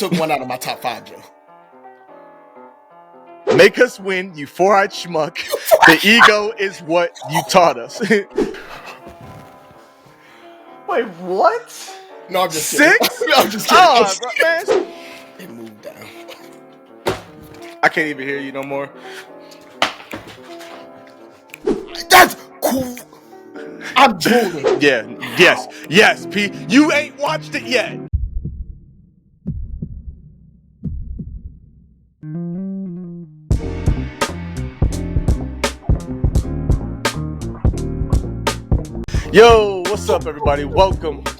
took one out of my top 5, Joe. Make us win, you four-eyed schmuck. The ego is what you taught us. Wait, what? No, I'm just kidding. 6? I'm just kidding. Oh, bro, man. It moved down. I can't even hear you no more. That's cool. I'm drooling. Yeah, yes, P. You ain't watched it yet. Yo, what's up, everybody? Welcome to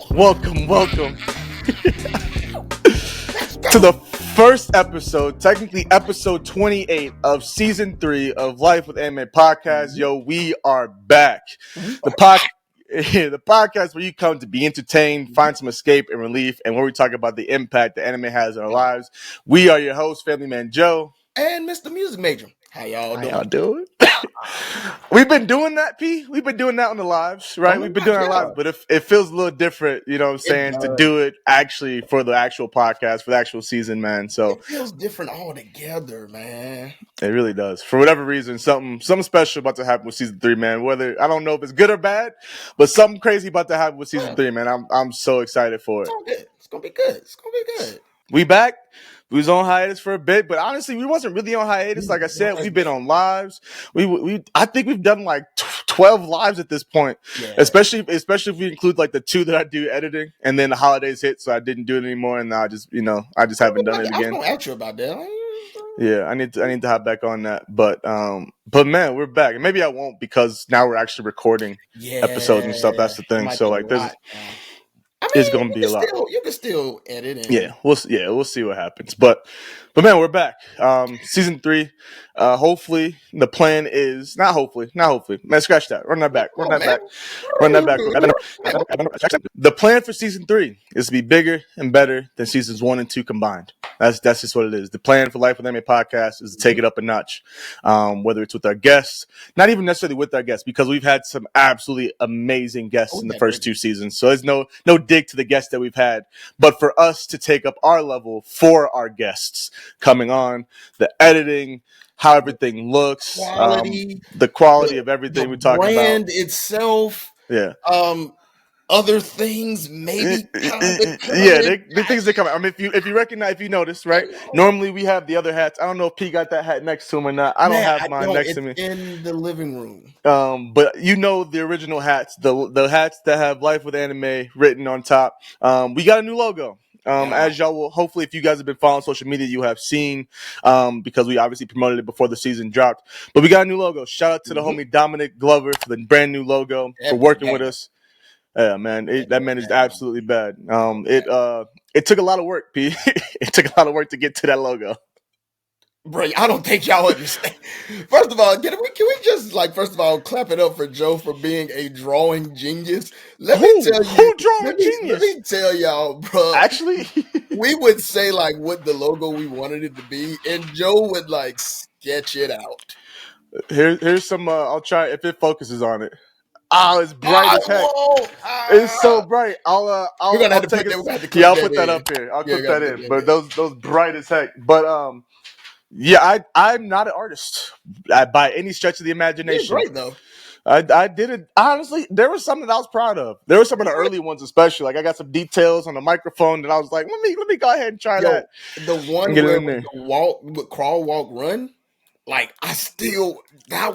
the first episode, technically episode 28 of season 3 of Life with Anime Podcast. Yo, we are back. The podcast where you come to be entertained, find some escape and relief, and where we talk about the impact the anime has in our lives. We are your host, Family Man Joe. And Mr. Music Major. How y'all doing? We've been doing that, P. We've been doing that on the lives, right? We've been doing it on lives, but it feels a little different, you know what I'm saying, to do it actually for the actual podcast, for the actual season, man. So it feels different altogether, man. It really does. For whatever reason, something special about to happen with season 3, man. Whether I don't know if it's good or bad, but something crazy about to happen with season 3, man. I'm so excited for it. It's gonna be good. We back. We was on hiatus for a bit, but honestly, we wasn't really on hiatus. Like I said, we've been on lives. I think we've done like 12 lives at this point. Yeah. Especially if we include like the 2 that I do editing, and then the holidays hit, so I didn't do it anymore, and now I just haven't done it again. I was gonna ask you about that. Yeah, I need to hop back on that, but man, we're back, and maybe I won't because now we're actually recording episodes and stuff. That's the thing. So like, it's gonna be a lot. You can still edit. We'll see what happens. But man, we're back. Season 3. Hopefully, the plan is not hopefully. Man, scratch that. Run that back. The plan for season 3 is to be bigger and better than seasons 1 and 2 combined. That's just what it is. The plan for Life with Anime Podcast is to take it up a notch. Whether it's with our guests, not even necessarily with our guests, because we've had some absolutely amazing guests in the first 2 seasons. So there's no dig to the guests that we've had, but for us to take up our level for our guests coming on, the editing, how everything looks, the quality of everything we talk about, brand itself, other things maybe. The things that come out. I mean, if you recognize, if you notice, right? Normally we have the other hats. I don't know if P got that hat next to him or not. I don't have mine next to me. In the living room. But you know the original hats, the hats that have Life with Anime written on top. We got a new logo. As y'all will, hopefully, if you guys have been following social media, you have seen, because we obviously promoted it before the season dropped. But we got a new logo. Shout out to the homie Dominic Glover for the brand new logo, for working with us. Yeah, man, that man is absolutely bad. It took a lot of work, P. It took a lot of work to get to that logo. Bro, I don't think y'all understand. First of all, can we just first of all clap it up for Joe for being a drawing genius? Let me tell y'all, bro. Actually, we would say what the logo we wanted it to be, and Joe would sketch it out. Here's some. I'll try if it focuses on it. Oh, it's bright as heck. It's so bright. I'll put that up here. I'll put that in. But those bright as heck. But I'm not an artist by any stretch of the imagination. You're great though. I did it honestly. There was something that I was proud of. There were some of the early ones, especially. I got some details on the microphone that I was like, let me go ahead and try that. The one where crawl, walk, run. That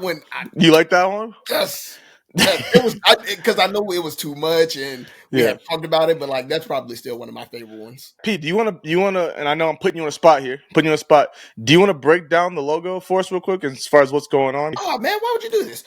one. You like that one? Yes. It was because I know it was too much, and we had talked about it, but that's probably still one of my favorite ones. Pete, do you want to? And I know I'm putting you on a spot here. Do you want to break down the logo for us real quick as far as what's going on? Oh man, why would you do this?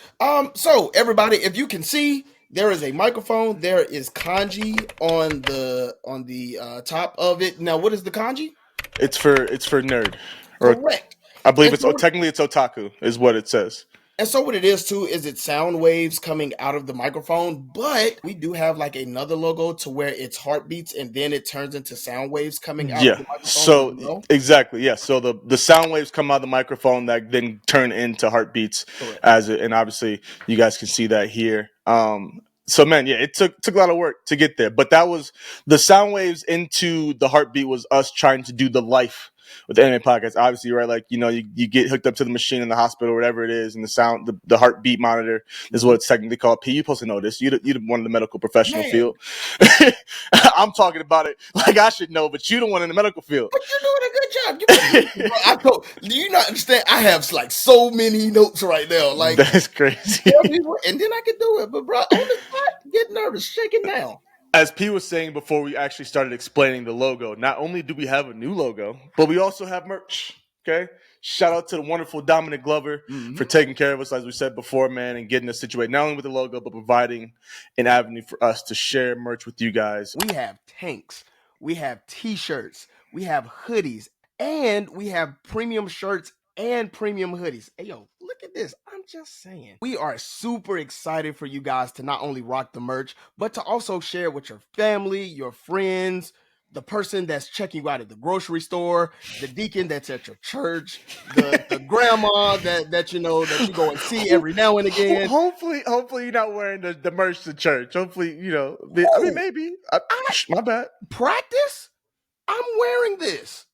So everybody, if you can see, there is a microphone. There is kanji on the top of it. Now, what is the kanji? It's for nerd. Correct. I believe it's otaku is what it says. And so what it is too is it's sound waves coming out of the microphone, but we do have another logo to where it's heartbeats and then it turns into sound waves coming out of the microphone. So exactly, yeah. So the sound waves come out of the microphone that then turn into heartbeats. Correct. And obviously you guys can see that here. So man, yeah, it took a lot of work to get there, but that was the sound waves into the heartbeat was us trying to do the life with the anime podcast. Obviously, right? Like, you get hooked up to the machine in the hospital, whatever it is, and the heartbeat monitor is what it's technically called. P, you supposed to know this. You're one of the medical professional field. I'm talking about it like I should know, but you're the one in the medical field. But you're doing a good job. Do you not understand? I have like so many notes right now. Like, that's crazy. And then I can do it. But bro, on the spot, get nervous, shaking down. As P was saying before we actually started explaining the logo, not only do we have a new logo, but we also have merch. Okay. Shout out to the wonderful Dominic Glover for taking care of us, as we said before, man, and getting us situated not only with the logo, but providing an avenue for us to share merch with you guys. We have tanks, we have t-shirts, we have hoodies, and we have premium shirts and premium hoodies. Hey, yo, look at this. I'm just saying. We are super excited for you guys to not only rock the merch, but to also share with your family, your friends, the person that's checking you out at the grocery store, the deacon that's at your church, the grandma that you know that you go and see every now and again. Hopefully you're not wearing the merch to church. Hopefully, I mean, maybe. My bad. Practice? I'm wearing this.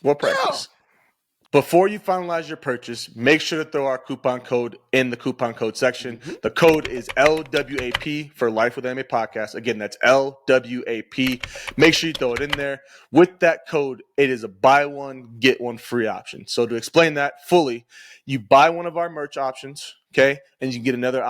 What practice? Yeah. Before you finalize your purchase, make sure to throw our coupon code in the coupon code section. The code is LWAP for Life with Anime Podcast. Again, that's LWAP. Make sure you throw it in there. With that code, it is a buy one, get one free option. So to explain that fully, you buy one of our merch options, okay, and you get another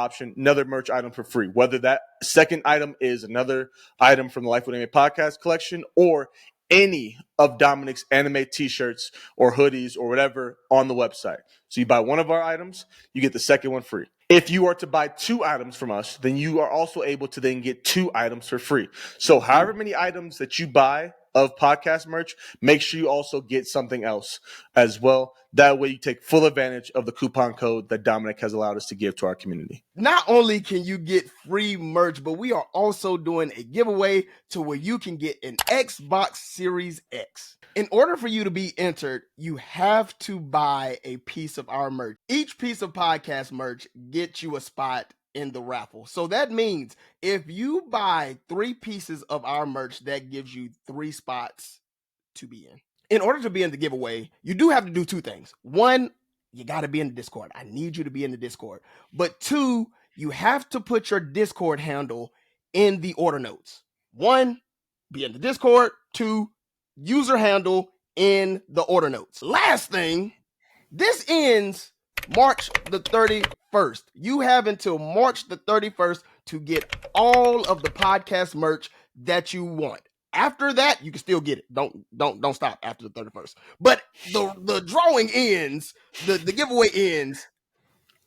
merch item for free. Whether that second item is another item from the Life with Anime Podcast collection or any of Dominic's anime t-shirts or hoodies or whatever on the website. So you buy one of our items, you get the second one free. If you are to buy 2 items from us, then you are also able to then get 2 items for free. So however many items that you buy of podcast merch, make sure you also get something else as well. That way you take full advantage of the coupon code that Dominic has allowed us to give to our community. Not only can you get free merch, but we are also doing a giveaway to where you can get an Xbox Series X. In order for you to be entered, you have to buy a piece of our merch. Each piece of podcast merch gets you a spot in the raffle. So that means if you buy 3 pieces of our merch, that gives you 3 spots to be in. In order to be in the giveaway, you do have to do 2 things. 1, you got to be in the Discord. I need you to be in the Discord. But 2, you have to put your Discord handle in the order notes. 1, be in the Discord. 2, user handle in the order notes. Last thing, this ends March the 31st. You have until March the 31st to get all of the podcast merch that you want. After that, you can still get it. Don't stop after the 31st. But the drawing ends, the giveaway ends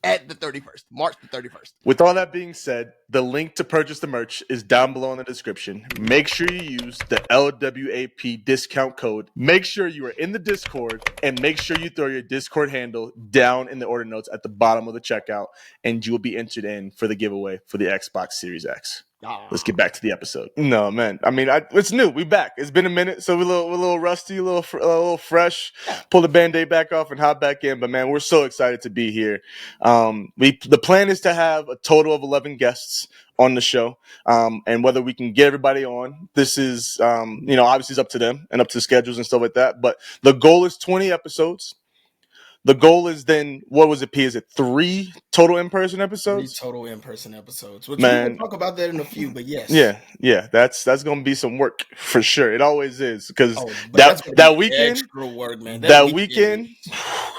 at the 31st, March the 31st. With all that being said, the link to purchase the merch is down below in the description. Make sure you use the LWAP discount code. Make sure you are in the Discord, and make sure you throw your Discord handle down in the order notes at the bottom of the checkout, and you will be entered in for the giveaway for the Xbox Series X. Let's get back to the episode. No, man. I mean, it's new. We back. It's been a minute, so we're a little rusty, a little fresh. Pull the Band-Aid back off and hop back in. But man, we're so excited to be here. The plan is to have a total of 11 guests on the show, and whether we can get everybody on, this is obviously it's up to them and up to schedules and stuff like that. But the goal is 20 episodes. The goal is then, what was it, P? Is it 3 total in-person episodes? 3 total in-person episodes. Which man, we'll talk about that in a few, but yes. Yeah. That's going to be some work for sure. It always is, because that weekend, extra work, man. That weekend,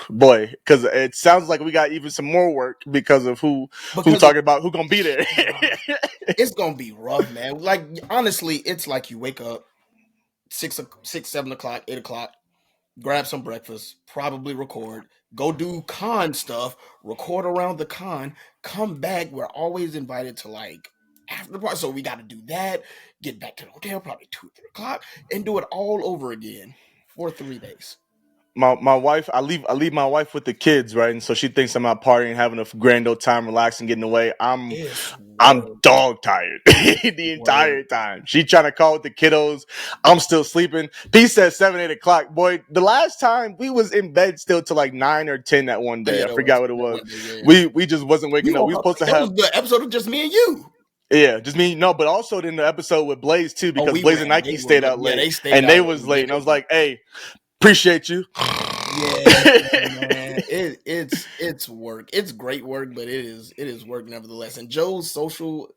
boy, because it sounds like we got even some more work because of who's talking about who's going to be there. It's going to be rough, man. Like, honestly, it's like you wake up 6, 7 o'clock, 8 o'clock. Grab some breakfast, probably record, go do con stuff, record around the con, come back. We're always invited to like after the party. So we got to do that, get back to the hotel, probably 2, 3 o'clock, and do it all over again for 3 days. My wife, I leave my wife with the kids, right? And so she thinks I'm out partying, having a grand old time, relaxing, getting away. I'm dog tired the entire time. She trying to call with the kiddos. I'm still sleeping. P said 7, 8 o'clock. Boy, the last time we was in bed still till like 9 or 10 that one day. I forgot what it was. We just wasn't waking up. We supposed to have the episode of just me and you. Yeah, just me. No, but also in the episode with Blaze too, Oh, because we Blaze and ran. Nike stayed out Yeah, late, they stayed and out they late. was Yeah, late, and I was like, "Hey, appreciate you." yes, man. It's work. It's great work, but it is work nevertheless. And Joe's social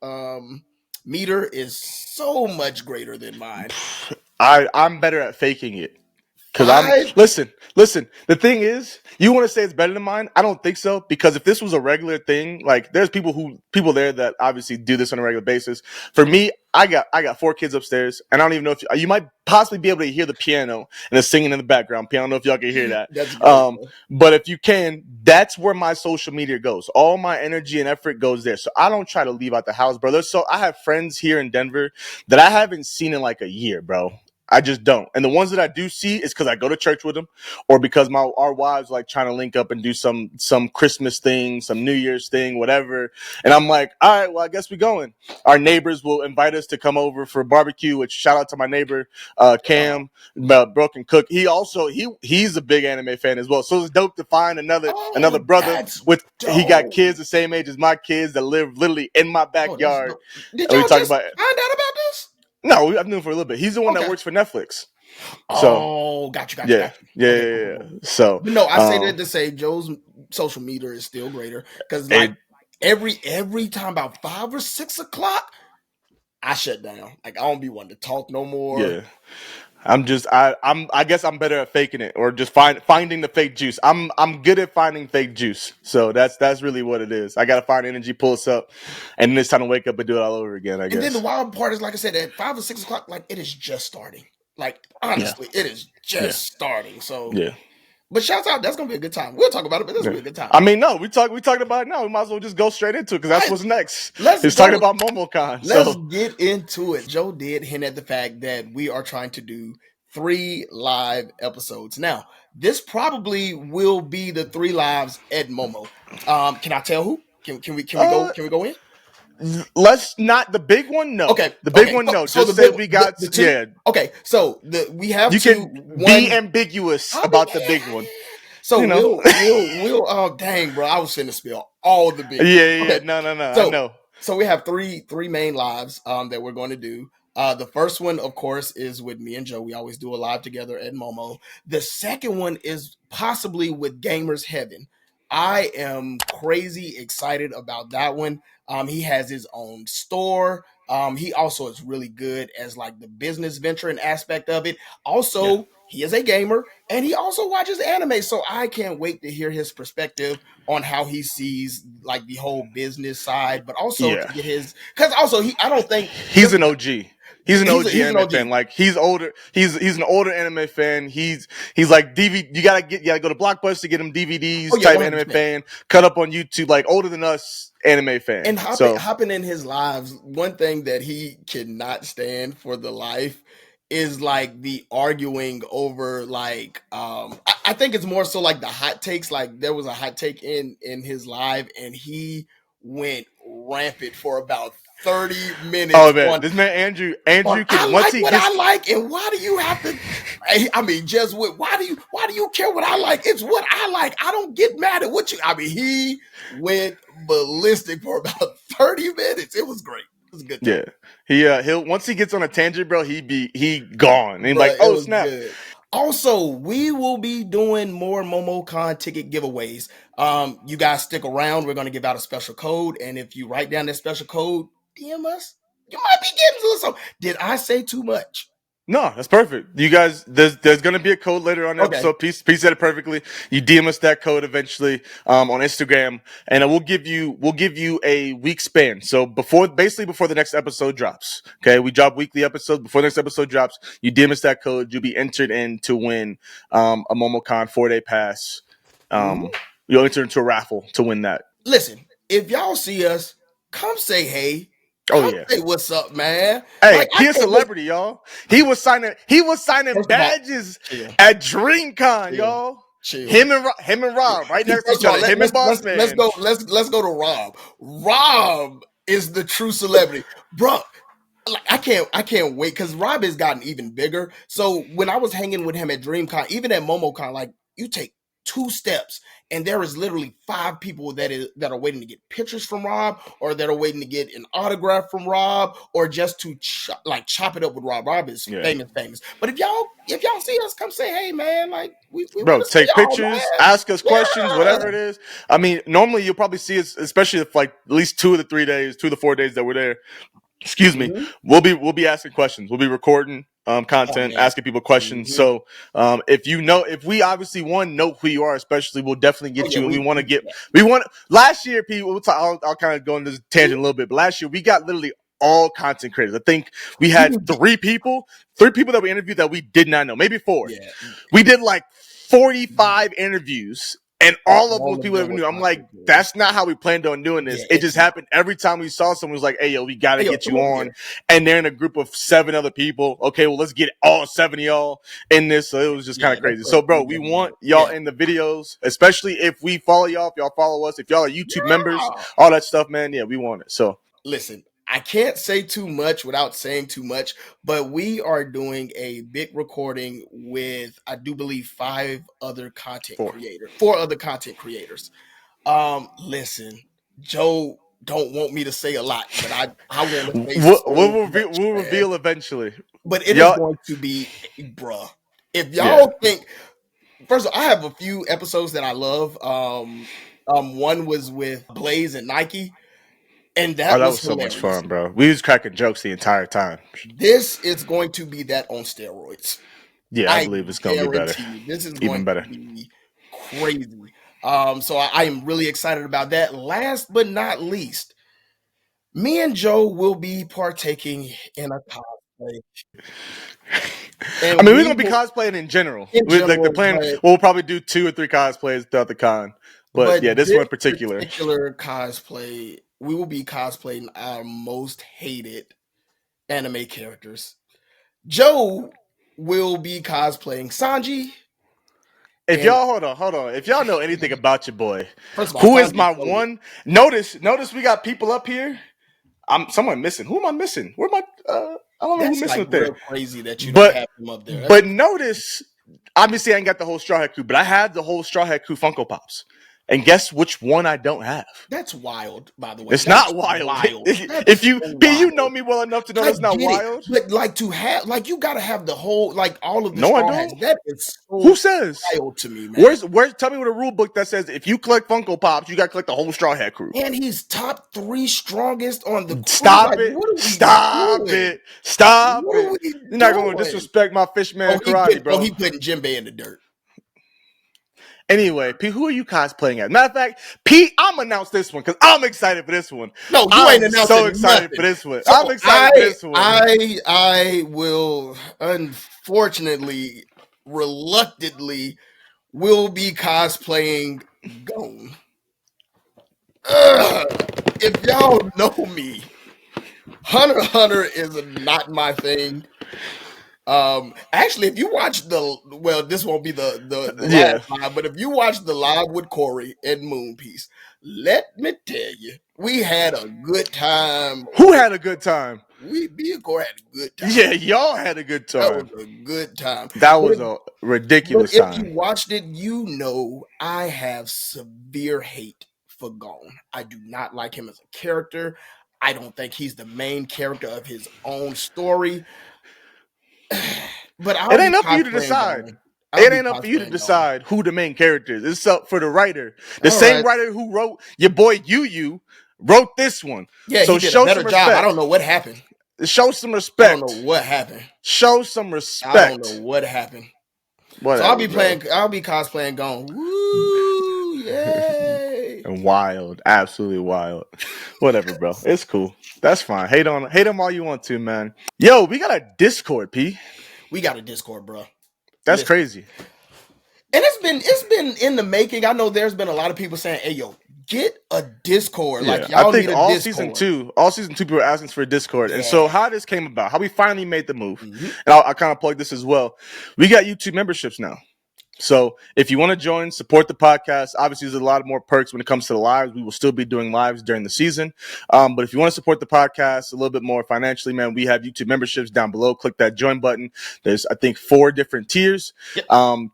meter is so much greater than mine. I'm better at faking it. Cause I'm Five. listen. The thing is, you want to say it's better than mine? I don't think so. Because if this was a regular thing, like there's people there that obviously do this on a regular basis. For me, I got 4 kids upstairs, and I don't even know if you might possibly be able to hear the piano and the singing in the background. I don't know if y'all can hear that. That's great, bro. But if you can, that's where my social media goes. All my energy and effort goes there. So I don't try to leave out the house, brother. So I have friends here in Denver that I haven't seen in like a year, bro. I just don't. And the ones that I do see is because I go to church with them, or because our wives like trying to link up and do some Christmas thing, some New Year's thing, whatever. And I'm like, all right, well, I guess we're going. Our neighbors will invite us to come over for barbecue. Which shout out to my neighbor Cam, Broken Cook. He's a big anime fan as well. So it's dope to find another Oh, brother that's with he got dope. kids the same age as my kids that live literally in my Oh, that's backyard. dope. Did And we y'all talk just about find out about this? no, I've known him for a little bit. He's the one that Okay. works for Netflix. So Oh, got you. yeah, yeah, Okay, yeah, cool, yeah. cool, cool. So But no, I say that to say Joe's social meter is still greater because like it, every time about 5 or 6 o'clock, I shut down. Like I don't be wanting to talk no more. yeah. I guess I'm better at faking it or just finding the fake juice. I'm good at finding fake juice. So that's really what it is. I gotta find energy, pull us up, and then it's time to wake up and do it all over again, I And then the guess. wild part is, like I said, at 5 or 6 o'clock, like it is just starting. Like Yeah, honestly, it is yeah, just starting. So, yeah. but shouts out, that's gonna be a good time. We'll talk about it, but that's gonna Yeah. be a good time. I mean, no, we talked about it now. We might as well just go straight into it because All that's right, what's next. let's It's talking go. about MomoCon. Let's So get into it. Joe did hint at the fact that we are trying to do 3 live episodes. Now, this probably will be the 3 lives at Momo. Can I tell who? uh, can we go in? let's not the big one. No, Okay, the big okay. one. No, So the just say big we got. the two. Yeah, Okay, so we have you two. can be One. ambiguous I'll be. about the big one. So You know. we'll. Oh dang, bro! I was finna spill all the Yeah, beans. yeah, yeah. Okay, No, no, no. I so know. we have three main lives that we're going to do. The first one, of course, is with me and Joe. We always do a live together at Momo. The second one is possibly with Gamers Heaven. I am crazy excited about that one. He has his own store. He also is really good as like the business venturing aspect of it. Yeah, Also, he is a gamer and he also watches anime. So I can't wait to hear his perspective on how he sees like the whole business side, but also yeah. to get his because also he I don't think He's just an OG. He's an OG he's an anime OG. fan. Like he's older. He's an older anime fan. He's like DVD. You gotta go to Blockbuster to get him Oh DVDs. yeah, Type one hundred anime percent. fan. Cut up on YouTube. Like older than us, anime fan. And So hopping in his lives, one thing that he cannot stand for the life is like the arguing over like I think it's more so like the hot takes. Like there was a hot take in his live and he went rampant for about 30 oh minutes man, this man Andrew I can once like he what I gets like, and why do you have to? I mean, just what? Why do you care what I like? It's what I like. I don't get mad at what you. I mean, he went ballistic for about 30 minutes. It was great. It was a good time, yeah. He'll once he gets on a tangent, bro, he gone. And he's bro. like, It oh was snap. good. Also, we will be doing more MomoCon ticket giveaways. You guys stick around. We're going to give out a special code, and if you write down that special code, DM us. You might be getting something. Did I say too much? No, that's perfect. You guys, there's gonna be a code later on the Okay. episode. Peace said it perfectly. You DM us that code eventually on Instagram, and we'll give you a week span. So before the next episode drops, okay, we drop weekly episodes. Before the next episode drops, you DM us that code. You'll be entered in to win a MomoCon 4-day pass. Mhm. You'll enter into a raffle to win that. Listen, if y'all see us, come say hey. Oh Come yeah. say what's up, man. Hey, Like I he a can't listen. celebrity, y'all. He was signing First of all, badges chill, at DreamCon, chill, y'all. chill. Him and Rob right next to First each of all, other. Him and Boss let's Man. go. Let's go to Rob. Rob is the true celebrity, bro. Like I can't wait because Rob has gotten even bigger. So when I was hanging with him at DreamCon, even at MomoCon, like you take 2 steps, and there is literally 5 people that are waiting to get pictures from Rob, or that are waiting to get an autograph from Rob, or just to chop it up with Rob. Rob is famous. But if y'all see us, come say, hey man, like we bro, want to see take y'all, pictures, man. ask us questions, whatever it is. I mean, normally you'll probably see us, especially if like at least 2 of the 3 days, 2 of the 4 days that we're there. Excuse me. We'll be asking questions. We'll be recording content, asking people questions. So if we obviously know who you are, especially, we'll definitely get you. And we want last year, people. I'll kind of go on this tangent a little bit, but last year we got literally all content creators. I think we had 3 people that we interviewed that we did not know, maybe 4. Yeah. We did like 45 interviews. And all of those people that we knew, I'm like, that's not how we planned on doing this. It just happened every time we saw someone was like, hey, yo, we got to get you on. Here. And they're in a group of 7 other people. Okay, well, let's get all 7 of y'all in this. So it was just kind of crazy. So, bro, we want y'all in the videos, especially if we follow y'all, if y'all follow us, if y'all are YouTube members, all that stuff, man. Yeah, we want it. So, listen. I can't say too much without saying too much, but we are doing a big recording with, I do believe, 4 other content creators. Listen, Joe don't want me to say a lot, but I want to say we'll reveal eventually. But it is going to be, bruh. If y'all think, first of all, I have a few episodes that I love. One was with Blaze and Nike. And that was so much fun, bro. We was cracking jokes the entire time. This is going to be that on steroids. Yeah, I believe it's going to be better. This is going to be crazy. So I am really excited about that. Last but not least, me and Joe will be partaking in a cosplay. I mean, we're going to be cosplaying in general. Like the plan, we'll probably do 2 or 3 cosplays throughout the con. But yeah, this one in particular cosplay, we will be cosplaying our most hated anime characters. Joe will be cosplaying Sanji. If y'all hold on. If y'all know anything about your boy, first of all, who is my one? Notice we got people up here. Someone missing. Who am I missing? Where am I? I don't know who's missing up there. Crazy that you don't have him up there. But notice, obviously, I ain't got the whole Straw Hat crew, but I have the whole Straw Hat crew Funko Pops. And guess which one I don't have? That's wild, by the way. It's not wild. If you you know me well enough to know that's not wild. But like to have, like you got to have the whole, like all of the Straw Hats. That is so who says wild to me, man. Where's? Tell me what a rule book that says if you collect Funko Pops, you got to collect the whole Straw Hat crew. And he's top 3 strongest on the crew. Stop it! Stop it! You're not going to disrespect my Fishman karate, bro. He putting Jinbei in the dirt. Anyway, Pete, who are you cosplaying as? Matter of fact, Pete, I'm announce this one because I'm excited for this one. No, you ain't announcing so excited nothing. for this one. So I'm excited for this one. I will, unfortunately, reluctantly, will be cosplaying Gon. If y'all know me, Hunter x Hunter is not my thing. Actually, if you watch this won't be the live live, but if you watch the live with Corey and Moon Piece, let me tell you, we had a good time. Who had a good time? Me and Corey had a good time. Yeah, y'all had a good time. That was a good time. That was a ridiculous time. If you watched it, you know I have severe hate for Gon. I do not like him as a character. I don't think he's the main character of his own story. But it ain't up for you to decide. It ain't up for you to decide who the main character is. It's up for the writer. The same writer who wrote your boy Yu wrote this one. Yeah, so he did a better job. I don't know what happened. Show some respect. I don't know what happened. Show some respect. I don't know what happened. Whatever, so I'll be cosplaying Gon. Woo! Yay! And wild, absolutely wild. Whatever, bro. It's cool. That's fine. Hate them all you want to, man. Yo, we got a Discord, P. We got a Discord, bro. That's crazy. And it's been in the making. I know there's been a lot of people saying, "Hey, yo, get a Discord." Yeah, like y'all I think need a all Discord. season two people were asking for a Discord. Yeah. And so how this came about, how we finally made the move, and I kind of plug this as well. We got YouTube memberships now. So if you want to join, support the podcast, obviously there's a lot more perks when it comes to the lives. We will still be doing lives during the season. But if you want to support the podcast a little bit more financially, man, we have YouTube memberships down below. Click that join button. There's, I think, 4 different tiers. Yep.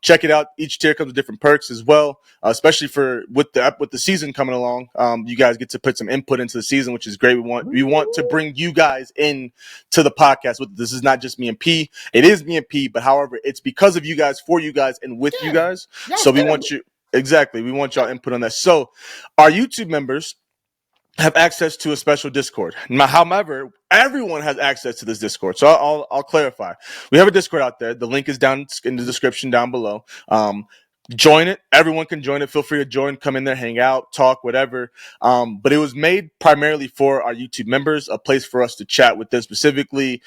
Check it out. Each tier comes with different perks as well, especially with the season coming along. You guys get to put some input into the season, which is great. We want to bring you guys in to the podcast. This is not just me and P. It is me and P, but however, it's because of you guys, for you guys, and with you guys. So we want you, exactly. We want y'all input on that. So our YouTube members have access to a special Discord. However, everyone has access to this Discord. So I'll clarify. We have a Discord out there. The link is down in the description down below. Join it. Everyone can join it. Feel free to join, come in there, hang out, talk, whatever. But it was made primarily for our YouTube members, a place for us to chat with them specifically,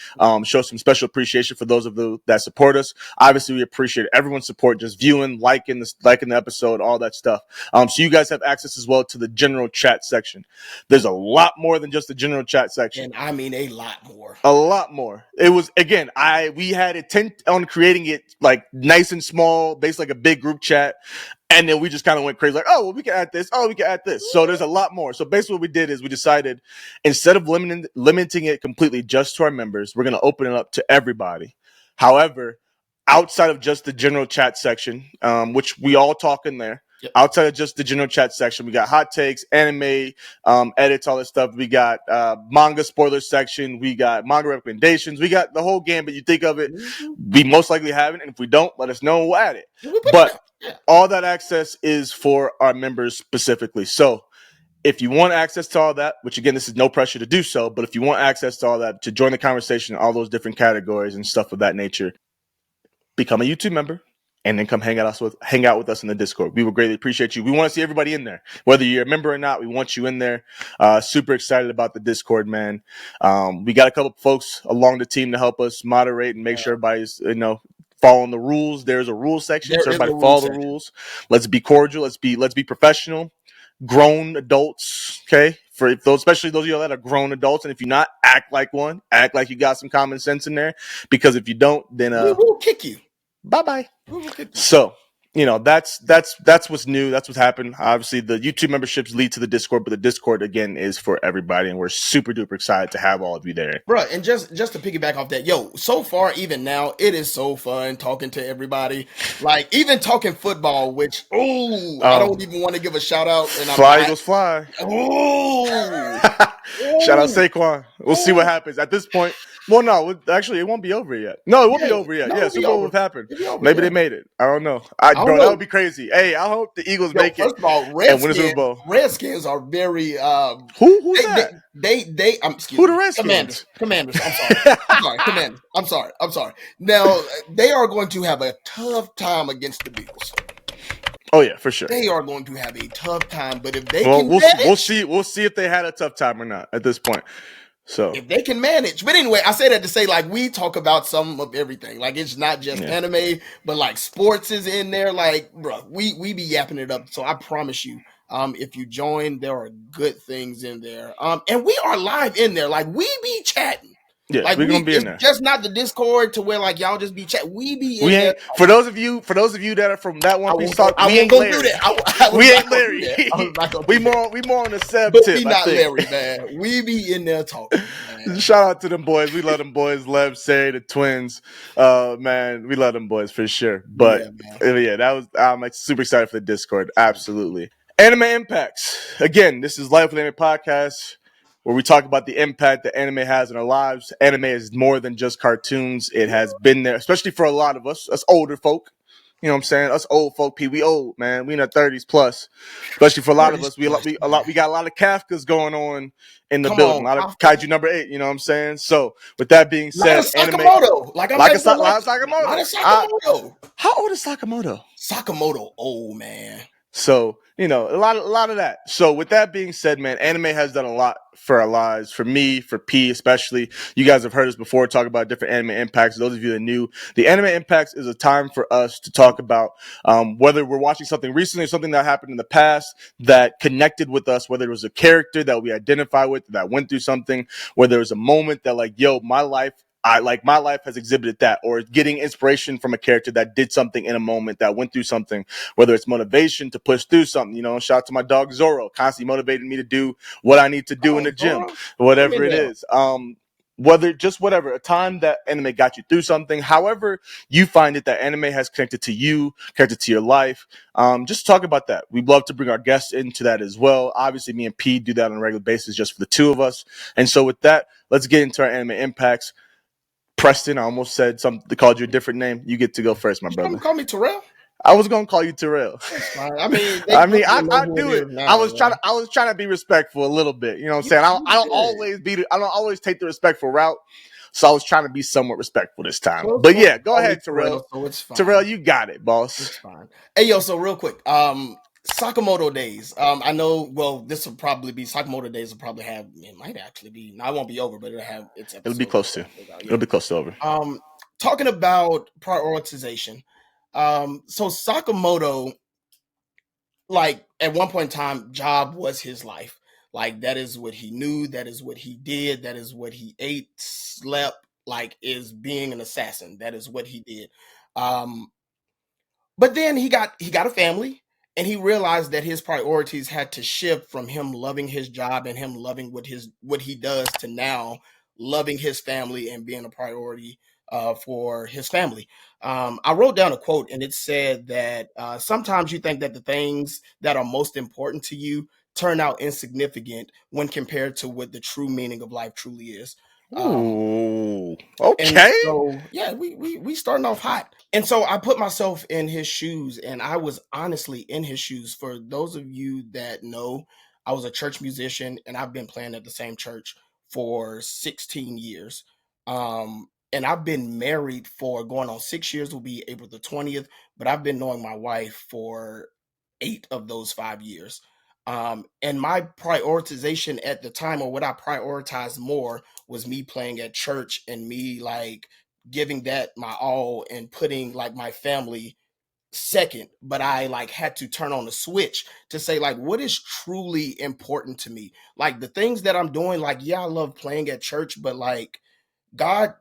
show some special appreciation for those of you that support us. Obviously, we appreciate everyone's support, just viewing, liking the episode, all that stuff. So you guys have access as well to the general chat section. There's a lot more than just the general chat section. And I mean a lot more. A lot more. It was, again, we had intent on creating it like nice and small, based like a big group chat. And then we just kind of went crazy, like, oh, well, we can add this. Oh, we can add this. So there's a lot more. So basically what we did is we decided, instead of limiting it completely just to our members, we're going to open it up to everybody. However, outside of just the general chat section, which we all talk in there, yep. Outside of just the general chat section, we got hot takes, anime, edits, all that stuff. We got manga spoiler section. We got manga recommendations. We got the whole game, but you think of it, we most likely have it. And if we don't, let us know, we'll add it. But all that access is for our members specifically. So if you want access to all that, which again, this is no pressure to do so, but if you want access to all that, to join the conversation, all those different categories and stuff of that nature, become a YouTube member and then come hang out with us in the Discord. We would greatly appreciate you. We want to see everybody in there, whether you're a member or not. We want you in there. Super excited about the Discord, man. We got a couple folks along the team to help us moderate and make sure everybody's, following the rules. There's a rules section, so everybody follow the rules. Let's be cordial. Let's be professional. Grown adults, okay? Especially those of you that are grown adults, and if you're not, act like one. Act like you got some common sense in there, because if you don't, then we will kick you. Bye-bye. So, that's what's new. That's what's happened. Obviously, the YouTube memberships lead to the Discord, but the Discord, again, is for everybody, and we're super duper excited to have all of you there. Bro, and just to piggyback off that, so far, even now, it is so fun talking to everybody. Like, even talking football, which, I don't even want to give a shout out. And fly, Eagles, fly. Shout out Saquon. We'll see what happens at this point. Well, no, actually, it won't be over yet. No, it won't be over yet. No, Super Bowl will happen. Maybe they made it. I don't know. Bro, that would be crazy. Hey, I hope the Eagles make it. First of all, Redskins are very. Who's that? Who the Redskins? Commanders. I'm sorry. Now, they are going to have a tough time against the Bills. Oh yeah, for sure. They are going to have a tough time, but if they we'll see if they had a tough time or not at this point. So if they can manage. But anyway, I say that to say, like, we talk about some of everything. Like, it's not just anime, but like sports is in there. Like, bro, we be yapping it up. So I promise you, if you join, there are good things in there. And we are live in there. Like, we be chatting. Yeah, like, we're gonna be in there. Just not the Discord to where like y'all just be chat. We be in there. For those of you that are from that One Piece talk, we ain't Larry. We ain't Larry. We more on the Seb but tip. We not Larry, man. We be in there talking. Man. Shout out to them boys. We love them boys. Lev, Say, the twins. Man, we love them boys for sure. But that was. I'm like super excited for the Discord. Absolutely. Anime impacts. Again, this is Life with Anime Podcast, where we talk about the impact that anime has in our lives. Anime is more than just cartoons. It has been there, especially for a lot of us older folk. You know what I'm saying? Us old folk, we old, man. We in our 30s plus. Especially for a lot of us, we got a lot of Kafkas going on in the building. A lot of Kaiju number 8, you know what I'm saying? So with that being said, anime like Sakamoto. How old is Sakamoto? Sakamoto old, man. So, a lot of that. So with that being said, man, anime has done a lot for our lives, for me, for P especially. You guys have heard us before talk about different anime impacts. Those of you that are new, the anime impacts is a time for us to talk about whether we're watching something recently or something that happened in the past that connected with us, whether it was a character that we identify with, that went through something, whether it was a moment that like, my life my life has exhibited that, or getting inspiration from a character that did something in a moment, that went through something, whether it's motivation to push through something. Shout out to my dog Zorro, constantly motivating me to do what I need to do in the gym, Zoro, put him whatever in it there. is. Whatever, a time that anime got you through something, however you find it, that anime has connected to you, connected to your life. Just talk about that. We'd love to bring our guests into that as well. Obviously, me and P do that on a regular basis just for the two of us. And so with that, let's get into our anime impacts. Preston, I almost said something, called you a different name. You get to go first, my You don't brother. call me Terrell? I was gonna call you Terrell. That's fine. I mean, they I mean, definitely know I who it do it. is now, man. I was trying to be respectful a little bit. You know what I'm You, saying? you good. I don't always take the respectful route. So I was trying to be somewhat respectful this time. Close But one yeah, go call me ahead, Terrell, Terrell. so it's Terrell, fine. you got it, boss. It's fine. Hey, yo, so real quick, Sakamoto Days. I know. Well, this will probably be Sakamoto Days. Will probably have. It might actually be. No, it won't be over, but it'll have its It'll be episode. close to. Yeah. It'll be close to over. Talking about prioritization. So Sakamoto, like at one point in time, job was his life. Like that is what he knew. That is what he did. That is what he ate, slept. Like is being an assassin. That is what he did. Um, but then he got a family, and he realized that his priorities had to shift from him loving his job and him loving what he does to now loving his family and being a priority for his family. I wrote down a quote, and it said that sometimes you think that the things that are most important to you turn out insignificant when compared to what the true meaning of life truly is. Um, Ooh, and okay. so, yeah, we starting off hot. And so I put myself in his shoes, and I was honestly in his shoes. For those of you that know, I was a church musician, and I've been playing at the same church for 16 years. And I've been married for going on 6 years, will be April the 20th, but I've been knowing my wife for 8 of those 5 years. And my prioritization at the time, or what I prioritized more, was me playing at church and me like giving that my all and putting like my family second. But I like had to turn on the switch to say like what is truly important to me, like the things that I'm doing. Like, yeah, I love playing at church, but like God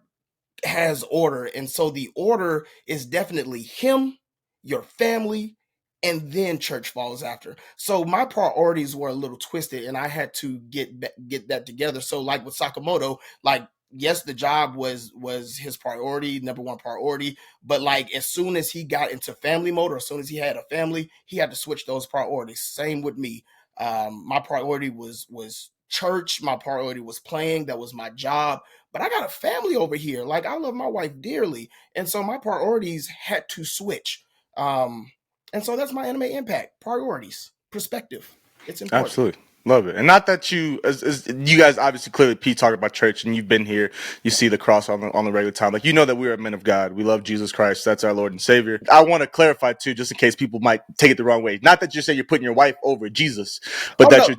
has order, and so the order is definitely him, your family, and then church falls after. So my priorities were a little twisted, and I had to get that together. So like with Sakamoto, like yes, the job was his priority, number one priority, but like as soon as he got into family mode, or as soon as he had a family, he had to switch those priorities. Same with me. My priority was church. My priority was playing. That was my job, but I got a family over here. Like I love my wife dearly, and so my priorities had to switch. And so that's my anime impact. Priorities, perspective. It's important. Absolutely. Love it. And not that you, as you guys obviously clearly Pete talked about church, and you've been here, you see the cross on the regular time. Like, you know that we are men of God. We love Jesus Christ. That's our Lord and Savior. I want to clarify too, just in case people might take it the wrong way. Not that you're saying you're putting your wife over Jesus, but Oh that no, you're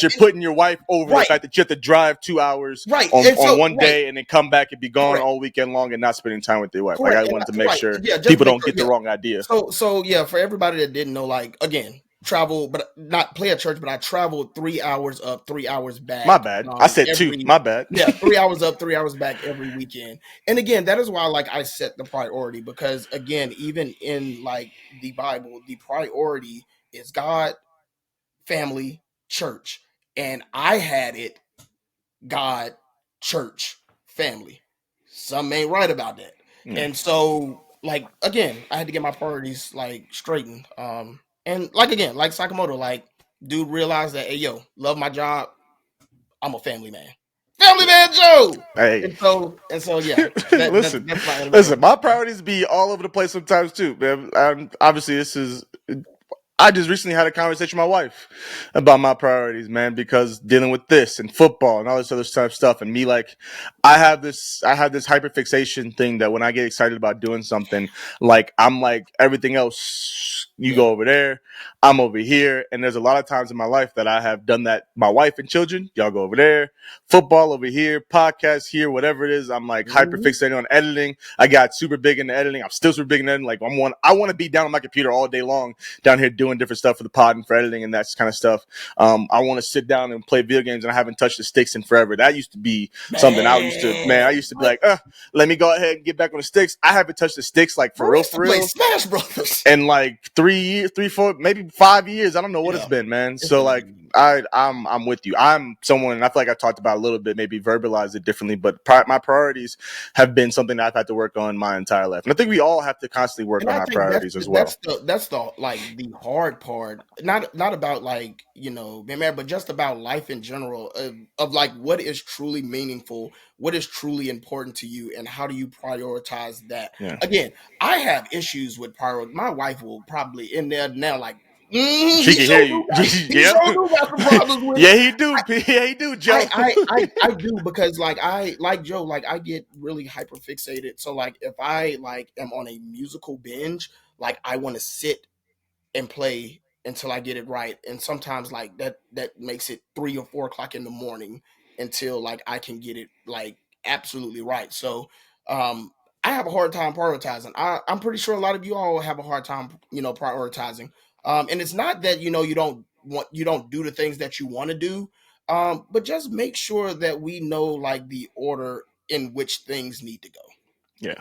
no, putting your wife over the right, fact that you have to drive 2 hours right, on, and on so one right, day and then come back and be gone correct, all weekend long and not spending time with your wife. Like, I correct, and wanted to make right, sure yeah, just to people make don't sure, get the yeah. wrong idea. So yeah, for everybody that didn't know, like again, travel, but not play at church, but I traveled 3 hours up, 3 hours My back. bad. I said two. Every My bad. Yeah, 3 hours up, 3 hours back every weekend. And again, that is why like I set the priority, because again, even in like the Bible, the priority is God, family, church, and I had it God, church, family. Some ain't right about that. Yeah. And so, like, again, I had to get my priorities like straightened. And like again, like Sakamoto, like, dude realized that, hey yo, love my job. I'm a family man. Family man Joe. Hey. And so yeah, listen, that's my anime listen. My impact, man. priorities be all over the place sometimes too, man. Obviously, this is. I just recently had a conversation with my wife about my priorities, man, because dealing with this and football and all this other type of stuff, and me like, I have this hyperfixation thing that when I get excited about doing something, like I'm like everything else You go over there, I'm over here. And there's a lot of times in my life that I have done that. My wife and children, y'all go over there. Football over here, podcast here, whatever it is. I'm like hyper fixated on editing. I got super big into editing. I'm still super big into editing. Like I want to be down on my computer all day long, down here doing different stuff for the pod and for editing and that kind of stuff. I want to sit down and play video games, and I haven't touched the sticks in forever. That used to be something I used to be like, let me go ahead and get back on the sticks. I haven't touched the sticks like for real. Play Smash Brothers in like 3 years, 3, 4, maybe 5 years. I don't know what it's been, man. So like I'm with you. I'm someone, and I feel like I talked about a little bit, maybe verbalized it differently, but my priorities have been something that I've had to work on my entire life. And I think we all have to constantly work on our priorities as well. That's the like the hard part. Not about like, man, but just about life in general of like what is truly meaningful, what is truly important to you, and how do you prioritize that? Yeah. Again, I have issues with priority. My wife will probably in there now like, she can hear you. Yeah, he do. He do, Joe. I do, because like Joe, like I get really hyper fixated. So like if I like am on a musical binge, like I want to sit and play until I get it right. And sometimes like that makes it 3 or 4 o'clock in the morning until like I can get it like absolutely right. So I have a hard time prioritizing. I'm pretty sure a lot of you all have a hard time, prioritizing. And it's not that you don't do the things that you want to do, but just make sure that we know like the order in which things need to go.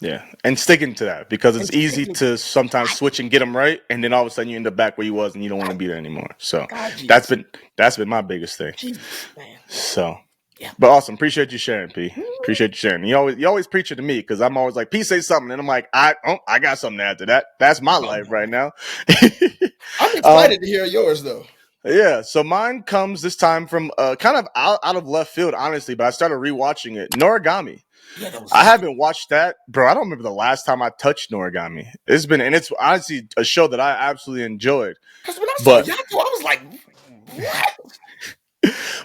Yeah, and sticking to that, because it's easy to sometimes switch and get them right, and then all of a sudden you end up back where you was, and you don't want to be there anymore. So that's been my biggest thing. Jesus, man. So. Yeah. But awesome. Appreciate you sharing, P. Appreciate you sharing. You always preach it to me, because I'm always like, P, say something, and I'm like, I got something to add to that. That's my life right now. I'm excited to hear yours though. Yeah, so mine comes this time from kind of out of left field, honestly, but I started rewatching it. Noragami. Yeah, I haven't watched that, bro. I don't remember the last time I touched Noragami. It's honestly a show that I absolutely enjoyed. Because when I saw Yato, I was like, what?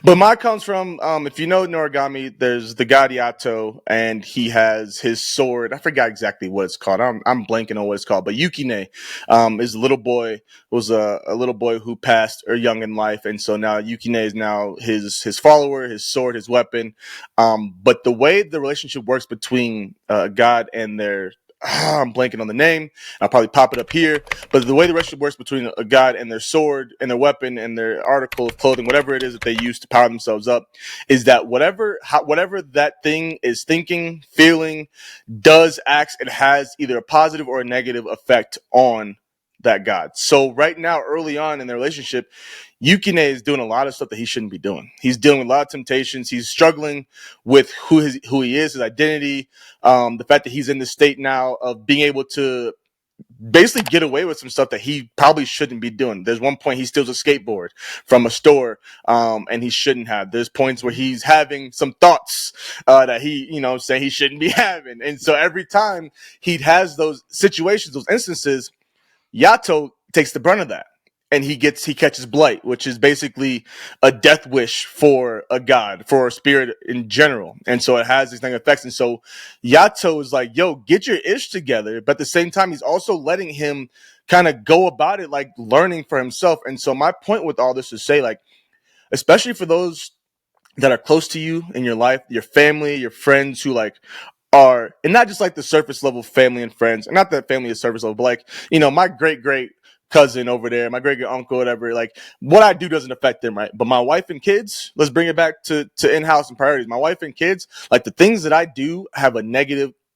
But mine comes from, if you know Noragami, there's the god Yato, and he has his sword. I forgot exactly what it's called. I'm blanking on what it's called. But Yukine is a little boy, was a little boy who passed or young in life. And so now Yukine is now his follower, his sword, his weapon. But the way the relationship works between God and their I'm blanking on the name. I'll probably pop it up here. But the way the relationship works between a god and their sword and their weapon and their article of clothing, whatever it is that they use to power themselves up, is that whatever that thing is thinking, feeling, does, acts, it has either a positive or a negative effect on that god. So right now, early on in their relationship, Yukine is doing a lot of stuff that he shouldn't be doing. He's dealing with a lot of temptations. He's struggling with who he is, his identity, the fact that he's in the state now of being able to basically get away with some stuff that he probably shouldn't be doing. There's one point he steals a skateboard from a store, and he shouldn't have. There's points where he's having some thoughts that he, saying he shouldn't be having. And so every time he has those situations, those instances, Yato takes the brunt of that. And he catches blight, which is basically a death wish for a god, for a spirit in general. And so it has these negative effects. And so Yato is like, yo, get your ish together. But at the same time, he's also letting him kind of go about it, like learning for himself. And so my point with all this is say, like, especially for those that are close to you in your life, your family, your friends who like are, and not just like the surface level family and friends, and not that family is surface level, but like, my great cousin over there, my great uncle, whatever, like what I do doesn't affect them, right? But my wife and kids, let's bring it back to in-house and priorities. My wife and kids, like the things that I do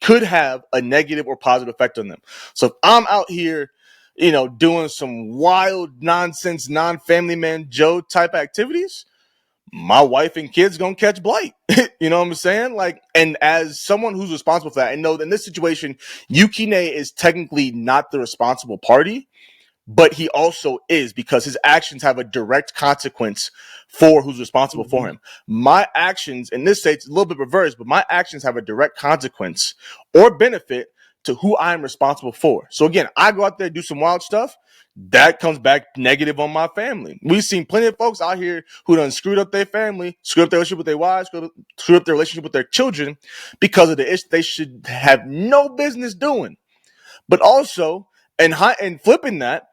could have a negative or positive effect on them. So if I'm out here, doing some wild nonsense, non-family man Joe type activities, my wife and kids gonna catch blight. You know what I'm saying? Like, and as someone who's responsible for that, and know that in this situation, Yukine is technically not the responsible party, but he also is, because his actions have a direct consequence for who's responsible for him. My actions, in this case, it's a little bit reversed, but my actions have a direct consequence or benefit to who I'm responsible for. So again, I go out there, do some wild stuff, that comes back negative on my family. We've seen plenty of folks out here who done screwed up their family, screwed up their relationship with their wives, screwed up their relationship with their children because of the issue they should have no business doing. But also, And flipping that,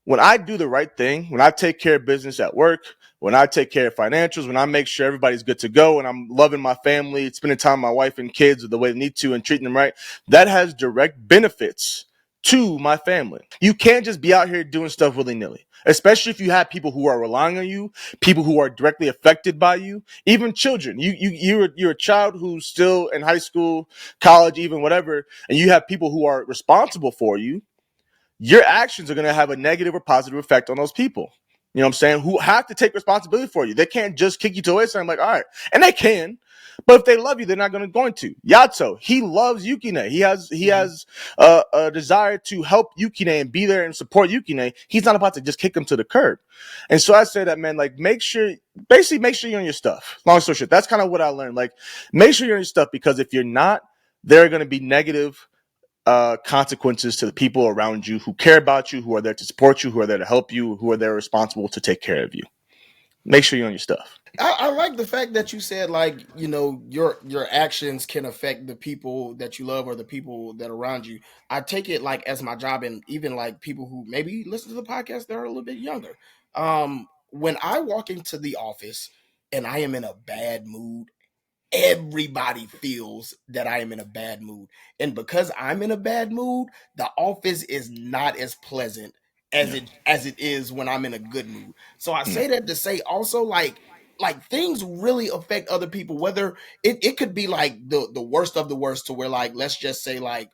when I do the right thing, when I take care of business at work, when I take care of financials, when I make sure everybody's good to go and I'm loving my family, spending time with my wife and kids the way they need to and treating them right, that has direct benefits to my family. You can't just be out here doing stuff willy-nilly, especially if you have people who are relying on you, people who are directly affected by you, even children. You're a child who's still in high school, college, even whatever, and you have people who are responsible for you. Your actions are going to have a negative or positive effect on those people. You know what I'm saying? Who have to take responsibility for you. They can't just kick you to away. So I'm like, all right. And they can. But if they love you, they're not going to. Yato, he loves Yukine. He has a desire to help Yukine and be there and support Yukine. He's not about to just kick him to the curb. And so I say that, man, like, make sure you're on your stuff. Long story short, that's kind of what I learned. Like, make sure you're on your stuff, because if you're not, there are going to be negative consequences to the people around you who care about you, who are there to support you, who are there to help you, who are there responsible to take care of you. Make sure you're on your stuff. I like the fact that you said, like, your actions can affect the people that you love or the people that are around you. I take it like as my job, and even like people who maybe listen to the podcast that are a little bit younger. When I walk into the office and I am in a bad mood, everybody feels that I am in a bad mood. And because I'm in a bad mood, the office is not as pleasant as Yeah. it is when I'm in a good mood. So I Yeah. say that to say also, like things really affect other people, whether it could be like the worst of the worst, to where, like, let's just say, like,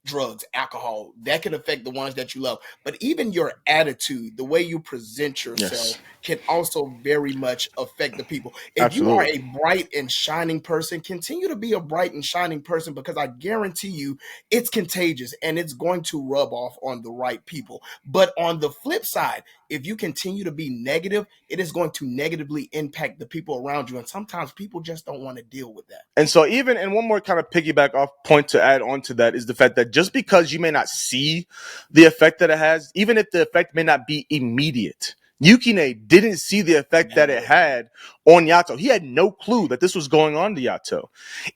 drugs, alcohol, that can affect the ones that you love. But even your attitude, the way you present yourself, Yes. can also very much affect the people. If you are Absolutely. a bright and shining person, continue to be a bright and shining person, because I guarantee you it's contagious and it's going to rub off on the right people. But on the flip side, if you continue to be negative, it is going to negatively impact the people around you. And sometimes people just don't want to deal with that. And so and one more kind of piggyback off point to add on to that is the fact that just because you may not see the effect that it has, even if the effect may not be immediate, Yukine didn't see the effect that it Never. had on Yato. He had no clue that this was going on to Yato.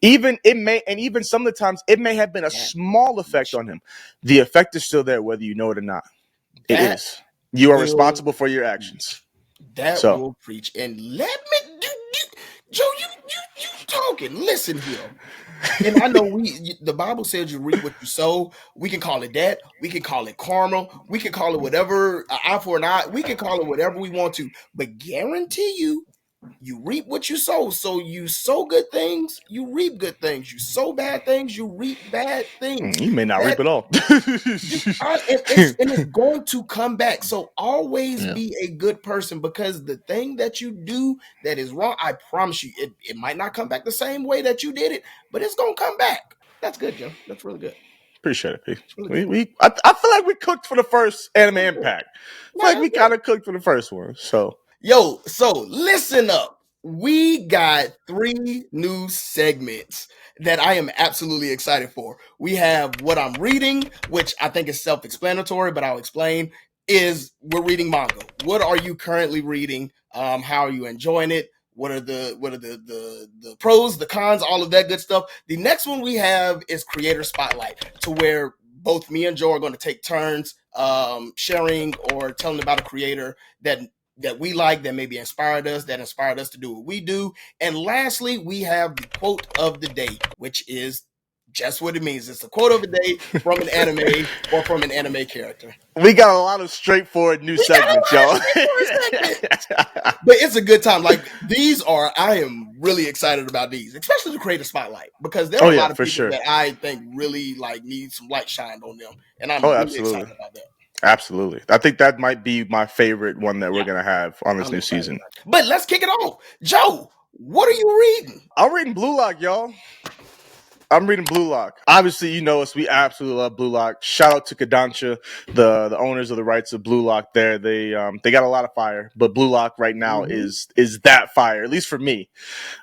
Even some of the times it may have been a That small effect on him. The effect is still there, whether you know it or not. It that is. You are will responsible for your actions. preach. That So, will preach. And let me do, Joe, you talking. Listen here. And I know the Bible says you reap what you sow. We can call it that. We can call it karma. We can call it whatever, an eye for an eye. We can call it whatever we want to. But guarantee you reap what you sow. So you sow good things, you reap good things. You sow bad things, you reap bad things. you may not That reap it all. and it's going to come back. So always Yeah. be a good person, because the thing that you do that is wrong, I promise you, it might not come back the same way that you did it, but it's gonna come back. That's good, Joe. That's really good. Appreciate it, P. It's really good. I feel like we cooked for the first anime That's good. impact. I No, feel like that's we good. kind of cooked for the first one. So Yo, so listen up. We got 3 new segments that I am absolutely excited for. We have what I'm reading, which I think is self-explanatory, but I'll explain. Is we're reading manga. What are you currently reading? How are you enjoying it? What are the pros, the cons, all of that good stuff. The next one we have is creator spotlight, to where both me and Joe are going to take turns sharing or telling about a creator that we like, that maybe inspired us to do what we do. And lastly, we have the quote of the day, which is just what it means. It's a quote of the day from an anime or from an anime character. we got a lot of straightforward new We got a segments, lot of y'all. straightforward segments, but it's a good time. Like, I am really excited about these, especially the creator spotlight, because there Oh are a yeah, lot of for people sure. that I think really like need some light shined on them, and I'm Oh, really absolutely. excited about that. Absolutely. I think that might be my favorite one that we're Yeah, gonna have on this I'm new excited season. about it. But let's kick it off. Joe, what are you reading? I'm reading Blue Lock, y'all. I'm reading Blue Lock. Obviously, you know us. We absolutely love Blue Lock. Shout out to Kadancha, the owners of the rights of Blue Lock. There, they got a lot of fire, but Blue Lock right now Mm-hmm. is that fire, at least for me.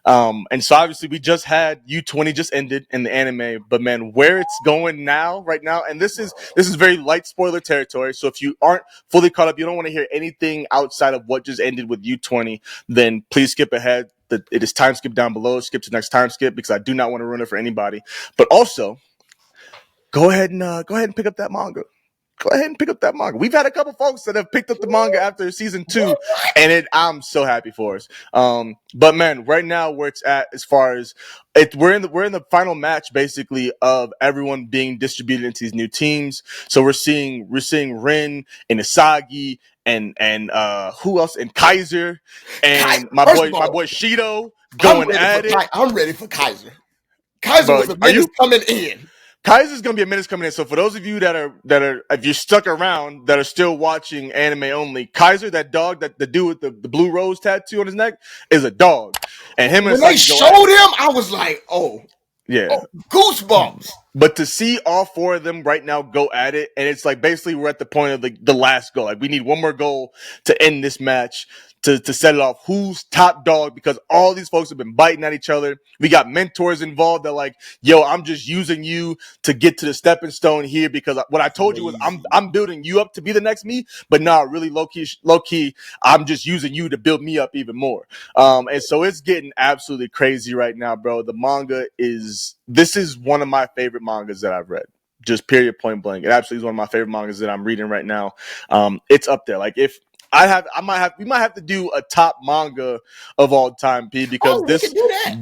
And so obviously we just had U20 just ended in the anime, but man, where it's going now, right now, and this is very light spoiler territory. So if you aren't fully caught up, you don't want to hear anything outside of what just ended with U20, then please skip ahead. It is time skip down below. Skip to next time skip, because I do not want to ruin it for anybody. But also, go ahead and pick up that manga. go ahead and pick up that manga. We've had a couple folks that have picked up the manga after season 2, and I'm so happy for us. But man, right now where it's at, as far as we're in the final match basically of everyone being distributed into these new teams. So we're seeing Rin and Isagi and who else, and Kaiser and my boy Shido going at it. I'm ready for Kaiser. Kaiser was a menace coming in. Kaiser's gonna be a menace coming in. So for those of you that are if you're stuck around that are still watching anime only, Kaiser, that dog, the dude with the blue rose tattoo on his neck, is a dog. And him when they showed him, I was like, oh yeah, goosebumps. But to see all 4 of them right now go at it, and it's like basically we're at the point of the last goal. Like we need one more goal to end this match. To set it off, who's top dog, because all these folks have been biting at each other. We got mentors involved that like, yo, I'm just using you to get to the stepping stone here, because what I told you was I'm building you up to be the next me, but nah, really low key, I'm just using you to build me up even more. And so it's getting absolutely crazy right now, bro. The manga this is one of my favorite mangas that I've read. Just period, point blank. It absolutely is one of my favorite mangas that I'm reading right now. It's up there. Like if we might have to do a top manga of all time, P, because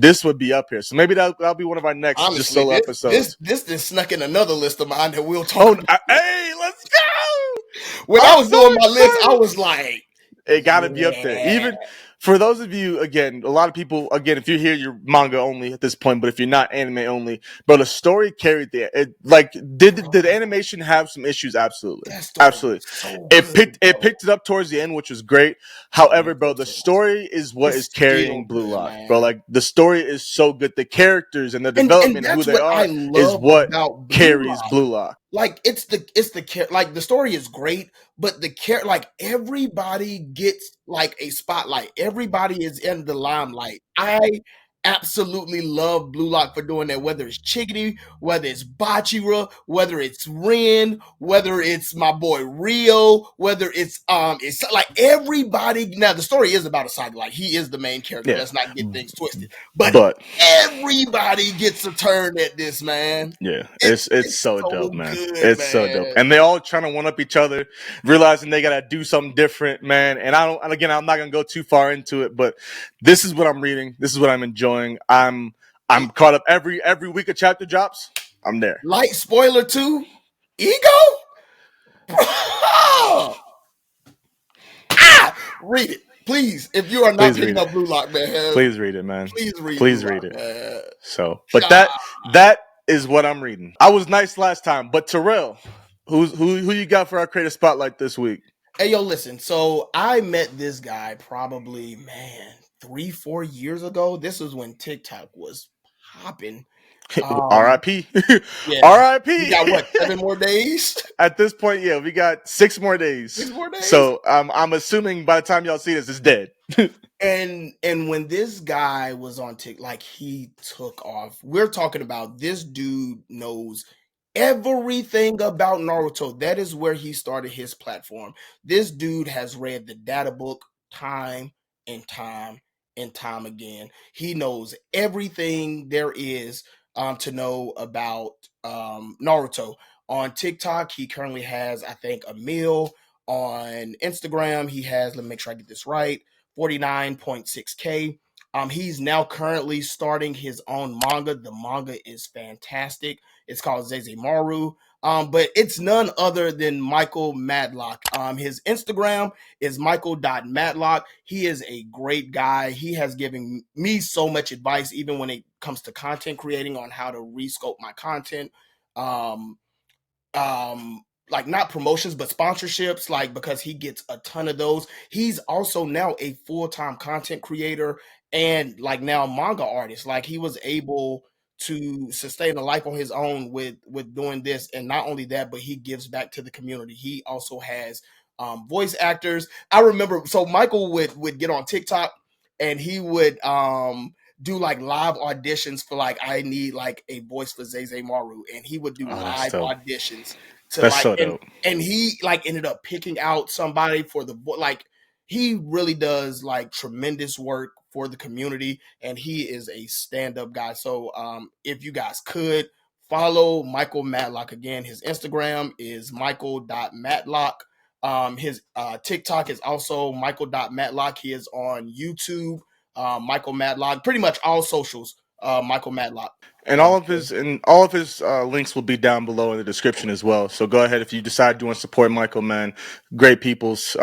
this would be up here. So maybe that'll be one of our next just solo episodes. This snuck in another list of mine that we'll talk about. Hey, let's go! When I was doing my list, I was like, it gotta be up there. Even for those of you, again, a lot of people, again, if you're here, you're manga only at this point, but if you're not anime only, but the story carried there. Did the animation have some issues? Absolutely. Absolutely. So it picked it up towards the end, which was great. However, bro, the story is what is carrying Blue Lock, bro. Like the story is so good. The characters and the development and who they are is what carries Blue Lock. Like it's the like the story is great, but the like everybody gets like a spotlight. Everybody is in the limelight. I absolutely love Blue Lock for doing that, whether it's Chickadee, whether it's Bachira, whether it's Rin, whether it's my boy Rio, whether it's like everybody. Now the story is about Asagi, like he is the main character. Let's not get things twisted. But everybody gets a turn at this, man. Yeah, it's so dope, man. It's so dope. And they all trying to one up each other, realizing they gotta do something different, man. And I'm not gonna go too far into it, but this is what I'm reading. This is what I'm enjoying. I'm caught up every week a chapter drops. I'm there. Light spoiler 2, Ego? Read it. Please, if you are not picking up Blue Lock, man. Please read it, man. Please read it. Man. So, but that is what I'm reading. I was nice last time, but Terrell, who you got for our creative spotlight this week? Hey, yo, listen. So I met this guy probably, 3-4 years ago. This was when TikTok was popping. R.I.P. Yeah. R.I.P. We got what, 7 more days? At this point, yeah, we got 6 more days. 6 more days. So I'm assuming by the time y'all see this, it's dead. And when this guy was on TikTok, like he took off. We're talking about this dude knows everything about Naruto. That is where he started his platform. This dude has read the data book time and time and time again. He knows everything there is to know about Naruto. On TikTok, he currently has, I think, a mil. On Instagram, he has, let me make sure I get this right, 49.6K. He's now currently starting his own manga. The manga is fantastic. It's called Zeze Maru. But it's none other than Michael Madlock. His Instagram is michael.madlock. He is a great guy. He has given me so much advice, even when it comes to content creating, on how to rescope my content. Like not promotions, but sponsorships, like because he gets a ton of those. He's also now a full-time content creator and like now manga artist. Like he was able to sustain a life on his own with doing this. And not only that, but he gives back to the community. He also has voice actors. I remember, so Michael would get on TikTok and he would do like live auditions for like, I need like a voice for Zeze Maru, and he would do live auditions to that's like so dope. And he like ended up picking out somebody for the like he really does like tremendous work for the community, and he is a stand-up guy. So if you guys could follow Michael Madlock. Again, his Instagram is michael.matlock. His TikTok is also michael.matlock. He is on YouTube, Michael Madlock. Pretty much all socials, Michael Madlock. And all of his links will be down below in the description as well. So go ahead if you decide you want to support Michael, man. Great people's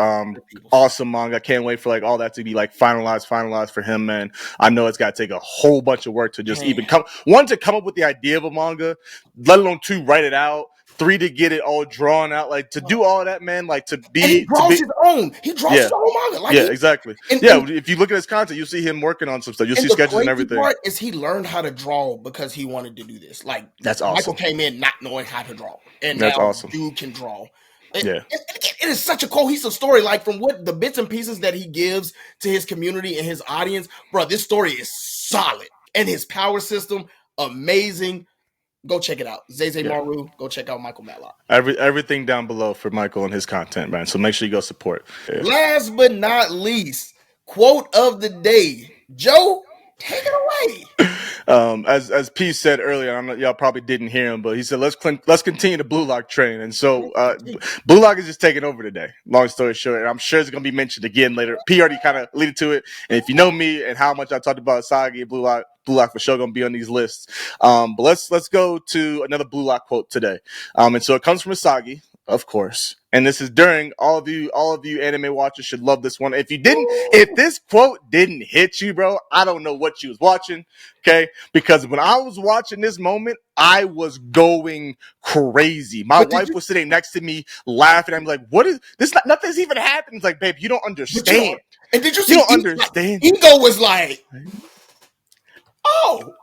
awesome manga. Can't wait for like all that to be like finalized for him, man. I know it's got to take a whole bunch of work to just even come up with the idea of a manga, let alone 2, write it out. 3 to get it all drawn out, like to do all of that, man. Like to be, and he draws his own. He draws his own manga. Like exactly. If you look at his content, you'll see him working on some stuff. You'll see sketches and everything. The part is he learned how to draw because he wanted to do this. Like that's awesome. Michael came in not knowing how to draw, and that's now awesome. Dude can draw. It is such a cohesive story. Like from what the bits and pieces that he gives to his community and his audience, bro. This story is solid, and his power system amazing. Go check it out. Zay Maru. Go check out Michael Madlock. Everything down below for Michael and his content, man. So make sure you go support. Last but not least, quote of the day. Joe, take it away. As P said earlier, I know y'all probably didn't hear him, but he said, let's continue the Blue Lock train. And so Blue Lock is just taking over today. Long story short, and I'm sure it's going to be mentioned again later. P already kind of alluded to it. And if you know me and how much I talked about Asagi and Blue Lock for sure going to be on these lists. But let's go to another Blue Lock quote today. And so it comes from Asagi, of course. And this is during all of you anime watchers should love this one. If this quote didn't hit you, bro, I don't know what you was watching. Okay. Because when I was watching this moment, I was going crazy. My wife was sitting next to me laughing. I'm like, what is this? Nothing's even happened. It's like, babe, you don't understand. And did you see? You don't understand. Ego was like, oh.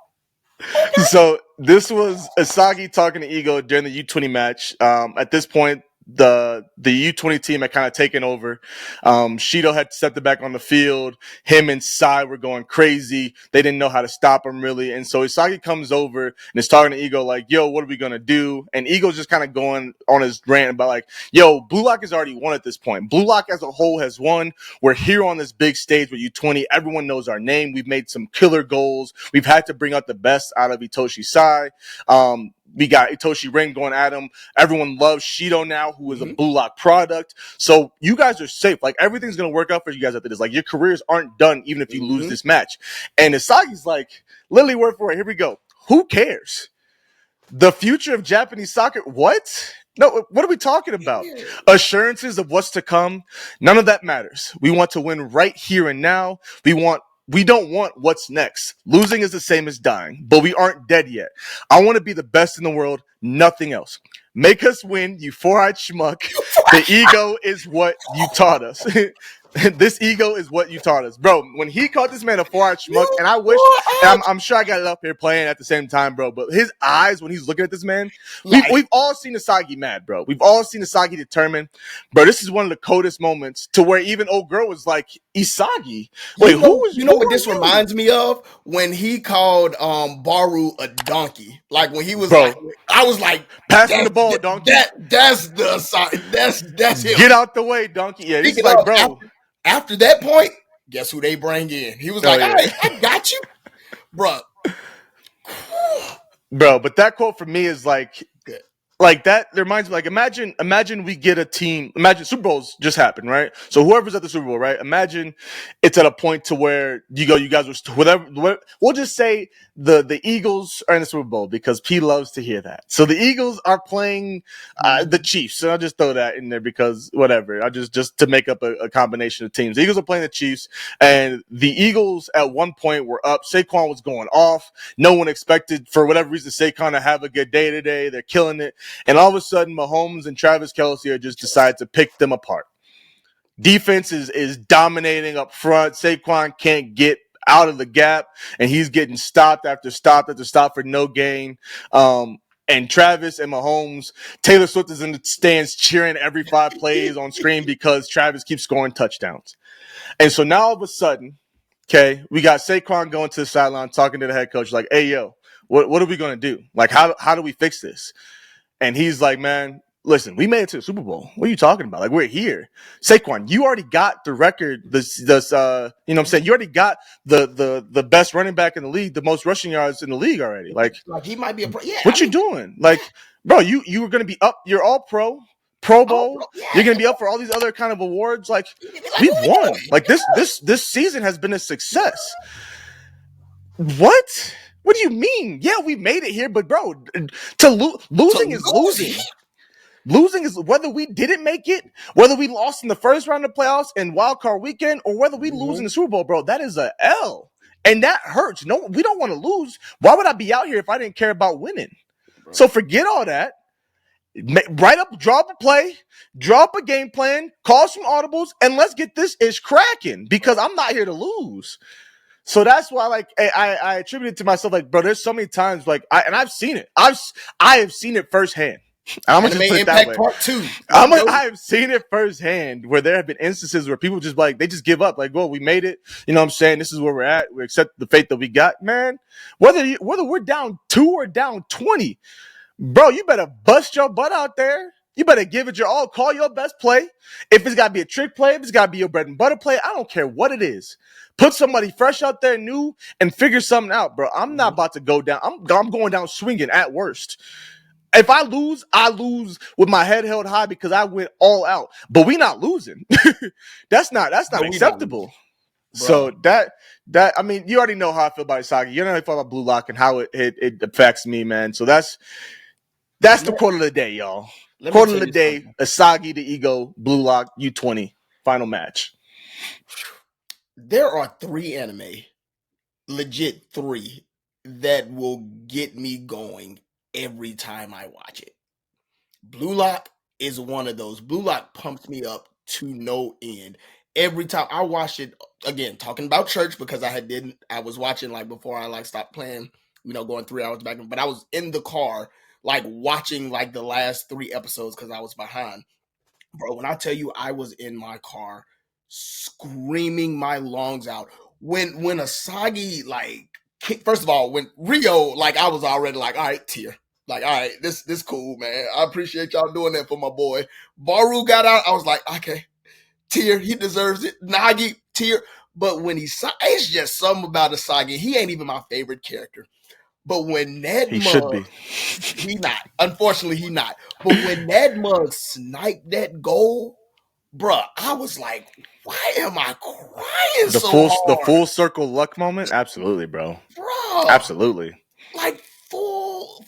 Okay. So this was Asagi talking to Ego during the U20 match. At this point, the U20 team had kind of taken over. Shido had stepped back on the field. Him and Sai were going crazy. They didn't know how to stop him really. And so Asagi comes over and is talking to Ego like, yo, what are we going to do? And Ego's just kind of going on his rant about like, yo, Blue Lock has already won at this point. Blue Lock as a whole has won. We're here on this big stage with U20. Everyone knows our name. We've made some killer goals. We've had to bring out the best out of Itoshi Sai. We got Itoshi Ring going at him. Everyone loves Shido now, who is a Blue Lock product. So you guys are safe. Like, everything's going to work out for you guys after this. Like, your careers aren't done even if you lose this match. And Asagi's like, literally word for it, here we go. Who cares? The future of Japanese soccer? What? No, what are we talking about? Assurances of what's to come? None of that matters. We want to win right here and now. We don't want what's next. Losing is the same as dying, but we aren't dead yet. I want to be the best in the world, nothing else. Make us win, you four-eyed schmuck. The ego is what you taught us. This ego is what you taught us. Bro, when he called this man a four-eyed schmuck, and I wish, and I'm sure I got it up here playing at the same time, bro, but his eyes when he's looking at this man, we've all seen Asagi mad, bro. We've all seen Asagi determined. Bro, this is one of the coldest moments to where even old girl was like, Isagi? Wait, you know what this reminds me of? When he called Baru a donkey. Like when he was like, I was like, pass me the ball, donkey. That's the Asagi. That's him. Get out the way, donkey. Yeah, this is like, bro. After that point, guess who they bring in? He was like, all right, I got you. Bro. Bro, but that quote for me is like that reminds me, like, imagine we get a team, imagine Super Bowls just happened, right? So whoever's at the Super Bowl, right? Imagine it's at a point to where you guys were, whatever, we'll just say the Eagles are in the Super Bowl because P loves to hear that. So the Eagles are playing the Chiefs. And I'll just throw that in there because whatever. I just to make up a combination of teams. The Eagles are playing the Chiefs, and the Eagles at one point were up. Saquon was going off. No one expected, for whatever reason, Saquon to have a good day today. They're killing it. And all of a sudden, Mahomes and Travis Kelce are just decided to pick them apart. Defense is dominating up front. Saquon can't get out of the gap, and he's getting stopped after stop after stop for no gain. And Travis and Mahomes, Taylor Swift is in the stands cheering every 5 plays on screen because Travis keeps scoring touchdowns. And so now all of a sudden, okay, we got Saquon going to the sideline talking to the head coach like, hey, yo, what are we going to do? Like, how do we fix this? And he's like, man, listen, we made it to the Super Bowl. What are you talking about? Like, we're here. Saquon, you already got the record. You know what I'm saying? You already got the best running back in the league, the most rushing yards in the league already. Like he might be a what you doing? Like, bro, you were gonna be up. You're all Pro Bowl. You're gonna be up for all these other kind of awards. Like we've won. Like this season has been a success. What? What do you mean? Yeah, we made it here, but bro, losing is losing. Losing is whether we didn't make it, whether we lost in the first round of playoffs and wild card weekend, or whether we lose in the Super Bowl, bro. That is a L. And that hurts. No, we don't want to lose. Why would I be out here if I didn't care about winning? Bro. So forget all that. Draw up a play, draw up a game plan, call some audibles, and let's get this ish cracking because I'm not here to lose. So that's why, like, I attribute it to myself, like, bro, there's so many times, like, I've seen it. I have seen it firsthand. I'm gonna just put it that way. Part 2. I've seen it firsthand where there have been instances where people just like they just give up. Like, well, we made it. You know what I'm saying? This is where we're at. We accept the fate that we got, man. Whether we're down 2 or down 20, bro, you better bust your butt out there. You better give it your all. Call your best play. If it's got to be a trick play, if it's got to be your bread and butter play, I don't care what it is. Put somebody fresh out there, new, and figure something out, bro. I'm not about to go down. I'm going down swinging at worst. If I lose with my head held high because I went all out. But we not losing. That's not acceptable. So that I mean, you already know how I feel about Asagi. You know how I feel about Blue Lock and how it affects me, man. So that's the quote of the day, y'all. Quote of the day: Asagi, the Ego, Blue Lock, U20 final match. There are 3 anime, legit 3, that will get me going every time I watch it. Blue Lock is one of those. Blue Lock pumps me up to no end. Every time I watch it, again, talking about church because I was watching like before I like stopped playing, going 3 hours back, but I was in the car like watching like the last 3 episodes because I was behind. Bro, when I tell you I was in my car screaming my lungs out when Asagi like first of all when Rio like I was already like, all right, tear. Like, all right, this cool, man. I appreciate y'all doing that for my boy. Baru got out. I was like, okay, tear. He deserves it. Nagi, tear. But when it's just something about Asagi. He ain't even my favorite character. But when Ned he should be. He not. Unfortunately, he not. But when Ned Mugg sniped that goal, bruh, I was like, why am I crying so hard? The full circle luck moment? Absolutely, bro. Bruh. Absolutely. Like full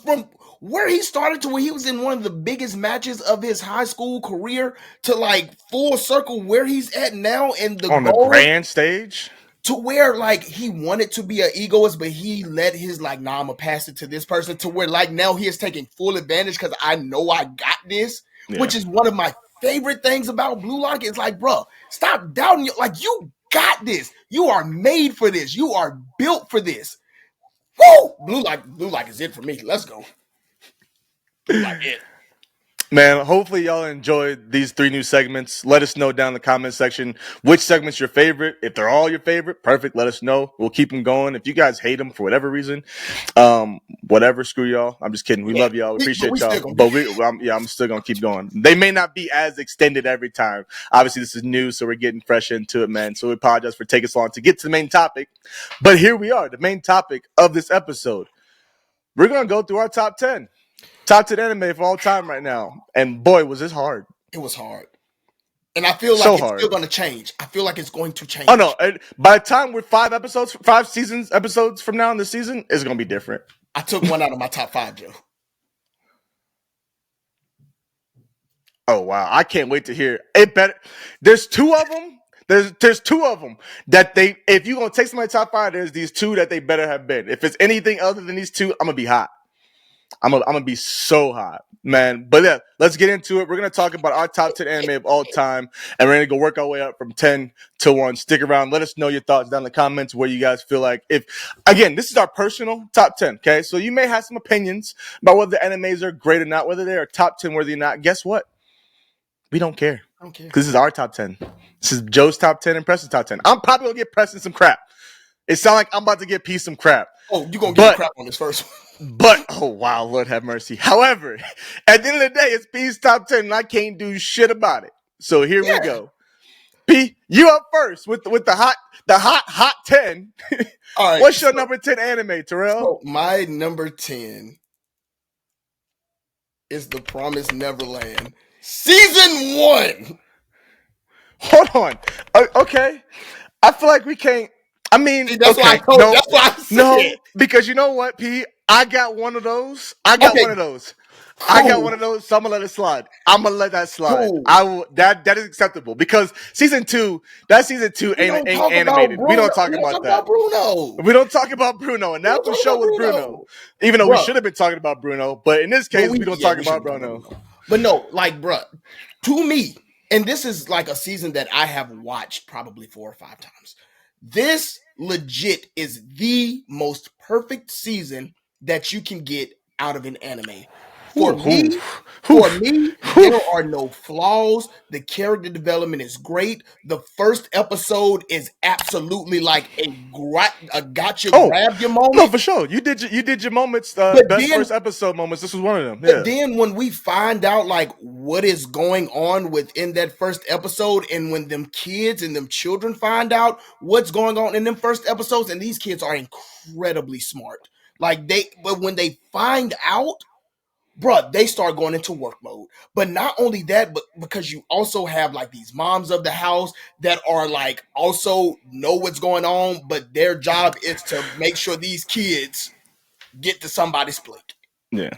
from where he started to where he was in one of the biggest matches of his high school career to like full circle where he's at now in the grand stage. To where like he wanted to be an egoist, but he let his like, nah, I'm gonna pass it to this person to where like now he is taking full advantage because I know I got this, which is one of my favorite things about Blue Lock. Is like, bro, stop doubting like you got this. You are made for this. You are built for this. Woo! Blue Lock is it for me. Let's go. Blue Lock it. Man, hopefully y'all enjoyed these 3 new segments. Let us know down in the comment section which segment's your favorite. If they're all your favorite, perfect. Let us know. We'll keep them going. If you guys hate them for whatever reason, whatever, screw y'all. I'm just kidding. We love y'all. We appreciate y'all. But I'm still going to keep going. They may not be as extended every time. Obviously, this is new, so we're getting fresh into it, man. So we apologize for taking so long to get to the main topic. But here we are, the main topic of this episode. We're going to go through our top 10. Top 10 anime of all time right now. And boy, was this hard. It was hard. And I feel like it's still going to change. I feel like it's going to change. Oh, no. By the time we're 5 episodes from now in the season, it's going to be different. I took one out of my top 5, Joe. Oh, wow. I can't wait to hear it. There's 2 of them. There's 2 of them that if you're going to take somebody's top 5, there's these 2 that they better have been. If it's anything other than these 2, I'm going to be hot. I'm gonna be so hot, man. But yeah, let's get into it. We're gonna talk about our top 10 anime of all time, and we're gonna go work our way up from 10 to 1. Stick around. Let us know your thoughts down in the comments where you guys feel like again, this is our personal top 10. Okay, so you may have some opinions about whether the animes are great or not, whether they are top 10 worthy or not. Guess what? We don't care. I don't care. Because this is our top 10. This is Joe's top 10 and Preston's top 10. I'm probably gonna get Preston some crap. It sounds like I'm about to get P some crap. Oh, you gonna give me But crap on this first one. oh wow, Lord have mercy. However, at the end of the day, it's P's top 10, and I can't do shit about it. So here we Yeah. go. P, you up first with the hot 10. All right. What's your number 10 anime, Terrell? So my number 10 is The Promised Neverland, season 1. Hold on. Okay. I feel like we can't. I mean, See, that's why I okay. told. No, That's why I said. no, because you know what, P? I got one of those. I got Okay, one of those. I got one cool, of those, so I'm gonna let it slide. I'm gonna let that slide. cool. I will. That is acceptable because season 2. That season 2 We don't ain't talk about animated. We Bruno. don't talk We don't about talk that. about Bruno. We don't talk about Bruno, and We don't that for talk sure about was Bruno. Bruno, Even though we bruh. should have been talking about Bruno, but in this But case, we don't yeah, talk we about shouldn't talk about Bruno. Bruno. But no, like, bruh, to me, and this is like a season that I have watched probably 4 or 5 times. This legit is the most perfect season that you can get out of an anime. For Ooh, ooh, me, for oof, me, there oof. are no flaws. The character development is great. The first episode is absolutely like a gotcha Oh, grab your no, moment. for sure. You did your moments, But best then first episode moments. This was one of them. but Yeah. then when we find out like what is going on within that first episode, and when them kids and them children find out what's going on in them first episodes, and these kids are incredibly smart. But when they find out, bruh, they start going into work mode. But not only that, but because you also have like these moms of the house that are like also know what's going on, but their job is to make sure these kids get to somebody's plate. Yeah.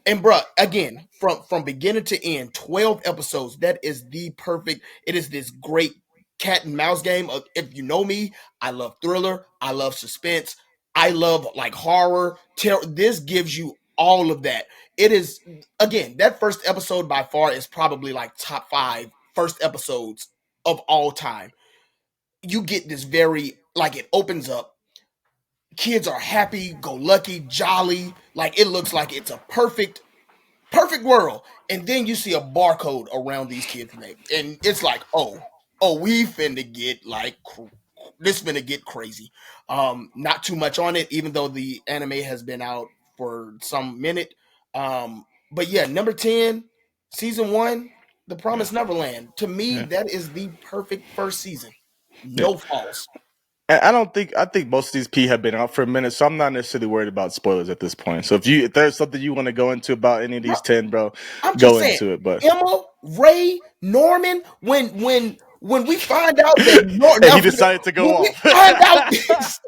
And bruh, again, from beginning to end, 12 episodes. That is the perfect. It is this great cat and mouse game. If you know me, I love thriller. I love suspense. I love like horror. Terror. This gives you all of that. It is again that first episode by far is probably like top 5 first episodes of all time. You get this very like it opens up. Kids are happy, go lucky, jolly. Like it looks like it's a perfect world. And then you see a barcode around these kids' name, and it's like, oh, we finna get like this finna get crazy. Not too much on it, even though the anime has been out for some minute. But yeah, number 10, season 1, The Yeah. Promised Neverland. To me, Yeah. that is the perfect first season. Yeah. No flaws. And I think most of these P have been out for a minute, so I'm not necessarily worried about spoilers at this point. So if there's something you want to go into about any of Bro, these 10, bro, I'm just go saying, into it. But Emma, Ray, Norman, when we find out that and he decided to go when we off. find out this,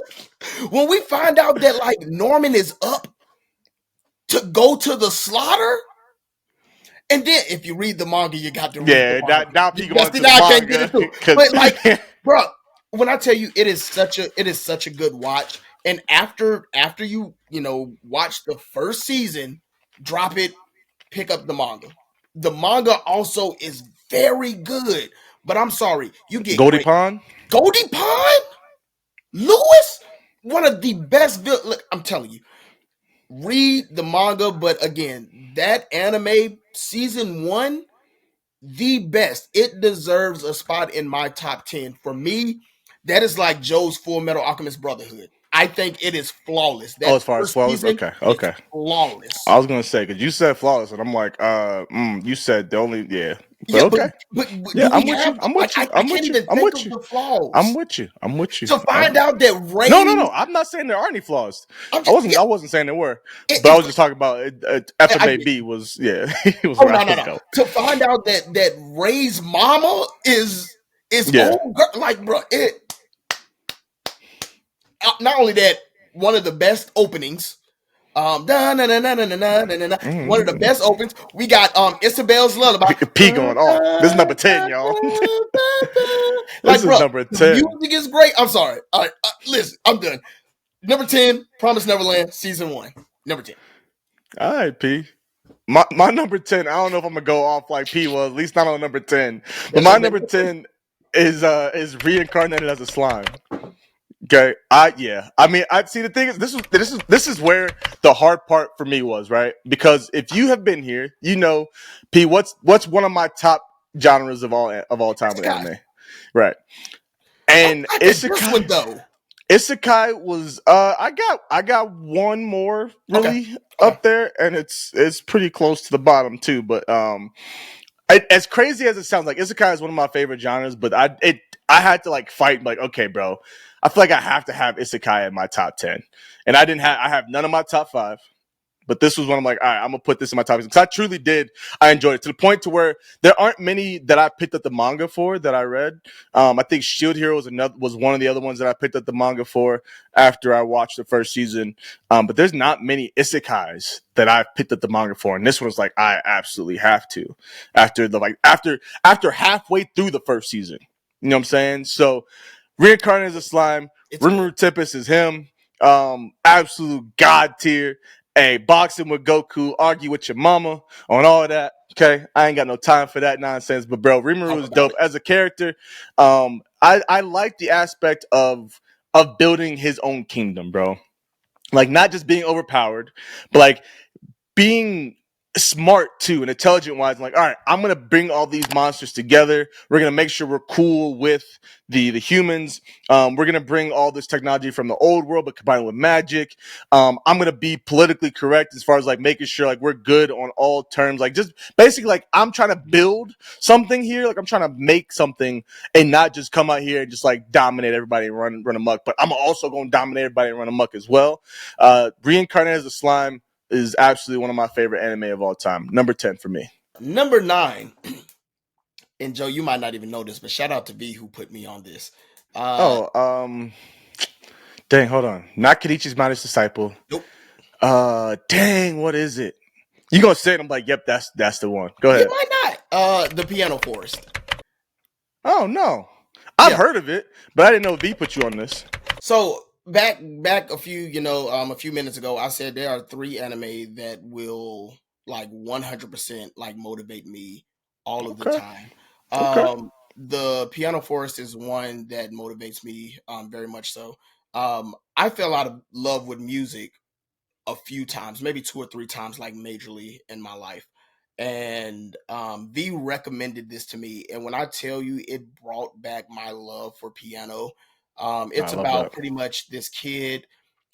when we find out that like Norman is up to go to the slaughter, and then if you read the manga, you got to read the Yeah, manga. now P going That's into the now I can't get manga into it. because But like, bro, when I tell you it is such a good watch. And after watch the first season, drop it, pick up the manga. The manga also is very good. But I'm sorry, you get Goldie great. Pond. Goldie Pond, Lewis, one of the best. Look, I'm telling you, read the manga. But again, that anime season 1, the best. It deserves a spot in my top 10. For me, that is like Joe's Full Metal Alchemist Brotherhood. I think it is flawless. Oh, That as far as first flawless, season okay, is okay. I flawless. was gonna say because you said flawless, and I'm like, you said the only, yeah, but Yeah, okay, but yeah, do we I'm with you, have I'm like with you, I I'm can't with you, even I'm think with of you, the I'm flaws. with you, I'm with you. To find out that No, Ray, no, no. I'm not saying there are any flaws. I'm just yeah, I wasn't saying there were, but I it's was just talking about I get FMAB you. was, yeah, he was Oh where I no, no, was no. going. To find out that Ray's mama is Yeah, old girl, like bro, it not only that, one of the best openings. One of the best opens. We got Isabel's lullaby. P going off. This is number 10, y'all. This Like, is bro, number the 10. music is great. I'm sorry. All right, listen, I'm done. Number 10, Promise Neverland, season 1. Number 10. All right, P. My number 10, I don't know if I'm gonna go off like P was, at least not on number 10. But That's my your number favorite. 10 is reincarnated as a slime. Okay. Yeah. I mean, I see the thing is this is where the hard part for me was, right? Because if you have been here, you know, P, what's one of my top genres of all time with Isekai. anime? Right. And I think this Isekai, one though. Isekai was I got one more Okay. really Okay. up there, and it's pretty close to the bottom too. But as crazy as it sounds, like Isekai is one of my favorite genres. But I had to like fight like, okay, bro, I feel like I have to have Isekai in my top 10, and I have none of my top 5. But this was one I'm like, all right, I'm gonna put this in my top because I truly did. I enjoyed it to the point to where there aren't many that I picked up the manga for that I read. I think Shield Hero was one of the other ones that I picked up the manga for after I watched the first season. But there's not many isekais that I picked up the manga for, and this one was like, I absolutely have to after halfway through the first season. You know what I'm saying? So Reincarnated as a Slime, Rimuru Tempest is him. Absolute god tier. Hey, boxing with Goku, argue with your mama on all that. Okay, I ain't got no time for that nonsense. But bro, Rimuru is dope as a character. I like the aspect of building his own kingdom, bro. Like not just being overpowered, but like being smart too and intelligent wise. Like, all right, I'm gonna bring all these monsters together. We're gonna make sure we're cool with the humans. We're gonna bring all this technology from the old world, but combine it with magic. I'm gonna be politically correct as far as like making sure like we're good on all terms. Like just basically like I'm trying to build something here. Like I'm trying to make something and not just come out here and just like dominate everybody and run amok. But I'm also gonna dominate everybody and run amok as well. Reincarnated as a Slime is absolutely one of my favorite anime of all time. Number 10 for me. Number 9. And Joe, you might not even know this, but shout out to V who put me on this. Dang, hold on. Not Kenichi's Modest Disciple. Nope. Dang, what is it? You gonna say it? I'm like, yep, that's the one. Go ahead. You might not. The Piano Forest. Oh no, I've heard of it, but I didn't know V put you on this. So back a few minutes ago, I said there are 3 anime that will like 100% like motivate me all of the time. The Piano Forest is one that motivates me very much so. I fell out of love with music a few times, maybe 2 or 3 times, like majorly in my life. And V recommended this to me, and when I tell you, it brought back my love for piano. It's about pretty much this kid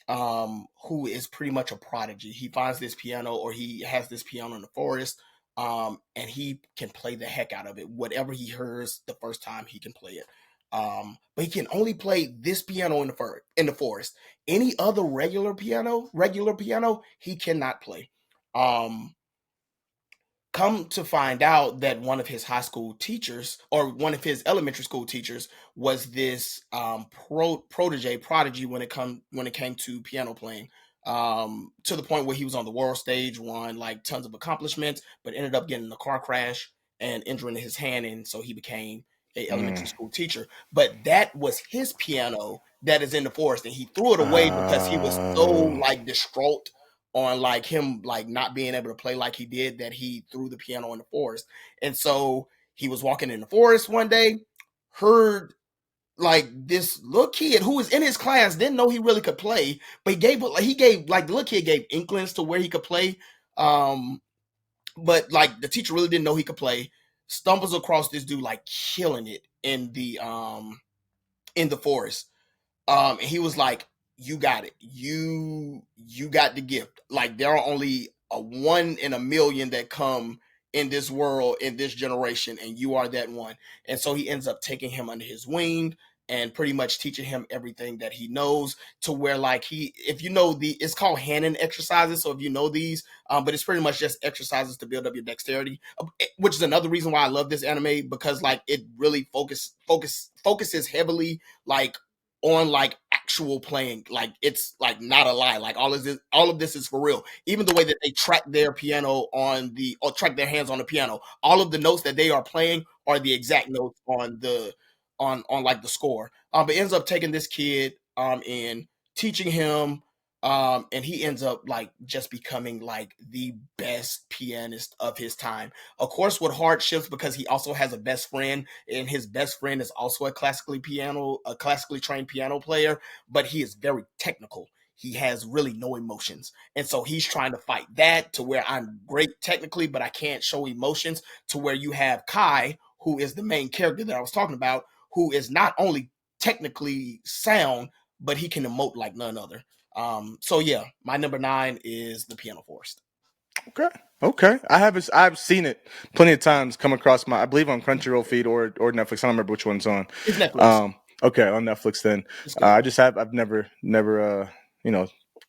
who is pretty much a prodigy. He finds this piano, or he has this piano in the forest, and he can play the heck out of it. Whatever he hears the first time, he can play it. But he can only play this piano in the forest. Any other regular piano, he cannot play. Come to find out that one of his high school teachers, or one of his elementary school teachers, was this prodigy when it came to piano playing. To the point where he was on the world stage, won like tons of accomplishments, but ended up getting in a car crash and injuring his hand, and so he became a elementary school teacher. But that was his piano that is in the forest, and he threw it away because he was so like distraught on like him like not being able to play like he did, that he threw the piano in the forest. And so he was walking in the forest one day, heard like this little kid who was in his class, didn't know he really could play, but he gave like the little kid gave inklings to where he could play. But like the teacher really didn't know he could play. Stumbles across this dude like killing it in the forest. And he was like, "You got it. You got the gift. Like there are only a 1 in a million that come in this world in this generation, and you are that one." And so he ends up taking him under his wing and pretty much teaching him everything that he knows, to where like if you know it's called Hanon exercises. So if you know these, but it's pretty much just exercises to build up your dexterity, which is another reason why I love this anime, because like it really focuses heavily like on like actual playing. Like it's like not a lie. Like all of this is for real. Even the way that they track their piano or track their hands on the piano, all of the notes that they are playing are the exact notes on the on like the score. But ends up taking this kid and teaching him, and he ends up like just becoming like the best pianist of his time. Of course, with hardships, because he also has a best friend, and his best friend is also a classically trained piano player, but he is very technical. He has really no emotions. And so he's trying to fight that, to where I'm great technically, but I can't show emotions, to where you have Kai, who is the main character that I was talking about, who is not only technically sound, but he can emote like none other. So yeah, my number 9 is The Piano Forest. Okay. I've seen it plenty of times. Come across I believe on Crunchyroll feed or Netflix. I don't remember which one's on. It's Netflix. Okay, on Netflix then. I've never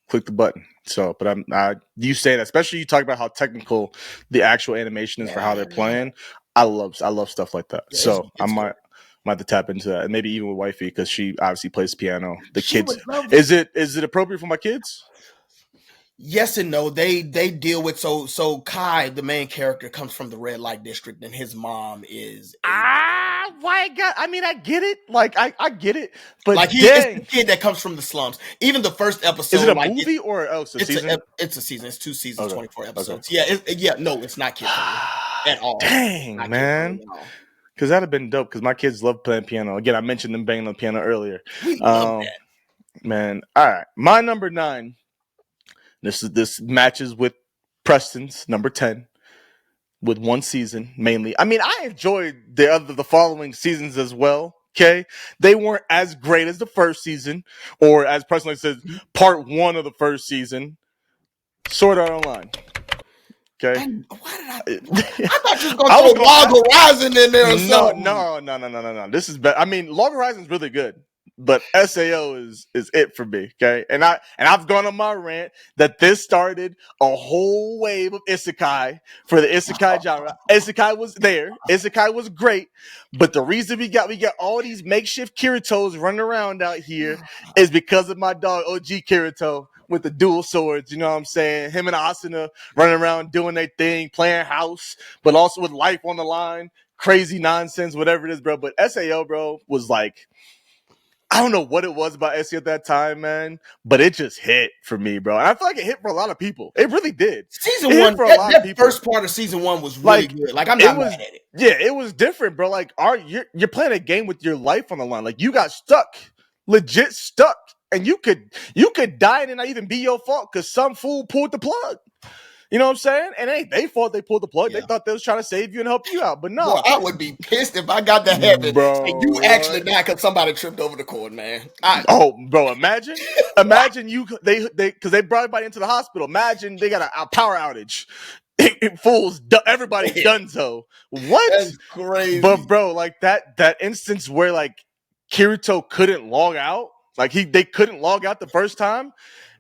clicked the button. So, but you say that, especially you talk about how technical the actual animation is for how they're playing. I love stuff like that. Yeah, so I might have to tap into that, and maybe even with wifey because she obviously plays piano. The kids, is it appropriate for my kids? Yes and no. They deal with so Kai, the main character, comes from the red light district, and his mom is I get it. Like I get it, but like it's the kid that comes from the slums. Even the first episode, is it a movie or it's a season? It's a season. It's 2 seasons, 24 episodes. Okay. No, it's not kid friendly at all. Dang, man. Because that'd have been dope. Because my kids love playing piano. Again, I mentioned them banging on the piano earlier. We love that, man. All right, my number 9. This matches with Preston's number 10 with 1 season mainly. I mean, I enjoyed the following seasons as well. Okay, they weren't as great as the first season, or as Preston says, part 1 of the first season. Sword Art Online. Okay. And why did I thought you was gonna throw Log Horizon in there or something. No. This is better. I mean, Log Horizon's really good. But SAO is it for me, okay? And I've gone on my rant that this started a whole wave of isekai for the isekai genre. Isekai was there. Isekai was great. But the reason we got all these makeshift Kiritos running around out here is because of my dog OG Kirito with the dual swords, you know what I'm saying? Him and Asuna running around doing their thing, playing house, but also with life on the line, crazy nonsense, whatever it is, bro. But SAO, bro, was like, I don't know what it was about SAO at that time, man, but it just hit for me, bro. And I feel like it hit for a lot of people. It really did. Season 1, that first part of season 1 was really good. Like, I'm not mad at it. Yeah, it was different, bro. Like, you're playing a game with your life on the line. Like, you got stuck, legit stuck. And you could die and it not even be your fault because some fool pulled the plug. You know what I'm saying? And it ain't they fault they pulled the plug. Yeah. They thought they was trying to save you and help you out. But no. Boy, I would be pissed if I got to heaven and you actually died because somebody tripped over the cord, man. Bro, imagine you because they brought everybody into the hospital. Imagine they got a power outage. Fools, everybody donezo. What? That's crazy. But bro, like that instance where like Kirito couldn't log out. Like they couldn't log out the first time,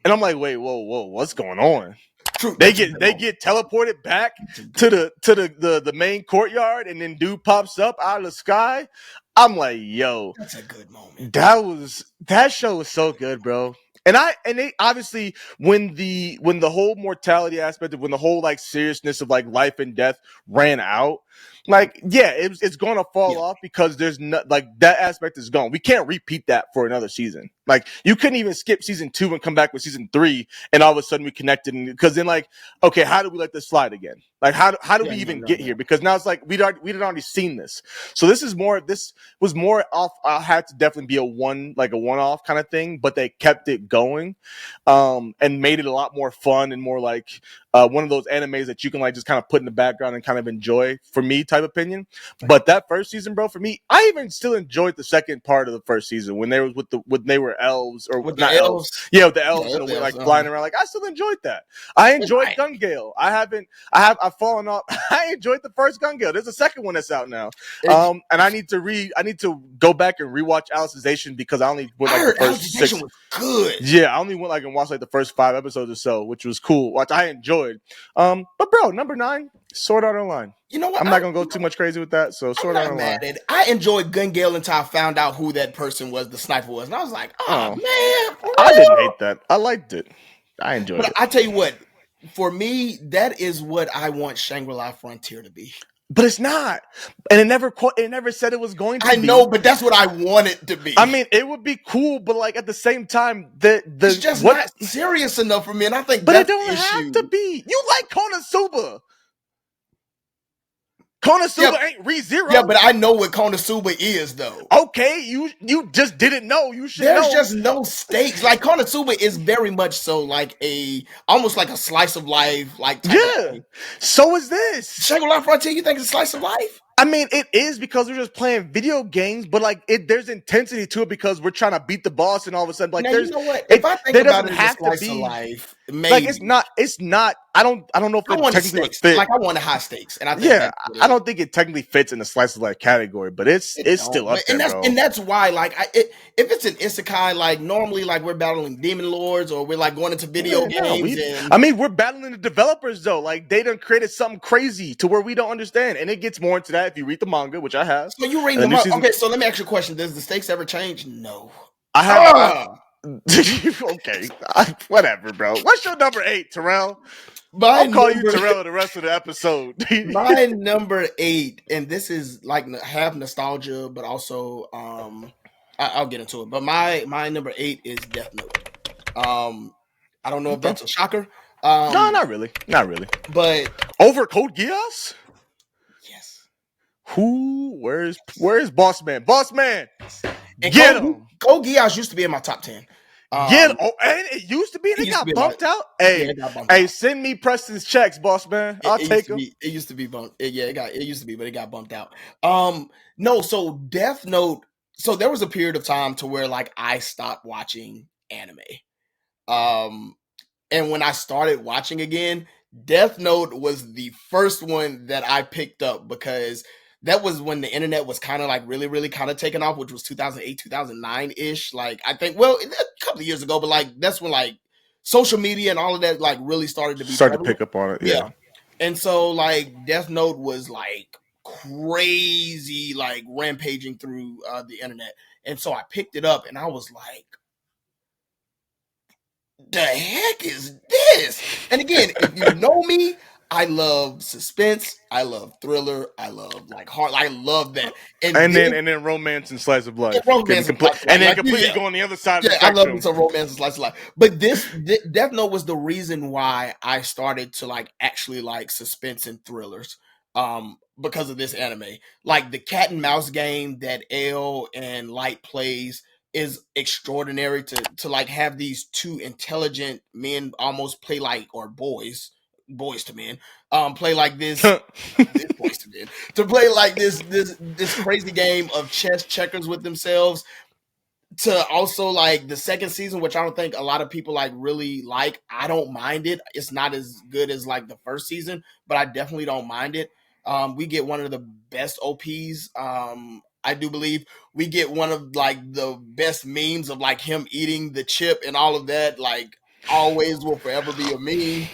and I'm like, wait, whoa, what's going on? True, they get teleported back to the main courtyard, and then dude pops up out of the sky. I'm like, yo, that's a good moment. That show was so good, bro. And they obviously when the whole mortality aspect of when the whole like seriousness of like life and death ran out. Like, yeah, it's going to fall off because there's not like that aspect is gone. We can't repeat that for another season. Like, you couldn't even skip season 2 and come back with season 3, and all of a sudden we connected. Because then, like, okay, how do we let this slide again? Like, how do we even get here? Because now it's like we'd already seen this. So this was more off. I had to definitely be a one-off kind of thing, but they kept it going, and made it a lot more fun and more like one of those animes that you can like just kind of put in the background and kind of enjoy. For me, type opinion. But that first season, bro, for me, I even still enjoyed the second part of the first season when they were elves or with not elves. Yeah, with the elves and like flying around. Like, I still enjoyed that. I enjoyed Gun Gale. I've fallen off. I enjoyed the first Gun Gale. There's a second one that's out now. And I need to go back and rewatch Alicization because I only went like the first 6. Was good. Yeah, I only went like and watched like the first 5 episodes or so, which was cool. Which I enjoyed. But bro, number 9, Sword Art Online. You know what? I'm not gonna go too much crazy with that. So Sword Art Online. I enjoyed Gun Gale until I found out who that person was, the sniper was, and I was like, oh man, I didn't hate that. I liked it. I enjoyed it. I tell you what, for me, that is what I want Shangri-La Frontier to be. But it's not, and it never said it was going to. I know, but that's what I want it to be. I mean, it would be cool, but like at the same time, it's just not serious enough for me, and I think. But it don't have to be. You like Konosuba. Konosuba ain't ReZero. Yeah, but I know what Konosuba is, though. Okay, you just didn't know. You should know. There's just no stakes. Like, Konosuba is very much so like almost like a slice of life. Like, yeah. So is this. Shangri-La Frontier, you think it's a slice of life? I mean, it is because we're just playing video games, but like there's intensity to it because we're trying to beat the boss, and all of a sudden, like Now you know what? If it. I think There about doesn't it as a have to slice of be life, like maybe it's not. I don't know if I it wanted technically would stakes. fit. Like I wanted high stakes, and I think Yeah, that's what I don't think it technically fits in the slice of life category, but it's don't. still up there, And bro. that's why, like, if it's an isekai, like normally, like we're battling demon lords or we're like going into video games, and I mean, we're battling the developers though. Like they done created something crazy to where we don't understand, and it gets more into that if you read the manga, which I have. so you reading The them new up. season, Okay, so let me ask you a question: does the stakes ever change? No. I have. Ah, Okay, whatever, bro. What's your number 8, Terrell? my I'll call you number, Terrell the rest of the episode. my number 8, and this is like half nostalgia, but also I'll get into it. But my number 8 is Death Note. I don't know if that's a shocker. No, not really, not really. But Over Code Geass? yes. Who? Where's Boss Man? Boss Man, And get him! Code Geass used to be in my top 10. Get him! Oh, and it used to be, and it got bumped out. Hey, it got bumped out. Send me Preston's checks, Boss Man. I'll take them. It used to be bumped. It used to be, but it got bumped out. No, so Death Note. So there was a period of time to where like I stopped watching anime. And when I started watching again, Death Note was the first one that I picked up because that was when the internet was kind of like really, really kind of taking off, which was 2008, 2009 ish. Like, I think, well, a couple of years ago, but like that's when like social media and all of that like really started to to pick up on it. Yeah. And so like Death Note was like crazy, like rampaging through the internet. And so I picked it up and I was like, the heck is this? And again, if you know me, I love suspense, I love thriller, I love like heart, I love that. And then romance and slice of life. Romance and then completely go on the other side of the spectrum. I love me some romance and slice of life. But Death Note was the reason why I started to like actually like suspense and thrillers. Because of this anime. Like the cat and mouse game that L and Light plays is extraordinary to like have these two intelligent men almost play like, or boys to men, play like this, boys to men, to play like this crazy game of chess checkers with themselves. To also like the second season, which I don't think a lot of people like really like. I don't mind it. It's not as good as like the first season, but I definitely don't mind it. We get one of the best OPs. I do believe we get one of like the best memes of like him eating the chip and all of that. Like always will forever be a meme.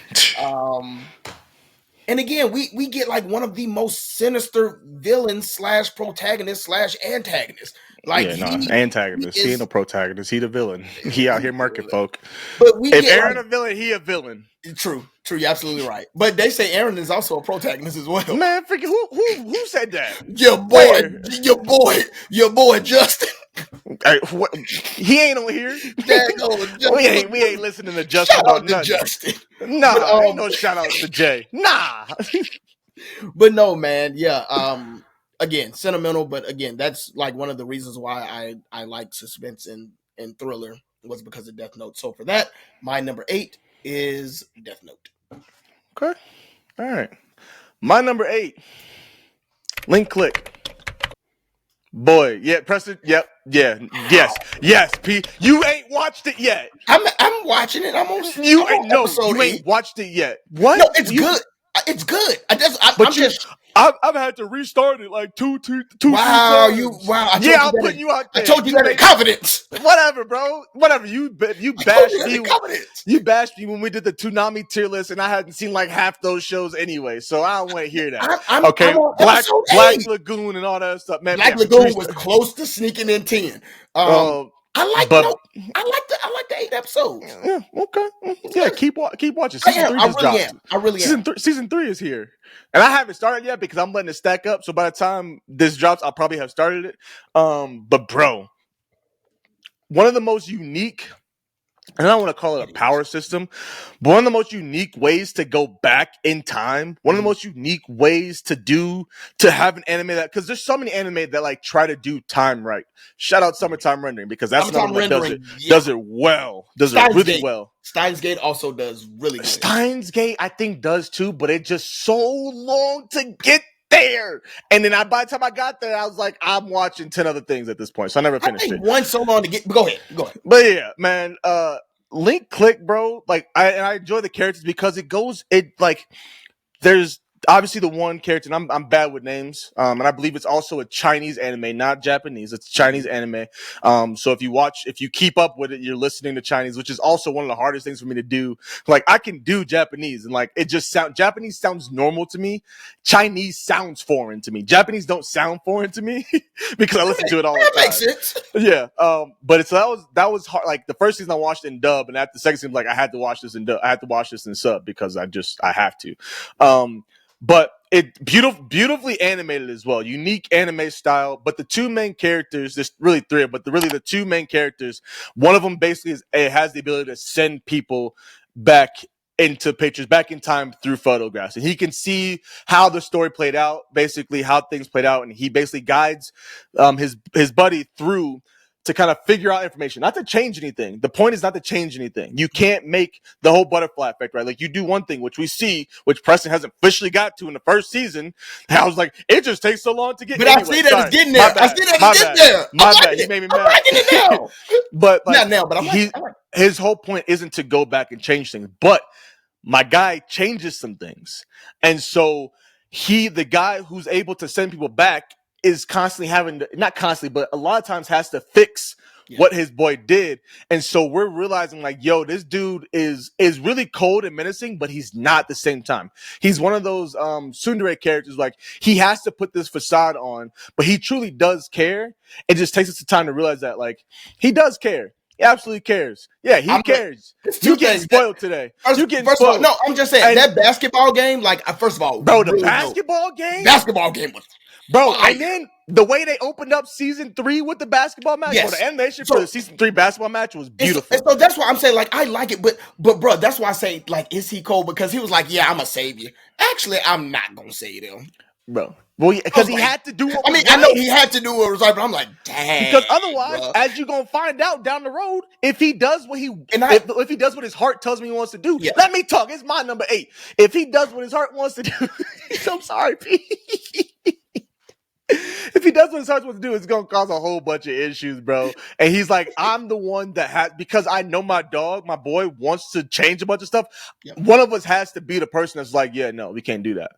And again, we get like one of the most sinister villains / protagonist / antagonist. Like antagonist. He ain't no protagonist. He the villain. He out here marking folk. But if Aaron a villain, he a villain. True. You're absolutely right. But they say Aaron is also a protagonist as well. Man, freaking who said that? Your boy Justin. He ain't on here. We ain't listening to Justin. Shout out to Justin. Nah, ain't no shout out to Jay. Nah. But no, man. Yeah. Again, sentimental, but again, that's like one of the reasons why I like suspense and thriller was because of Death Note. So for that, my number 8 is Death Note. Okay. All right. My number 8, Link Click. Boy, yeah, Preston, yep, yeah, yes, P. You ain't watched it yet. I'm watching it. You ain't watched it yet. What? No, it's good. It's good. I've had to restart it like two. Wow, I'm putting you out there. I told you that in confidence. Whatever, bro. Whatever. You bashed me. You bashed me when we did the Toonami tier list, and I hadn't seen like half those shows anyway, so I don't want to hear that. Black Lagoon and all that stuff, man. Black Lagoon was close to sneaking in 10. I like the 8 episodes. Yeah, okay. Yeah, keep watching. Season 3 just dropped. I really am. Season 3 is here. And I haven't started yet because I'm letting it stack up. So by the time this drops, I'll probably have started it. But bro, one of the most unique, and I don't want to call it a power system, but one of the most unique ways to go back in time, one of the most unique ways to have an anime that, because there's so many anime that like try to do time right. Shout out Summertime Rendering, because that's another one that does it well. Does it really well. Steins Gate also does really good. Steins Gate, I think, does too, but it's just so long to get there. And then by the time I got there, I was like, I'm watching 10 other things at this point. So I never finished it. One so long to get. Go ahead. But yeah, man, Link Click, bro. Like I enjoy the characters because there's obviously the one character, and I'm bad with names, and I believe it's also a Chinese anime, not Japanese. It's Chinese anime. So if you keep up with it, you're listening to Chinese, which is also one of the hardest things for me to do. Like I can do Japanese, and like Japanese sounds normal to me. Chinese sounds foreign to me. Japanese don't sound foreign to me because I listen to it all the time. That makes sense. Yeah. But that was hard. Like the first season I watched in dub, and after the second season, like I had to watch this in dub. I had to watch this in sub because I have to. But it beautifully animated as well. Unique anime style. But the two main characters, there's really three, but the two main characters, one of them basically has the ability to send people back into pictures, back in time through photographs. And he can see how the story played out, basically how things played out. And he basically guides his buddy through to kind of figure out information, not to change anything. The point is not to change anything. You can't make the whole butterfly effect, right? Like you do one thing, which Preston hasn't officially got to in the first season. And I was like, it just takes so long to get. But anyway, I see that it's getting there. I see that it's getting there. My bad. He made me mad. I'm liking it now. But like, not now. But his whole point isn't to go back and change things, but my guy changes some things, and so the guy who's able to send people back is constantly not constantly, but a lot of times has to fix what his boy did. And so we're realizing like, yo, this dude is really cold and menacing, but he's not at the same time. He's one of those tsundere characters. Like he has to put this facade on, but he truly does care. It just takes us the time to realize that like he does care. He absolutely cares. Yeah, he cares. You getting spoiled today. First of all, no, I'm just saying that basketball game, like first of all, bro, the basketball game was bro, and then the way they opened up season 3 with the basketball match, the animation for the season 3 basketball match was beautiful. So that's why I'm saying, like, I like it, but bro, that's why I say, like, is he cold? Because he was like, yeah, I'm gonna save you. Actually, I'm not gonna save him, bro. Well, because he had to do what was right. I know he had to do what was right, but I'm like, dang. Because otherwise, as you're gonna find out down the road, if he does what if he does what his heart tells me he wants to do, let me talk. It's my number 8. If he does what his heart wants to do, I'm sorry, P. If he does what his heart wants to do, it's going to cause a whole bunch of issues, bro. And he's like, I'm the one that because I know my boy wants to change a bunch of stuff. Yep. One of us has to be the person that's like, yeah, no, we can't do that.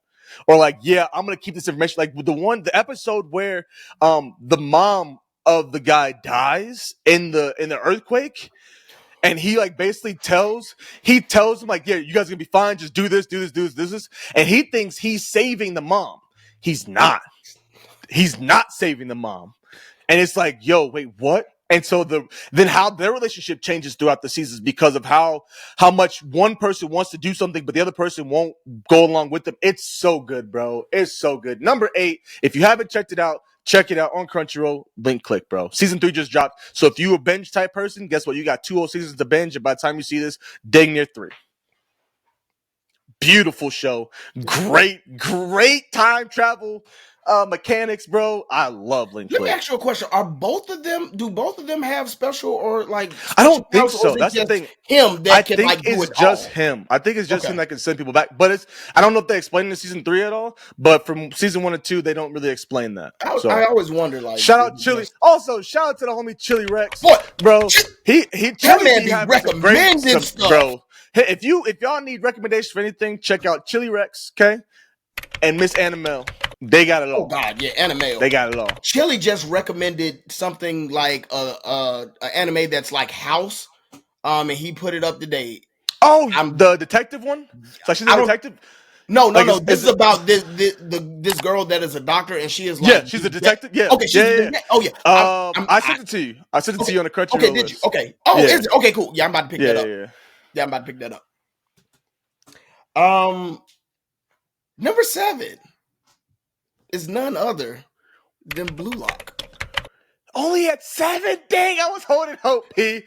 Or like, yeah, I'm going to keep this information. Like the episode where the mom of the guy dies in the earthquake. And he like basically tells him like, yeah, you guys are going to be fine. Just do this. And he thinks he's saving the mom. He's not. He's not saving the mom. And it's like, yo, wait, what? And so then how their relationship changes throughout the seasons because of how much one person wants to do something, but the other person won't go along with them. It's so good, bro. It's so good. Number 8, if you haven't checked it out, check it out on Crunchyroll. Link click, bro. Season 3 just dropped. So if you a binge type person, guess what? You got 2 whole seasons to binge. And by the time you see this, dang near 3. Beautiful show. Great time travel mechanics, bro. I love Link Click. Let me ask you a question. Do both of them have special or like I don't think so. That's the thing. Him that can like do it just him. I think it's just him that can send people back. But I don't know if they explain it in season 3 at all. But from season 1 and 2, they don't really explain that. I always wonder like shout out Chili. Also, shout out to the homie Chili Rex. What? Bro, that man be recommending stuff. Bro. Hey, if y'all need recommendations for anything, check out Chili Rex, okay? And Miss Annamel. They got it all. Oh God, yeah, Annamel. They got it all. Chili just recommended something like an anime that's like House. And he put it up today. Oh, the detective one? So she's a detective? No. This is about this girl that is a doctor, and she is like... Yeah, she's a detective? Yeah. Okay, Oh, yeah. I sent it to you. I sent it to you on the Crunchyroll list. Okay, did you? Okay. Oh, yeah. Is it? Okay, cool. Yeah, I'm about to pick that up. Yeah, I'm about to pick that up. Number 7 is none other than Blue Lock. Only at 7? Dang, I was holding hope, P.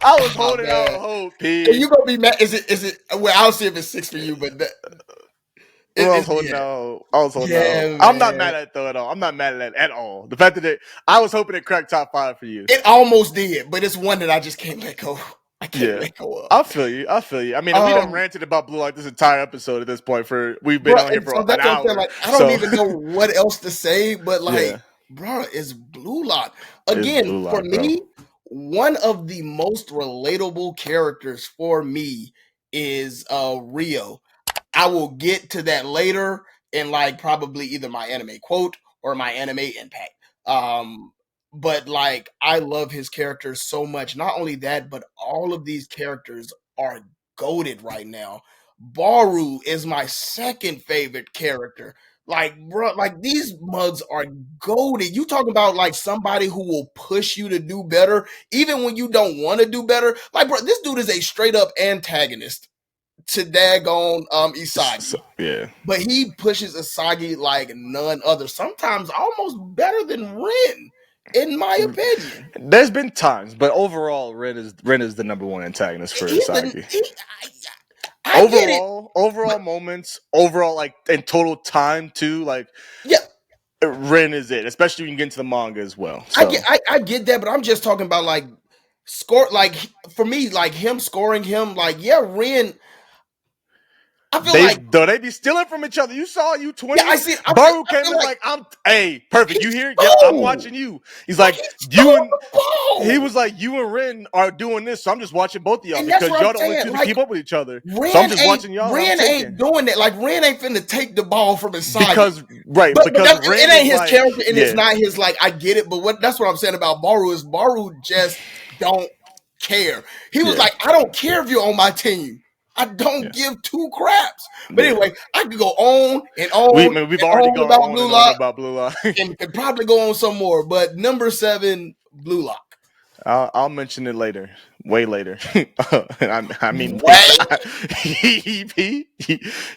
I was holding out hope, P. Are you gonna be mad? Is it? Well, I'll see if it's 6 for you, but I was holding out. I'm not mad at it though at all. I'm not mad at it at all. The fact that I was hoping it cracked top 5 for you. It almost did, but it's one that I just can't let go. I can't let go of. I feel you. I mean, we done ranted about Blue Lock this entire episode at this point. We've been Bro, on here and for so an that's what I'm saying. hour. Like, I don't So even know what else to say, but like, yeah, bro, it's Blue Lock. it's Again, Blue for Lock, bro. me, one of the most relatable characters for me is Rio. I will get to that later in like probably either my anime quote or my anime impact. Um, but like I love his characters so much. Not only that, but all of these characters are goated right now. Baru is my second favorite character. Like, bro, like these mugs are goaded. You talking about like somebody who will push you to do better, even when you don't want to do better. Like, bro, this dude is a straight up antagonist to daggone Isagi. Yeah. But he pushes Isagi like none other. Sometimes almost better than Ren, in my opinion. There's been times, but overall, Ren is the number one antagonist for He's the Isagi. I get it. Overall But moments, overall like in total time too, like yeah, Ren is it, especially when you get into the manga as well. So I get that, but I'm just talking about like score like for me, like him scoring him, like yeah, Ren. I feel like they be stealing from each other. You saw yeah, I U20. see. Baru I came feel in like like perfect. he You here? Yep, I'm stole. watching you. He's Like like he you stole and the he ball. was like you and Ren are doing this, so I'm just watching both of y'all And that's because what I'm y'all the only saying. two that Like keep up with each other. So I'm Ren just ain't watching y'all and I'm Ren ain't taking doing that. Like Ren ain't finna take the ball from Isagi. because right But because it Ren ain't is his like character and it's yeah not his like I get it. But that's what I'm saying about Baru is Baru just don't care. He was yeah like, I don't care if you're on my team. I yeah don't give two craps. But yeah. anyway, I could go on and on We've and already on gone about on Blue and on Lock about Blue Lock. and could probably go on some more. But number 7, Blue Lock. I'll mention it later, way later. I mean, way Wait.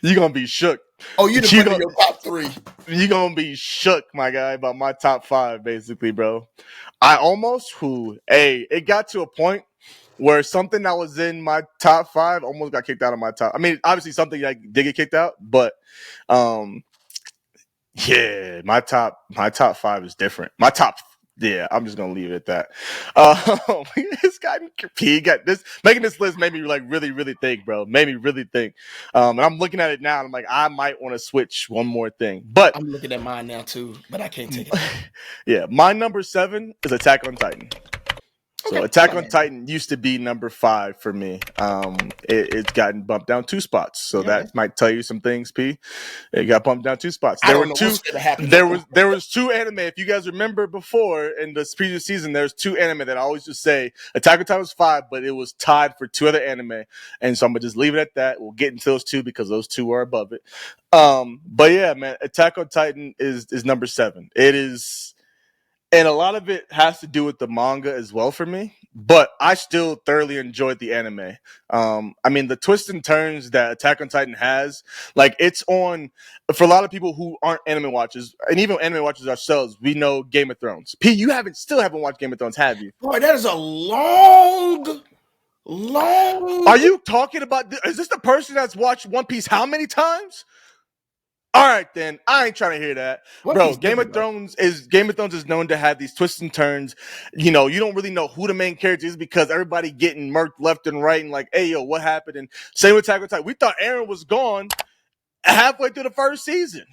you gonna be shook. Oh, you done You put in gonna your top 3. you gonna be shook, my guy, about my top 5, basically, bro. I almost it got to a point where something that was in my top 5 almost got kicked out of my top. I mean, obviously something like did get kicked out, but um, yeah, my top 5 is different. Yeah, I'm just gonna leave it at that. This guy, he got this. Making this list made me like really, really think, bro. Made me really think. And I'm looking at it now, and I'm like, I might want to switch one more thing, but I'm looking at mine now too, but I can't take it out. yeah, my number 7 is Attack on Titan. So Okay, I'm Attack not on mad at it. Titan used to be number 5 for me. It's gotten bumped down 2 spots, so Yeah, that might tell you some things. P. It got bumped down 2 spots. I don't know what's gonna happen though. There was 2 anime. If you guys remember before in this previous season, there's 2 anime that I always just say Attack on Titan was 5, but it was tied for 2 other anime, and so I'm gonna just leave it at that. We'll get into those 2 because those 2 are above it. But yeah, man, Attack on Titan is number 7. It is. And a lot of it has to do with the manga as well for me, but I still thoroughly enjoyed the anime. I mean, the twists and turns that Attack on Titan has, like it's on for a lot of people who aren't anime watchers, and even anime watchers ourselves. We know Game of Thrones. P, you still haven't watched Game of Thrones, have you? Boy, that is a long. Are you talking about? Is this the person that's watched One Piece how many times? All right, then I ain't trying to hear that, One bro. Piece different though. Game of Thrones is known to have these twists and turns. You know, you don't really know who the main character is because everybody getting murked left and right, and like, hey, yo, what happened? And same with Attack on Titan. We thought Aaron was gone halfway through the first season,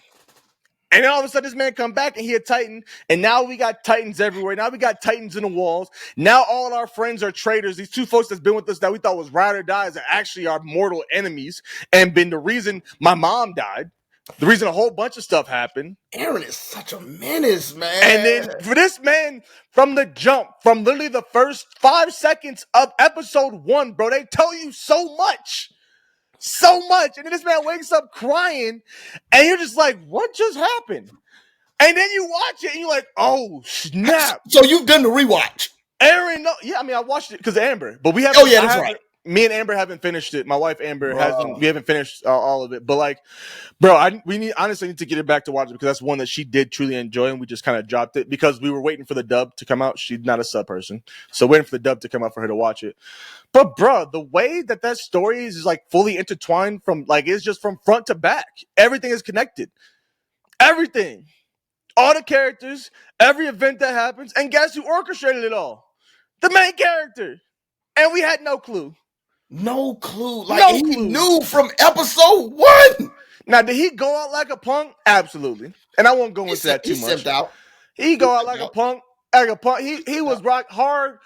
and then all of a sudden, this man come back and he a Titan, and now we got Titans everywhere. Now we got Titans in the walls. Now all our friends are traitors. These 2 folks that's been with us that we thought was ride or dies are actually our mortal enemies, and been the reason my mom died. The reason a whole bunch of stuff happened. Aaron is such a menace, man. And then for this man, from the jump, from literally the first 5 seconds of episode 1, bro, they tell you so much. So much. And then this man wakes up crying, and you're just like, what just happened? And then you watch it, and you're like, oh, snap. So you've done the rewatch. Aaron, no, yeah, I mean, I watched it because of Amber, but we haven't. Oh, yeah, that's right. Me and Amber haven't finished it. My wife Amber Bro. we haven't finished all of it. But like, bro, we honestly need to get it back to watch it because that's one that she did truly enjoy, and we just kind of dropped it because we were waiting for the dub to come out. She's not a sub person, so waiting for the dub to come out for her to watch it. But bro, the way that story is like fully intertwined from like it's just from front to back. Everything is connected. Everything, all the characters, every event that happens, and guess who orchestrated it all? The main character. And we had no clue. No clue. Like, he knew from episode 1. Now, did he go out like a punk? Absolutely. And I won't go into that too much. He simped out. He go out like a punk. He was rock hard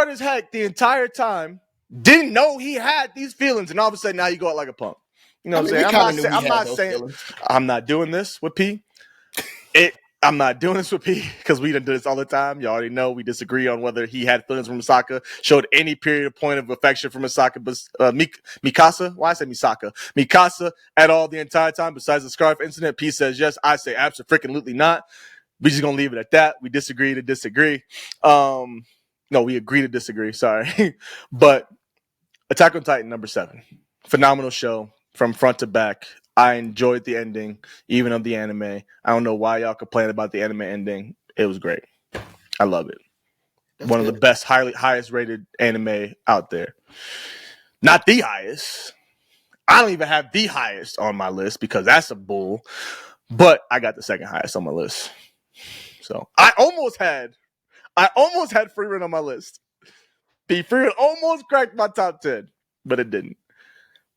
as heck the entire time. Didn't know he had these feelings, and all of a sudden now you go out like a punk. You know what I'm saying? I'm not doing this with P. I'm not doing this with P because we done do this all the time. You already know we disagree on whether he had feelings for Misaka, showed any period of point of affection for Misaka, Mikasa. Why I say Misaka? Mikasa at all the entire time. Besides the scarf incident, P says yes. I say absolutely not. We're just gonna leave it at that. We disagree to disagree. No, we agree to disagree. Sorry, but Attack on Titan #7, phenomenal show from front to back. I enjoyed the ending, even of the anime. I don't know why y'all complain about the anime ending. It was great. I love it. That's one of the best, highest rated anime out there. Not the highest. I don't even have the highest on my list because that's a bull. But I got the second highest on my list. So I almost had Freerun on my list. Freerun almost cracked my top 10, but it didn't.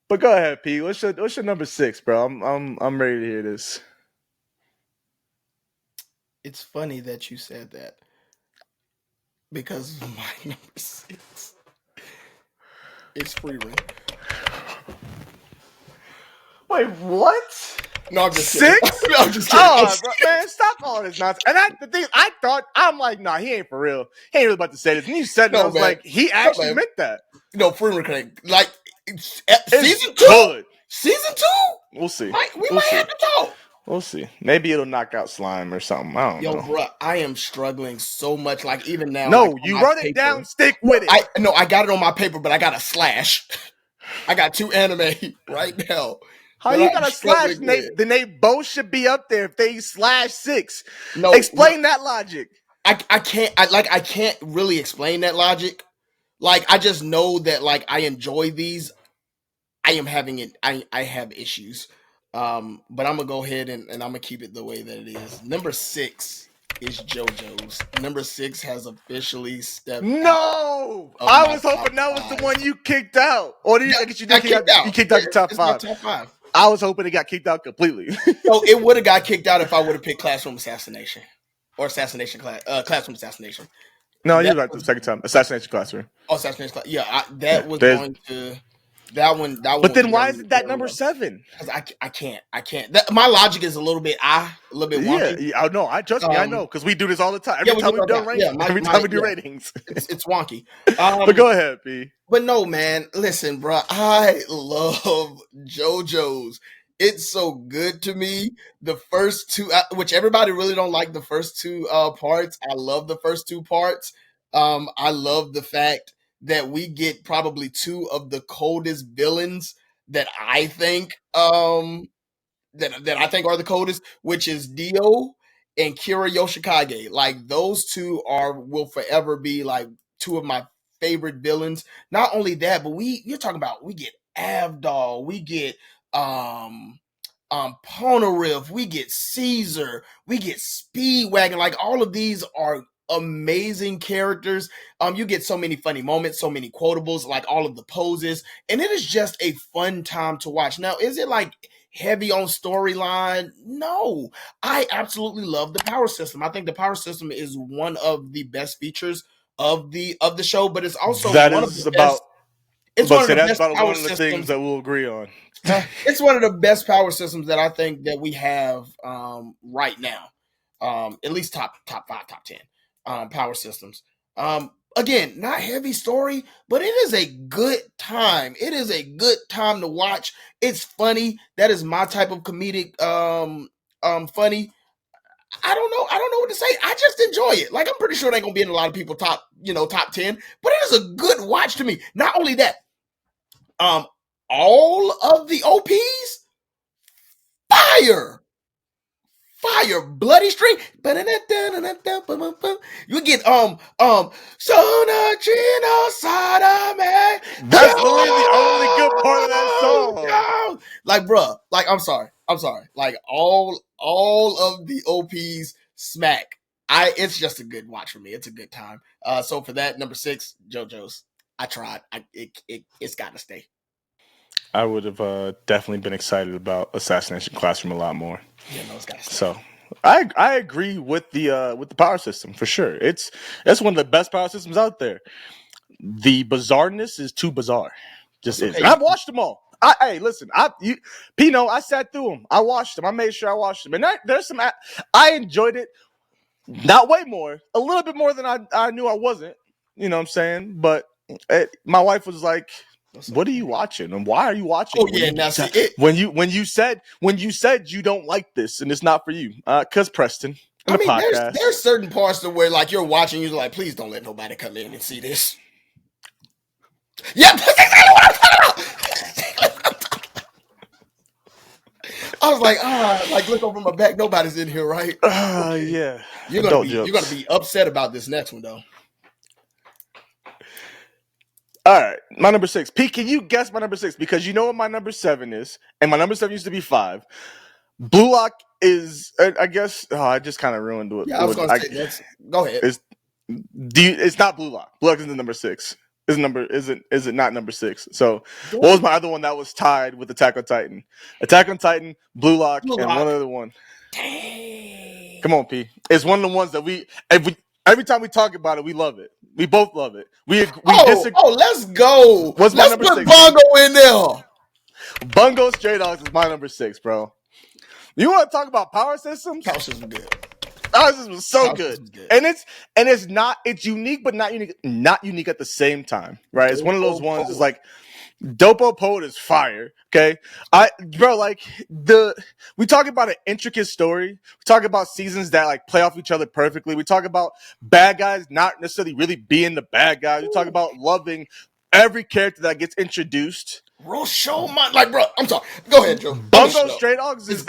But go ahead, P. What's your #6, bro? I'm ready to hear this. It's funny that you said that because my #6 is Freerun. Wait, what? No, I'm just 6? Kidding. I'm just kidding. Oh, bro, man, stop all this nonsense. And the thing, I'm like, nah, he ain't for real. He ain't really about to say this. And you said it, I was like, he actually meant that. No, Freerun connect. Like, season 2? Good. Season 2? We'll see. We might have to talk. We'll see. Maybe it'll knock out Slime or something. I don't know. Yo, bro, I am struggling so much. Like, even now. No, like, you run it down, stick with it. I got it on my paper, but I got a slash. I got 2 anime right now. How you got a slash? Then they both should be up there if they /6. No, explain that logic. I can't really explain that logic. Like, I just know that, like, I enjoy these. I am having it. I have issues. But I'm gonna go ahead and I'm gonna keep it the way that it is. #6 is JoJo's. #6 has officially stepped. No, I was hoping that was the one you kicked out. Or did you kicked out? You kicked out your top 5. Top 5. I was hoping it got kicked out completely. So it would have got kicked out if I would have picked Classroom Assassination or Classroom Assassination. No, you're right. The second time, Assassination Classroom. Oh, Assassination Classroom. Yeah, that was going to. That one. But then why isn't that #7? Because I can't. My logic is a little bit wonky. Yeah. No, trust me. I know because we do this all the time. Every time we do ratings, it's wonky. But go ahead, P. But no, man. Listen, bro. I love JoJo's. It's so good to me. The first 2, which everybody really don't like the first 2 parts. I love the first 2 parts. I love the fact that we get probably 2 of the coldest villains that I think that I think are the coldest, which is Dio and Kira Yoshikage. Like, those 2 will forever be like 2 of my favorite villains. Not only that, but you're talking about we get Avdol, we get Ponariff, we get Caesar, we get Speedwagon. Like, all of these are amazing characters. You get so many funny moments, so many quotables, like all of the poses, and it is just a fun time to watch. Now, is it like heavy on storyline? No, I absolutely love the power system. I think the power system is one of the best features of the show, but it's also one of the best. It's one of the best power systems. Things that we'll agree on. It's one of the best power systems that I think that we have right now. At least top 5, top 10 power systems. Again, not heavy story, but it is a good time. It is a good time to watch. It's funny. That is my type of comedic funny. I don't know what to say. I just enjoy it. Like, I'm pretty sure it ain't gonna be in a lot of people top 10, but it is a good watch to me. Not only that, all of the OPs, fire, bloody string. You get Sonachino Sadame. That's literally the only good part of that song. Like, bruh, like, I'm sorry. Like, all of the OPs smack. It's just a good watch for me. It's a good time. So for that, #6, JoJo's. I tried. It's got to stay. I would have definitely been excited about Assassination Classroom a lot more. Yeah, no, it's got to stay. So I agree with the power system for sure. It's one of the best power systems out there. The bizarreness is too bizarre. Just is. And I've watched them all. Hey, listen, Pino, I sat through them. I watched them. I made sure I watched them. And there's some. I enjoyed it. Not way more. A little bit more than I knew I wasn't. You know what I'm saying? But my wife was like, "What are you watching? And why are you watching?" Oh yeah, now see it. When you said you don't like this and it's not for you, because Preston. I mean, there's certain parts to where like you're watching, you're like, please don't let nobody come in and see this. Yeah, that's exactly what I'm talking about. I was like, like look over my back, nobody's in here, right? Okay. Yeah. You're gonna be upset about this next one though. All right, my number 6. Pete, can you guess my number 6? Because you know what my number 7 is, and my number 7 used to be 5. Blue Lock is, I guess. Oh, I just kind of ruined it. Yeah, I was gonna say go ahead. It's not Blue Lock. Blue Lock is the number 6. Is it not number 6? So what was my other one that was tied with Attack on Titan? Attack on Titan, Blue Lock, and one other one. Dang. Come on, P. It's one of the ones that every time we talk about it, we love it. We both love it. We disagree. Oh, let's go. Let's put 6? Bungo in there. Bungo Stray Dogs is my number 6, bro. You want to talk about power systems? Power systems good. Power systems was so good. And it's unique, but not unique at the same time, right? It's one of those ones. It's like Dopo Poet is fire. Okay, we talk about an intricate story. We talk about seasons that like play off each other perfectly. We talk about bad guys not necessarily really being the bad guys. We talk about loving every character that gets introduced. Bro, bro, I'm sorry. Go ahead, Joe. Bungo Stray Dogs is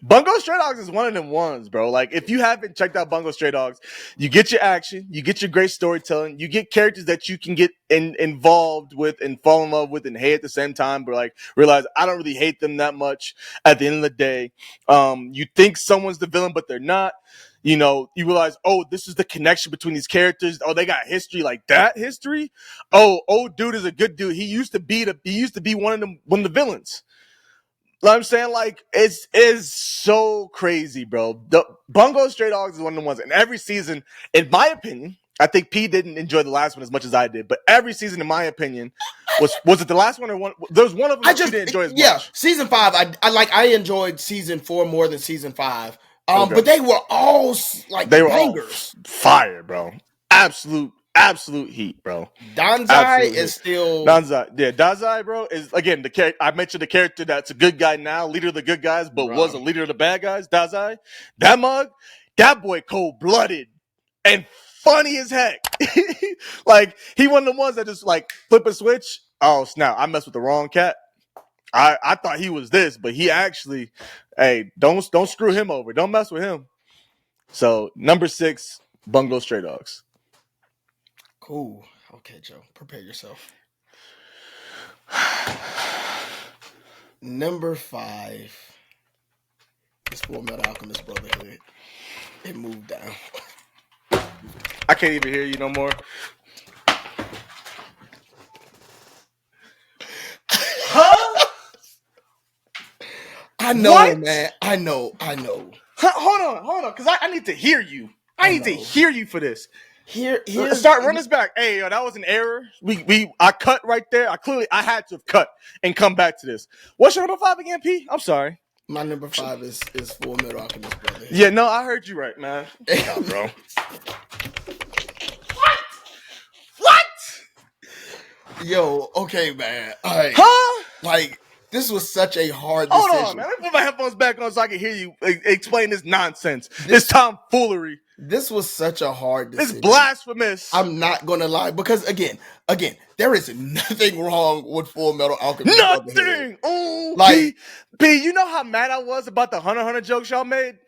Bungo Stray Dogs is one of them ones, bro. Like if you haven't checked out Bungo Stray Dogs, you get your action, you get your great storytelling, you get characters that you can get involved with and fall in love with and hate at the same time, but like realize I don't really hate them that much at the end of the day. You think someone's the villain, but they're not. You know, you realize, oh, this is the connection between these characters. Oh, they got history like that history. Oh, dude is a good dude. He used to be one of the villains. You know what I'm saying? Like, it's so crazy, bro. The Bungo Stray Dogs is one of the ones. And every season, in my opinion, I think P didn't enjoy the last one as much as I did. But every season, in my opinion, was it the last one or one? There was one of them that you didn't enjoy as much. Yeah, season 5. I enjoyed season 4 more than season 5. Okay. But they were all bangers. All fire, bro. Absolute heat, bro. Danzai is still Danzai. Yeah, Danzai, bro, is again the character. I mentioned the character that's a good guy now, leader of the good guys, but was a leader of the bad guys. Danzai, that boy cold-blooded and funny as heck. Like he one of the ones that just like flip a switch. Oh snap! I messed with the wrong cat. I thought he was this, but he actually, hey, don't screw him over. Don't mess with him. So number 6, Bungo Stray Dogs. Cool. Okay, Joe, prepare yourself. Number 5 is Fullmetal Alchemist Brotherhood. It moved down. I can't even hear you no more. Huh? I know, what? Man. I know. Hold on, because I need to hear you. I need to hear you for this. Run this back. Hey, that was an error. I cut right there. I had to have cut and come back to this. What's your number 5 again, P? I'm sorry. My number 5 is Fullmetal Alchemist Brotherhood. Yeah, no, I heard you right, man. Yeah, bro. What? Yo, okay, man. All right. Huh? Like, this was such a hard decision. Hold on, man. Let me put my headphones back on so I can hear you explain this nonsense. This tomfoolery. This was such a hard decision. It's blasphemous. I'm not going to lie. Because, again, there is nothing wrong with Fullmetal Alchemist. Nothing! Oh, like, P, you know how mad I was about the Hunter x Hunter jokes y'all made?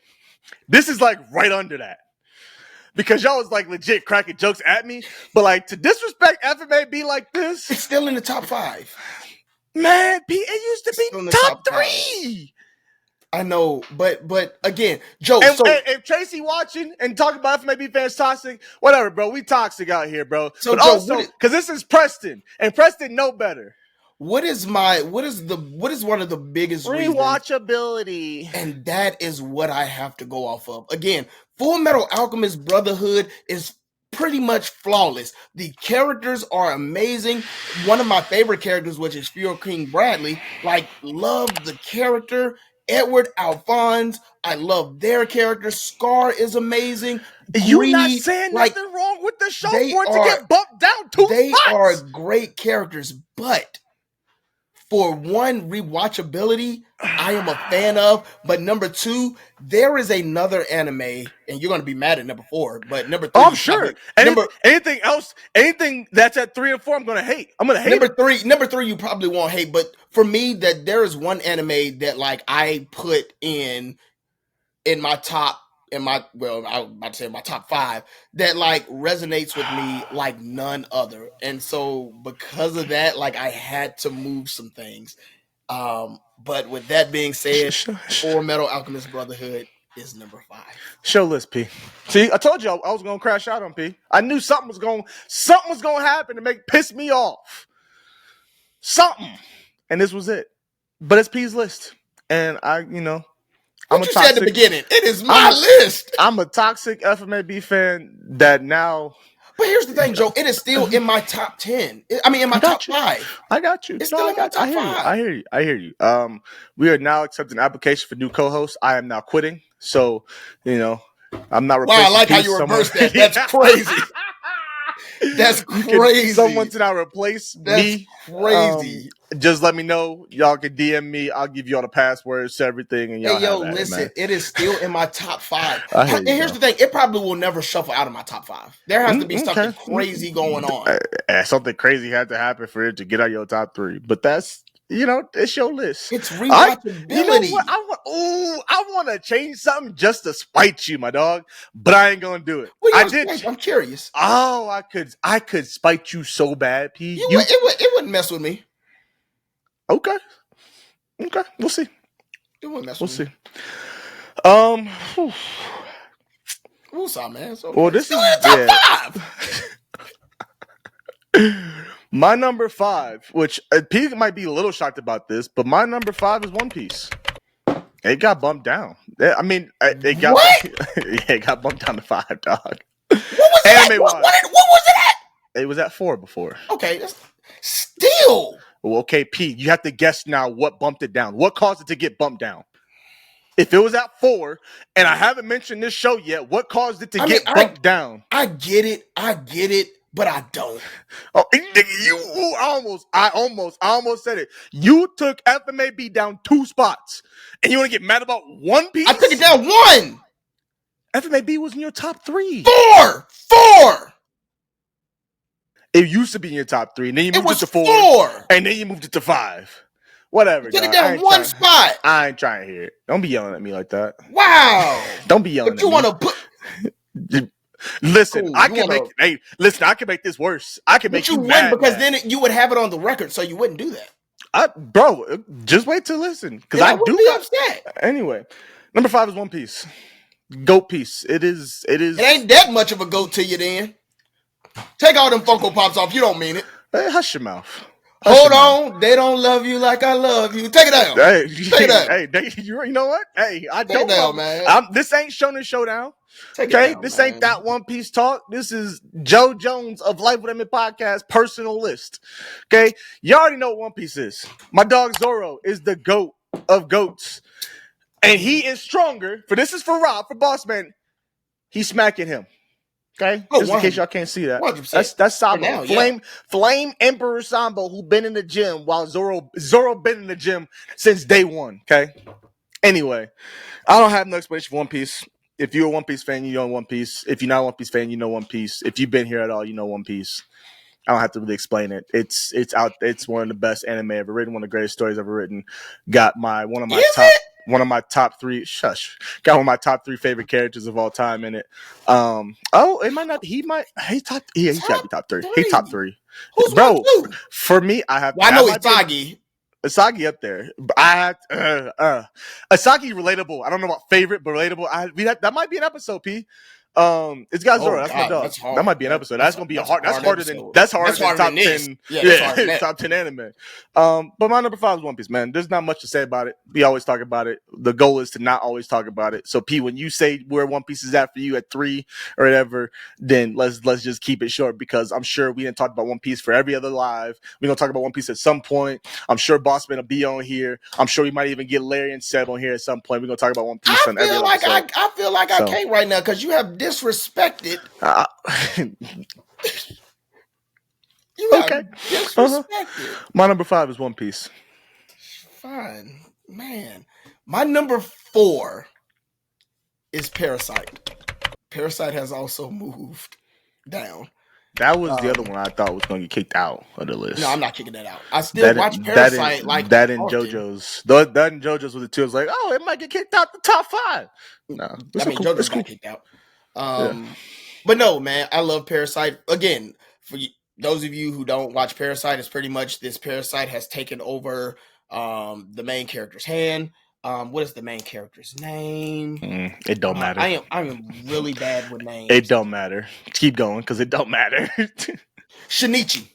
This is, like, right under that. Because y'all was, like, legit cracking jokes at me. But, like, to disrespect FMA be like this. It's still in the top 5. Man, P, it used to be top 3. I know, but again, Joe. And So if Tracy watching and talking about FMAB fans toxic, whatever, bro. We toxic out here, bro. so But Joe, also, because this is Preston, and Preston know better. What is one of the biggest reasons? Rewatchability. And that is what I have to go off of. Again, Full Metal Alchemist Brotherhood is pretty much flawless. The characters are amazing. One of my favorite characters, which is Fuel King Bradley, like, love the character. Edward Alphonse, I love their character. Scar is amazing. You not saying nothing wrong with the show for it to get bumped down 2 spots. They are great characters, but for one, rewatchability, I am a fan of. But number 2, there is another anime, and you're going to be mad at number 4. But number 3, I'm sure. Anything else, anything that's at 3 and 4, I'm going to hate. I'm going to hate. Number three, you probably won't hate. But for me, that there is one anime that, like, I put in my top. I was about to say my top 5 that, like, resonates with me like none other. And so because of that, like, I had to move some things. But with that being said, Full Metal Alchemist Brotherhood is number 5. Show list, P. See, I told you I was gonna crash out on P. I knew something was gonna happen to piss me off. Something. And this was it. But it's P's list. And What you said at the beginning? It is my list. I'm a toxic FMAB fan that now. But here's the thing, Joe. It is still in my top 10. I mean, in my top 5. I got you. It's still in my top 5. I hear you. We are now accepting application for new co-hosts. I am now quitting. So, I'm not replacing. Wow, I like how you reversed that. That's crazy. That's crazy. Someone to now replace me. Crazy. Just let me know. Y'all can DM me. I'll give you all the passwords to everything. And y'all listen, it is still in my top 5. And here's the thing. It probably will never shuffle out of my top 5. There has to be something crazy going on. Something crazy had to happen for it to get out of your top 3. But that's, it's your list. It's rewatchability. You know what? I want to change something just to spite you, my dog. But I ain't going to do it. Well, I'm curious. Oh, I could spite you so bad, P. It wouldn't mess with me. Okay. We'll see. It wouldn't mess with me. We'll see. Man. So well, this is top 5. My number 5, which P might be a little shocked about this, but my number 5 is One Piece. It got bumped down. I mean, it got bumped down to 5, dog. What was it? What was it at? It was at 4 before. Okay, still. Well, okay, P, you have to guess now what bumped it down. What caused it to get bumped down? If it was at 4, and I haven't mentioned this show yet, what caused it to get bumped down? I get it, but I don't. Oh, I almost said it. You took FMAB down 2 spots, and you want to get mad about One Piece? I took it down 1. FMAB was in your top 3. 4. It used to be in your top 3, and then you moved it to 4, and then you moved it to 5. Whatever. Took it down 1 spot. I ain't trying to hear it. Don't be yelling at me like that. Wow. Don't be yelling at me. You want to put... Listen, I can make this worse. I can make you mad. Because then you would have it on the record, so you wouldn't do that. Bro, just wait to listen. Because I do be upset. Anyway, number 5 is One Piece. Goat piece. It is. It ain't that much of a goat to you then. Take all them Funko Pops off. You don't mean it. Hey, hush your mouth. Hold on. They don't love you like I love you. Take it down. Take it down. You know what? Hey, I don't know, man. This ain't Shonen Showdown. This man. ain't that One Piece talk. This is Joe Jones of Life with Emmett Podcast personal list. Okay, you already know what One Piece is. My dog Zoro is the goat of goats, and he is stronger. This is for Rob, for Boss Man. He's smacking him. Okay, just in case y'all can't see that. 100%. That's Sambo, Flame Emperor Sambo, who been in the gym while Zoro been in the gym since day 1. Okay. Anyway, I don't have no explanation for One Piece. If you're a One Piece fan, you know One Piece. If you're not a One Piece fan, you know One Piece. If you've been here at all, you know One Piece. I don't have to really explain it. It's out. It's one of the best anime ever written. One of the greatest stories ever written. Got one of my top 3. Shush. Got one of my top 3 favorite characters of all time in it. It might not. He's gotta be top 3. He's top 3. Who's bro. For me, I have. Well, I know he's Sagi. Asagi up there. Asagi relatable. I don't know about favorite, but relatable. That might be an episode, P. It's got Zoro. Oh That's my God, dog. that's hard. That might be an episode. That's gonna be hard. That's harder than episode. that's harder than top than this. 10. Yeah, that's harder than that. Top 10 anime. But my number 5 is One Piece, man. There's not much to say about it. We always talk about it. The goal is to not always talk about it. So P, when you say where One Piece is at for you at 3 or whatever, then let's just keep it short, because I'm sure we didn't talk about One Piece for every other live. We're gonna talk about One Piece at some point. I'm sure Bossman will be on here. I'm sure we might even get Larry and Seb on here at some point. We're gonna talk about One Piece on every episode. I feel like I can't right now because you have disrespected. You okay. Disrespected. My number 5 is One Piece. Fine, man. My number 4 is Parasite. Parasite has also moved down. That was the other one I thought was going to get kicked out of the list. No, I'm not kicking that out. I still watch Parasite that in JoJo's. That in JoJo's with the 2 was like, oh, it might get kicked out the top 5. No, JoJo's got kicked out. But no, man, I love Parasite. Again, for those of you who don't watch Parasite, it's pretty much this Parasite has taken over the main character's hand. What is the main character's name? It don't matter. I am really bad with names. It don't matter. Keep going, because it don't matter. Shinichi.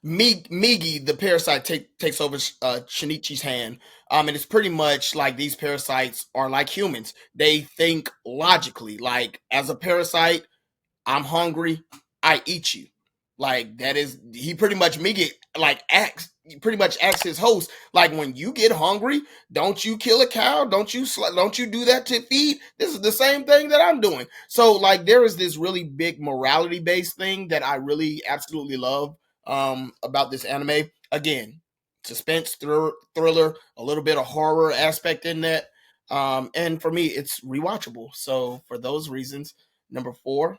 Migi, the parasite takes over Shinichi's hand. And it's pretty much like these parasites are like humans. They think logically. Like, as a parasite, I'm hungry, I eat you. Like, that is, he pretty much, Migi, like, pretty much asks his host, like, when you get hungry, don't you kill a cow? Don't you do that to feed? This is the same thing that I'm doing. So, like, there is this really big morality-based thing that I really absolutely love about this anime. Again, suspense, thriller, a little bit of horror aspect in that. And for me, it's rewatchable. So, for those reasons, number 4,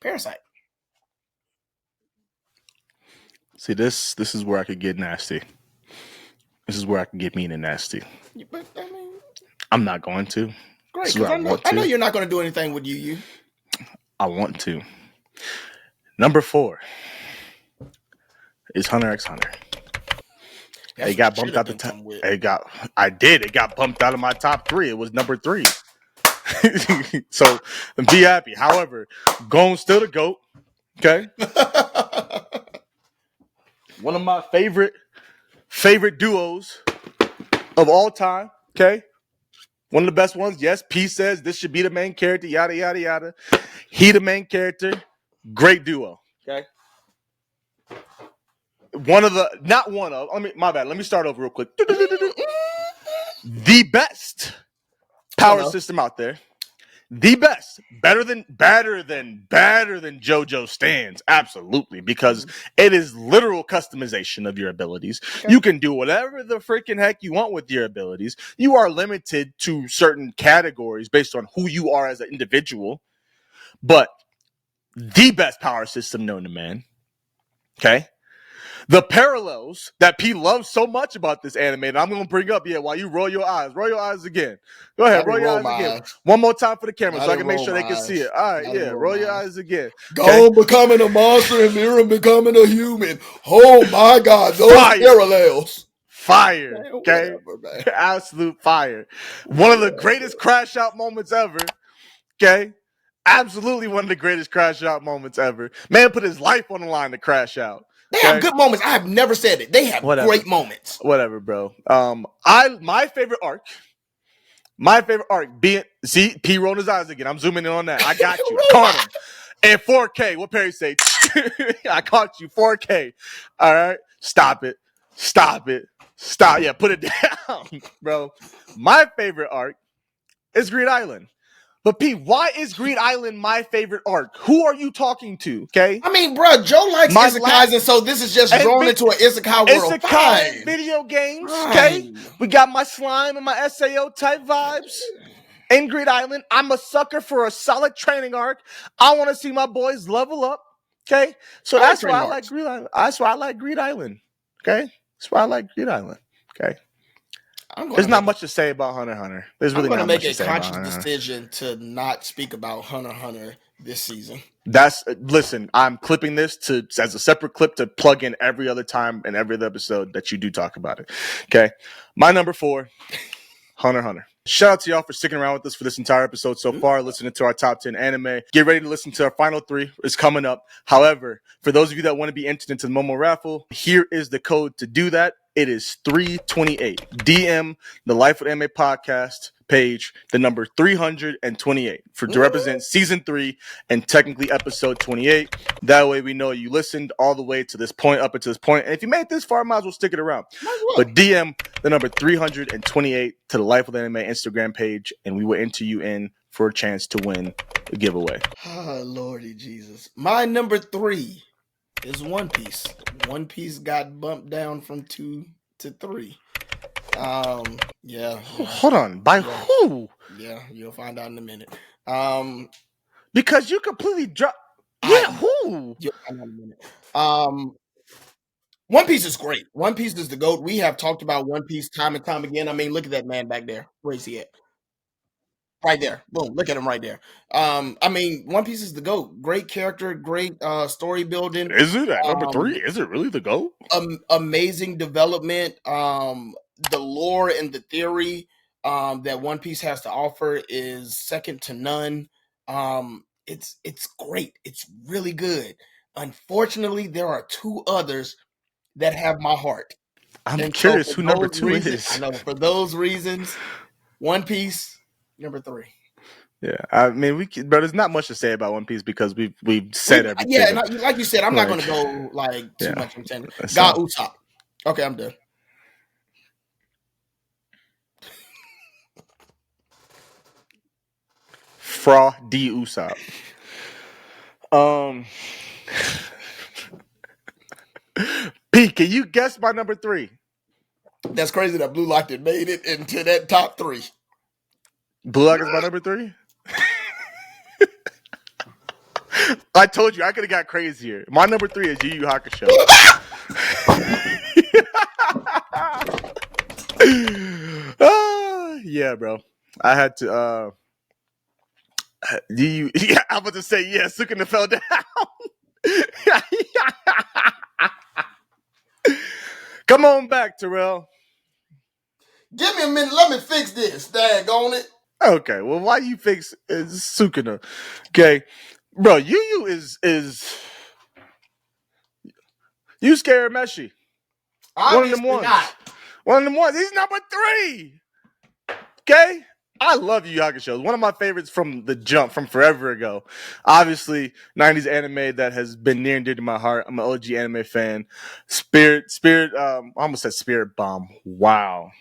Parasite. See, this is where I could get nasty. This is where I can get mean and nasty. But, I mean, I'm not going to. Great, because I know you're not going to do anything with you. I want to. Number 4 is Hunter x Hunter. It got bumped out the top. It got bumped out of my top 3. It was number 3. So be happy. However, Gon's still the GOAT. Okay. One of my favorite duos of all time. Okay. One of the best ones. Yes, P says this should be the main character. Yada, yada, yada. He the main character. Great duo. Okay. My bad. Let me start over real quick. The best power system out there. The best. Better than JoJo stands. Absolutely. Because it is literal customization of your abilities. Okay. You can do whatever the freaking heck you want with your abilities. You are limited to certain categories based on who you are as an individual. But the best power system known to man. Okay. The parallels that P loves so much about this anime, and I'm going to bring up, while you roll your eyes. Roll your eyes again. Go ahead, roll your eyes again. One more time for the camera so I can make sure they can see it. All right, roll your eyes again. Gon becoming a monster and Miram becoming a human. Oh my God, those parallels. Fire, okay? Whatever, absolute fire. One of the greatest crash out moments ever, okay? Absolutely one of the greatest crash out moments ever. Man put his life on the line to crash out. They have good moments. I have never said it. They have great moments. Whatever, bro. My favorite arc being, see, P rolling his eyes again. I'm zooming in on that. I got you. Caught him. And 4K. What Perry say? I caught you. 4K. All right. Stop it. Yeah, put it down, bro. My favorite arc is Green Island. But P, why is Green Island my favorite arc? Who are you talking to? Okay, I mean, bro, Joe likes isekais, and so this is just drawn into an isekai world. Isekai video games. Okay, we got my slime and my SAO type vibes. In Green Island, I'm a sucker for a solid training arc. I want to see my boys level up. Okay, so that's why I like Green Island. That's why I like Green Island. Okay, that's why I like Green Island. Okay. There's not much to say about Hunter x Hunter. There's really not much to say about Hunter. I'm going to make a conscious decision to not speak about Hunter x Hunter this season. Listen, I'm clipping this as a separate clip to plug in every other time and every other episode that you do talk about it. Okay. My number 4, Hunter x Hunter. Shout out to y'all for sticking around with us for this entire episode so far, listening to our top 10 anime. Get ready to listen to our final 3. It's coming up. However, for those of you that want to be entered into the Momo raffle, here is the code to do that. It is 328. DM the Life with Anime podcast page, the number 328 to represent season 3 and technically episode 28. That way we know you listened all the way to this point, up until this point. And if you made it this far, might as well stick it around. But DM the number 328 to the Life with Anime Instagram page, and we will enter you in for a chance to win a giveaway. Oh, Lordy Jesus. My number 3 is One Piece. One Piece got bumped down from 2 to 3. Yeah. Hold on. By who? Yeah, you'll find out in a minute. Because you completely dropped. Yeah, who? You'll find out in a minute. One Piece is great. One Piece is the GOAT. We have talked about One Piece time and time again. I mean, look at that man back there. Where is he at? Right there. Boom. Look at him right there. I mean, One Piece is the GOAT. Great character, great story building. Is it at number 3? Is it really the GOAT? Amazing development. The lore and the theory that One Piece has to offer is second to none. It's great. It's really good. Unfortunately, there are 2 others that have my heart. I'm curious who number 2 is. I know, for those reasons, One Piece, number 3. Yeah, I mean, but there's not much to say about One Piece because we've said everything. Yeah, like you said, I'm not going to go too much into it. God Usopp. Okay, I'm done. Fra D Usopp. Pete, can you guess my number 3? That's crazy that Blue Lock made it into that top 3. Blue Lock is my number 3? I told you I could have got crazier. My number 3 is Yu Yu Hakusho. Yeah, bro. I had to. Yeah, I'm about to say yes. Sukuna fell down. Come on back, Terrell. Give me a minute. Let me fix this. Daggone it. Okay, well, why you fix Sukuna? Okay, bro, Yu is Yusuke Urameshi. One of them ones. Not. One of them ones. He's number 3. Okay? I love Yu Yu Hakusho. One of my favorites from the jump, from forever ago. Obviously, 90s anime that has been near and dear to my heart. I'm an OG anime fan. Spirit, I almost said Spirit Bomb. Wow.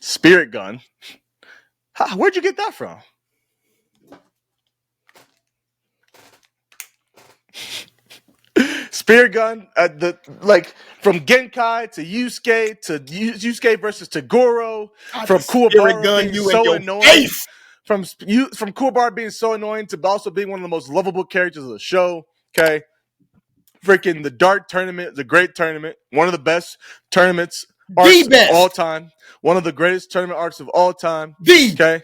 Spirit Gun. Where'd you get that from? Spear Gun, from Genkai to Yusuke versus Toguro, from Kuwabara being so annoying, from Kuwabara being so annoying to also being one of the most lovable characters of the show. Okay, freaking the Dark Tournament, the great tournament, one of the best tournaments arcs of all time, one of the greatest tournament arcs of all time. Okay,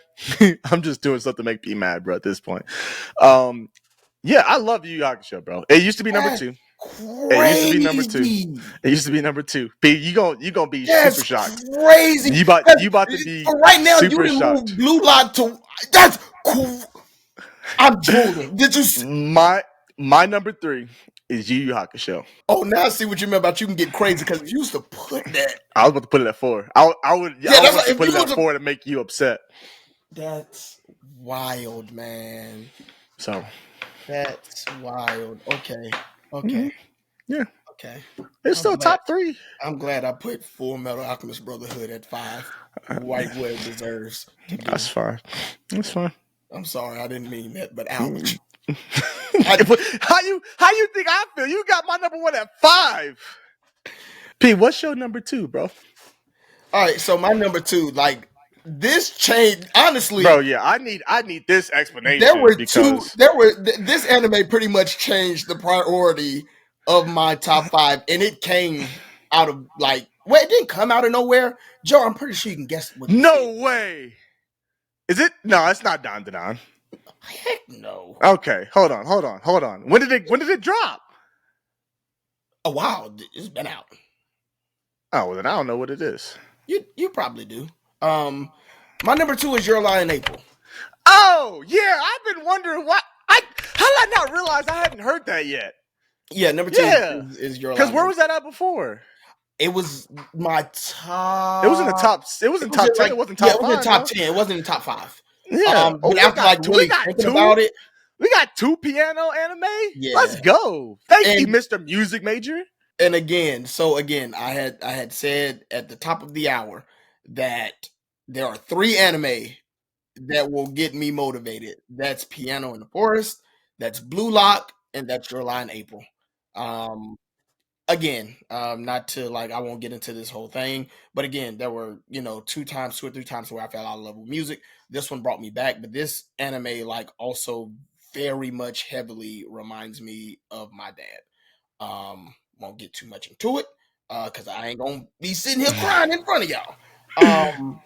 I'm just doing something to make me mad, bro. At this point, yeah, I love Yu Yu Hakusho, bro. It used to be number 2. It used to be number 2. It used to be number 2. P, you gonna be super shocked. Crazy. You about to be right now. Super you shocked. Move Blue Lock to that's cool. I'm drooling. Did you see? My number 3 is Yu Yu Hakusho. Oh, now I see what you meant about you can get crazy because you used to put that. I was about to put it at 4. I would put it at 4 to make you upset. That's wild, man. So that's wild. Okay. Mm-hmm. Yeah. Okay. It's still top 3. I'm glad I put Full Metal Alchemist Brotherhood at 5. Right where it deserves. That's fine. That's fine. I'm sorry, I didn't mean that, but ouch. How you think I feel? You got my number 1 at 5. P, what's your number 2, bro? All right, so my number 2, this changed, honestly. Bro, yeah, I need this explanation. This anime pretty much changed the priority of my top 5, and it came out of it didn't come out of nowhere. Joe, I'm pretty sure you can guess what. No way. Is it? No, it's not Don. Heck no. Okay, hold on. When did it drop? Oh wow, it's been out. Oh, well, then I don't know what it is. You probably do. My number 2 is Your Lie in April. Oh yeah, I've been wondering why. How did I not realize I hadn't heard that yet? Yeah, number 2 Yeah, is Your Lie because in where April. was that at before? It was my It was in the top. top. It was in It was top in 10. like It wasn't yeah, it top was in 5 top though. 10. It wasn't in top 5. Yeah. But Oh, after like we really got thinking two. about it, We got 2 piano anime. Let's yeah. go. Thank you, And Mr. Music Major. again, I had said at the top of the hour that there are 3 anime that will get me motivated. That's Piano in the Forest, that's Blue Lock, and that's Your Lie in April. Um, again, not to like, I won't get into this whole thing, but again, there were 2 or 3 times where I fell out of love with music. This one brought me back, but this anime like also very much heavily reminds me of my dad. Won't get too much into it because I ain't gonna be sitting here crying in front of y'all. Um,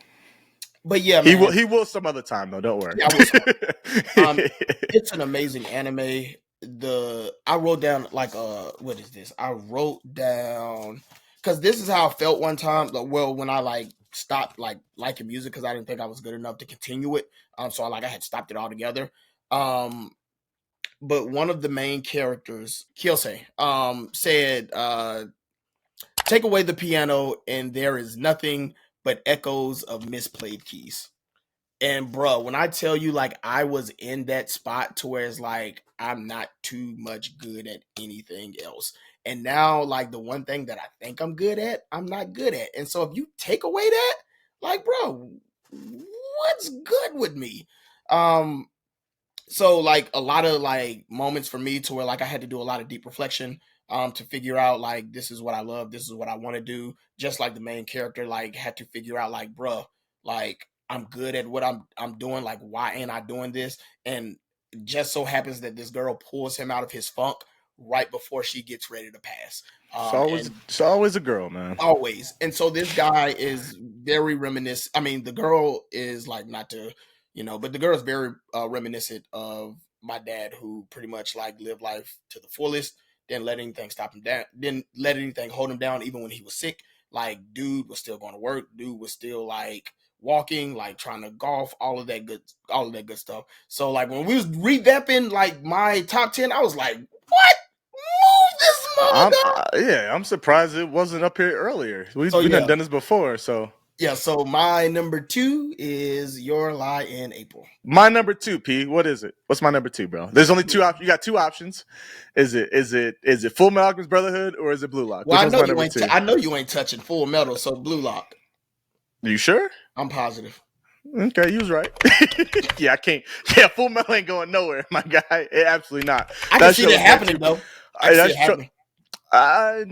but yeah, He will. man, He will some other time though. Don't worry. yeah, I will. Um, it's an amazing anime. I wrote down like what is this? I wrote down because this is how I felt one time. Like, well, when I like stopped like liking music because I didn't think I was good enough to continue it. So I had stopped it altogether. Um, but one of the main characters, Kyosei, said, "Take away the piano, and there is nothing but echoes of misplayed keys." And bro, when I tell you, like, I was in that spot to where it's like I'm not too much good at anything else. And now, like, the one thing that I think I'm good at, I'm not good at. And so if you take away that, like, bro, what's good with me? Um, so like a lot of like moments for me to where like I had to do a lot of deep reflection to figure out like this is what I love, this is what I want to do. Just like the main character like had to figure out like, bruh, like I'm good at what I'm doing, like why ain't I doing this? And it just so happens that this girl pulls him out of his funk right before she gets ready to pass. And It's always a girl, man. always. And so this guy is very reminiscent. I mean, the girl is like not to, but the girl is very reminiscent of my dad, who pretty much like lived life to the fullest. Didn't let anything stop him down. Didn't let anything hold him down, even when he was sick. Like, dude was still going to work. Dude was still like walking, like trying to golf, all of that good stuff. So like when we was revamping like my top 10, I was like, what? Move this mother. I'm surprised it wasn't up here earlier. So We yeah, done this before, so. yeah, so my number 2 is Your Lie in April. My number 2, P. What is it? What's my number 2, bro? There's only 2 options. You got 2 options. Is it Full Metal Alchemist Brotherhood or is it Blue Lock? Well, Which one's my number 2? I know you ain't touching Full Metal, so Blue Lock. You sure? I'm positive. Okay, you was right. Yeah, I can't. Yeah, Full Metal ain't going nowhere, my guy. Absolutely not. I can That see show that is way happening too. though. I can see it happening. I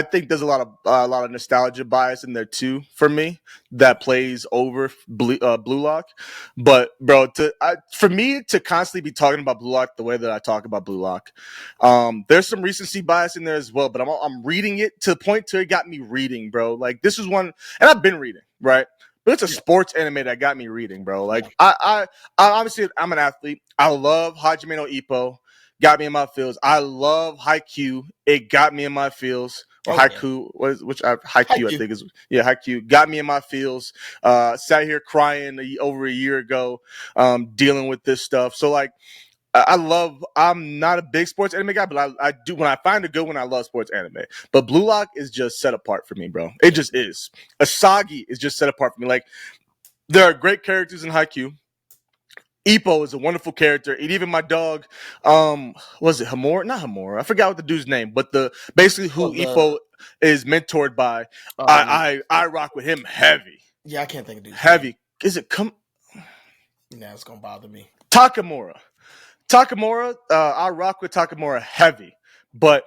think there's a lot of nostalgia bias in there too for me that plays over Blue Lock. But bro, for me to constantly be talking about Blue Lock the way that I talk about Blue Lock, there's some recency bias in there as well. But I'm reading it to the point to it got me reading, bro. Like this is one, and I've been reading, right? But it's a Yeah, sports anime that got me reading, bro. yeah. Like I obviously I'm an athlete. I love Hajime no Ippo, got me in my feels. I love Haikyuu. It got me in my feels. Or Oh yeah. Haiku, Haikyuu, I Haikyuu. think is Haikyuu got me in my feels. Sat here crying over a year ago, dealing with this stuff. So like, I love. I'm not a big sports anime guy, but I do when I find a good one. I love sports anime. But Blue Lock is just set apart for me, bro. It Yeah. just is. Asagi is just set apart for me. Like there are great characters in Haikyuu. Ippo is a wonderful character, and even my dog, was it Hamura? Not Hamura. I forgot what the dude's name, but the basically Well, who Ippo is mentored by. um, I rock with him heavy, yeah, I can't think of dude's name. heavy. Is it Now it's gonna bother me. Takamura? I rock with Takamura heavy, but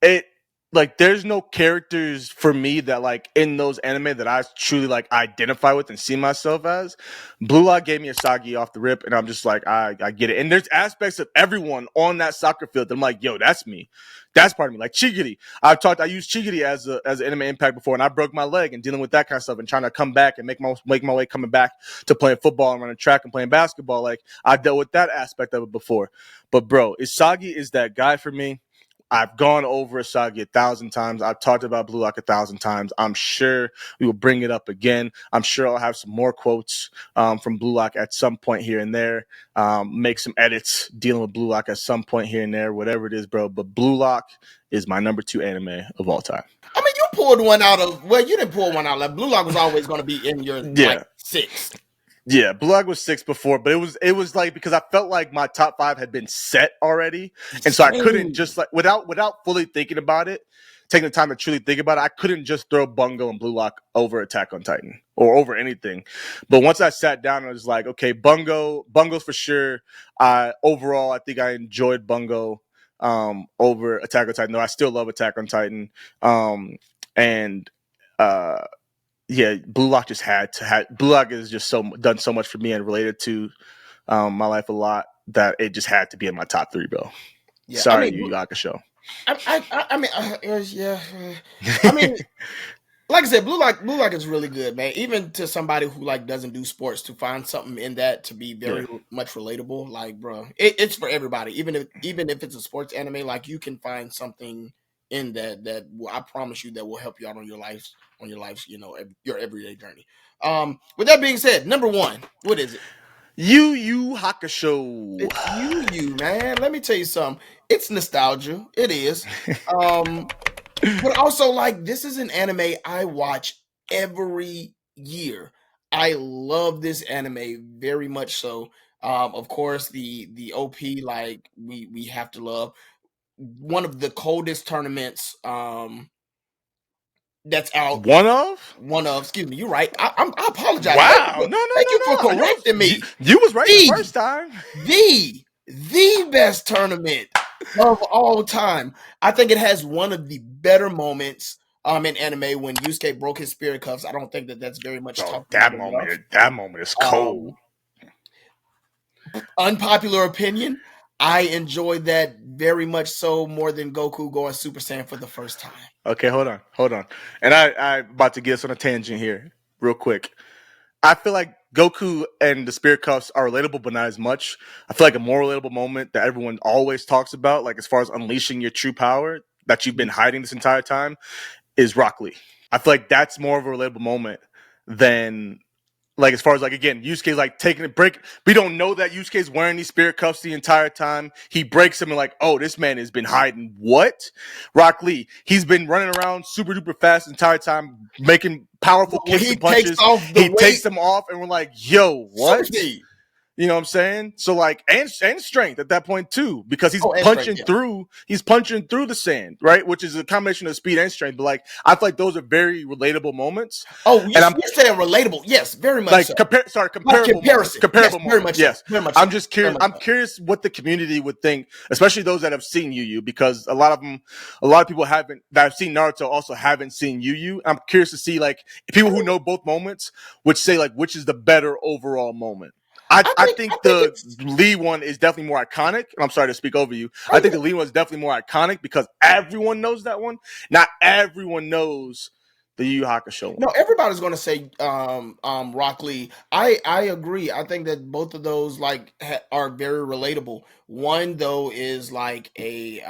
it. like there's no characters for me that like in those anime that I truly like identify with and see myself as. Blue Lock gave me Asagi off the rip, and I'm just like, I get it. And there's aspects of everyone on that soccer field that I'm like, yo, that's me. That's part of me. Like Chigiri. I used Chigiri as an anime impact before, and I broke my leg and dealing with that kind of stuff and trying to come back and make my way coming back to playing football and running track and playing basketball. Like I dealt with that aspect of it before. But bro, Isagi is that guy for me. I've gone over Asagi 1,000 times. I've talked about Blue Lock 1,000 times. I'm sure we will bring it up again. I'm sure I'll have some more quotes from Blue Lock at some point here and there. Make some edits dealing with Blue Lock at some point here and there, whatever it is, bro. But Blue Lock is my number 2 anime of all time. I mean, you pulled one out of, well, you didn't pull one out. Like Blue Lock was always going to be in your like 6. Yeah, Blue Lock was 6 before, but it was like because I felt like my top 5 had been set already, and so I couldn't just like without fully thinking about it, taking the time to truly think about it. I couldn't just throw Bungo and Blue Lock over Attack on Titan or over anything. But once I sat down, I was like, okay, Bungo's for sure. Overall, I think I enjoyed Bungo over Attack on Titan. Though I still love Attack on Titan, and. Yeah, Blue Lock just Blue Lock is just done so much for me and related to my life a lot that it just had to be in my top 3, bro. Yeah, sorry, Yu Yu Hakusho. I mean, yeah. I mean, like I said, Blue Lock is really good, man. Even to somebody who like doesn't do sports, to find something in that to be very much relatable, like, bro, it's for everybody. Even if it's a sports anime, like you can find something in that I promise you that will help you out on your life's your everyday journey. With that being said, number 1, what is it? Yu Yu Hakusho. It's Yu, man. Let me tell you something. It's nostalgia. It is. But also, like, this is an anime I watch every year. I love this anime very much so. Of course, the OP, like we have to love. One of the coldest tournaments that's out. One of? Excuse me, you're right. I apologize. Wow. Thank you for correcting me. You was right the first time. The best tournament of all time. I think it has one of the better moments in anime when Yusuke broke his spirit cuffs. I don't think that's very much talked about. That moment is cold. Unpopular opinion. I enjoyed that very much so more than Goku going Super Saiyan for the first time. Okay, hold on. And I'm about to get us on a tangent here real quick. I feel like Goku and the Spirit Cuffs are relatable, but not as much. I feel like a more relatable moment that everyone always talks about, like as far as unleashing your true power that you've been hiding this entire time, is Rock Lee. I feel like that's more of a relatable moment than, like, as far as, like, again, Yusuke's like taking a break. We don't know that Yusuke's wearing these spirit cuffs the entire time. He breaks them and like, oh, this man has been hiding. What? Rock Lee, he's been running around super duper fast the entire time, making powerful kicks and punches. He takes them off and we're like, yo, what? You know what I'm saying? So like, and strength at that point too, because he's punching through the sand, right? Which is a combination of speed and strength. But like, I feel like those are very relatable moments. Oh, you're saying relatable? Yes, very much. Like comparable moments. Comparable moments. Very much. Yes, very much. I'm just curious. I'm curious what the community would think, especially those that have seen Yu Yu, because a lot of people that have seen Naruto also haven't seen Yu Yu. I'm curious to see like people who know both moments would say like which is the better overall moment. I think the Lee one is definitely more iconic. I'm sorry to speak over you. I think the Lee one is definitely more iconic because everyone knows that one. Not everyone knows the Yu Yu Hakusho one. No, everybody's going to say Rock Lee. I agree. I think that both of those like are very relatable. One though is like a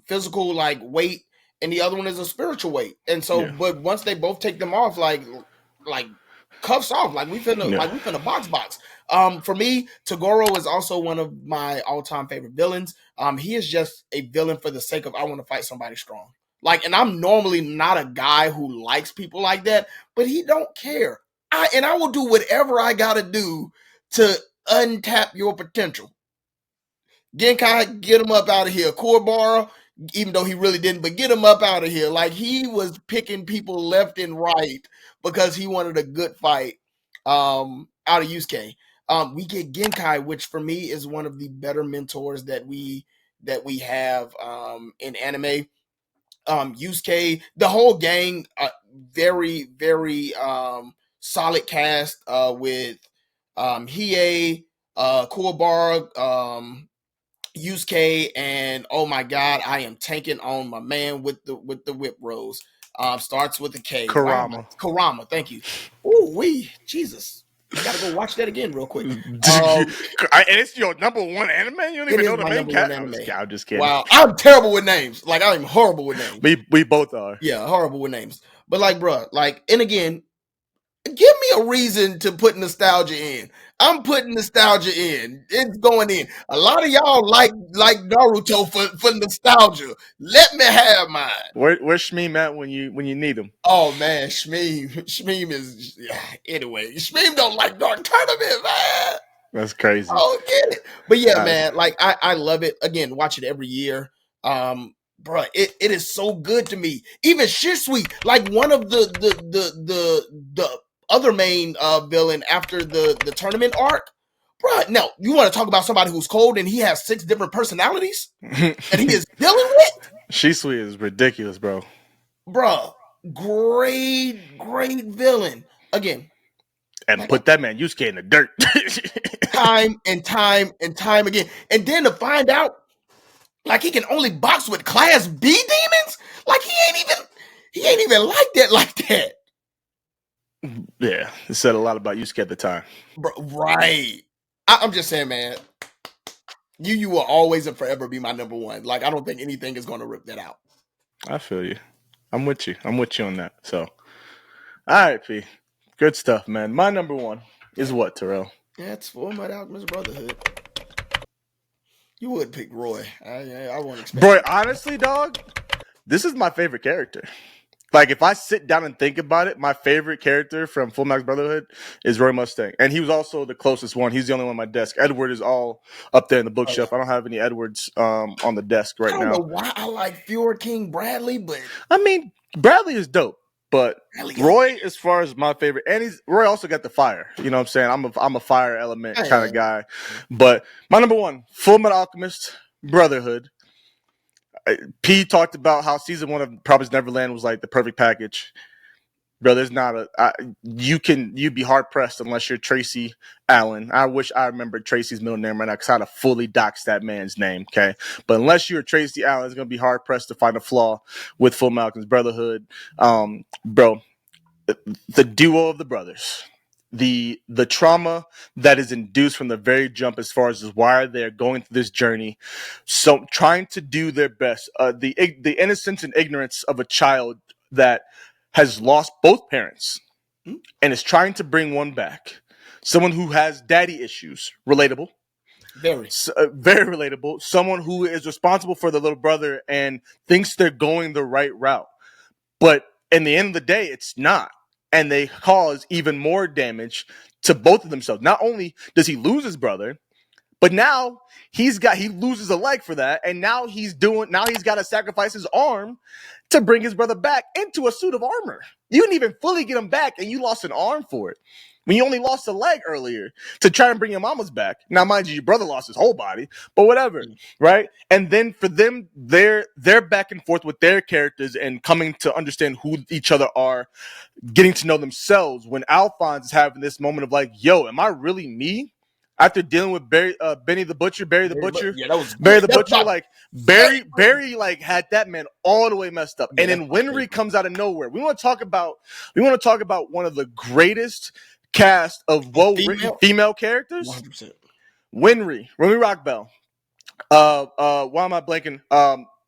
physical like weight, and the other one is a spiritual weight. And so, but once they both take them off, like cuffs off, like we finna box. For me, Toguro is also one of my all-time favorite villains. He is just a villain for the sake of I want to fight somebody strong. Like, and I'm normally not a guy who likes people like that, but he don't care. I will do whatever I gotta do to untap your potential. Genkai, get him up out of here. Kuwabara, even though he really didn't, but get him up out of here. Like, he was picking people left and right because he wanted a good fight out of Yusuke. We get Genkai, which for me is one of the better mentors that we have in anime. Yusuke, the whole gang, very, very solid cast with Hiei, Kuwabara, Yusuke, and oh my god, I am tanking on my man with the whip rose. Starts with a K. Why am I Karama. Karama? Thank you. Ooh wee, Jesus. I gotta go watch that again real quick. And it's your number one anime? You don't It even is know the my main number one cat? anime. I'm just kidding. Wow, I'm terrible with names. Like I'm horrible with names. We both are. Yeah, horrible with names. But like, bruh, like, and again, give me a reason to put nostalgia in. I'm putting nostalgia in. It's going in. A lot of y'all like Naruto for nostalgia. Let me have mine. Where's Shmeem at when you need him? Oh man, Shmeem is anyway. Shmeem don't like Dark Tournament, man. That's crazy. Oh, get it. But yeah, man, like I love it. Again, watch it every year. Bruh, it is so good to me. Even Shisui, like one of the other main villain after the tournament arc. Bruh, now you want to talk about somebody who's cold and he has 6 different personalities that he is dealing with? Shisui is ridiculous, bro. Bruh, great villain. Again. And like, put that man Yusuke in the dirt. time and time again. And then to find out like he can only box with class B demons? Like he ain't even like that. Yeah, it said a lot about Yusuke at the time. Right. I'm just saying, man. You will always and forever be my number one. Like I don't think anything is going to rip that out. I feel you. I'm with you on that. So, all right, P. Good stuff, man. My number one is what, Terrell? Yeah, it's Fullmetal Alchemist Brotherhood. You would pick Roy. I won't expect. Bro, honestly, dog, this is my favorite character. Like, if I sit down and think about it, my favorite character from Fullmetal Brotherhood is Roy Mustang. And he was also the closest one. He's the only one on my desk. Edward is all up there in the bookshelf. I don't have any Edwards on the desk right now. I don't know why I like Fjord King Bradley, but... I mean, Bradley is dope. But Roy, as far as my favorite, and Roy also got the fire. You know what I'm saying? I'm a fire element kind of guy. But my number one, Fullmetal Alchemist Brotherhood. P talked about how season 1 of Promised Neverland was like the perfect package. Bro, there's not you'd be hard pressed unless you're Tracy Allen. I wish I remembered Tracy's middle name right now because I'd have fully doxed that man's name. Okay, but unless you're Tracy Allen, it's gonna be hard pressed to find a flaw with Full Malcolm's Brotherhood. Bro, the duo of the brothers. The trauma that is induced from the very jump as far as why they're going through this journey, so trying to do their best, the innocence and ignorance of a child that has lost both parents and is trying to bring one back, someone who has daddy issues, relatable, very relatable, someone who is responsible for the little brother and thinks they're going the right route, but in the end of the day it's not. And they cause even more damage to both of themselves. Not only does he lose his brother, but now he loses a leg for that, and now he's got to sacrifice his arm to bring his brother back into a suit of armor. You didn't even fully get him back, and you lost an arm for it. When you only lost a leg earlier to try and bring your mama's back. Now, mind you, your brother lost his whole body, but whatever, right? And then for them, they're back and forth with their characters and coming to understand who each other are, getting to know themselves. When Alphonse is having this moment of like, yo, am I really me? After dealing with Barry the Butcher, yeah, that was Barry the Butcher, like Barry like had that man all the way messed up. Yeah, and then Winry comes out of nowhere. We want to talk about one of the greatest cast of well-written female characters. 100%. Winry Rockbell. Why am I blanking?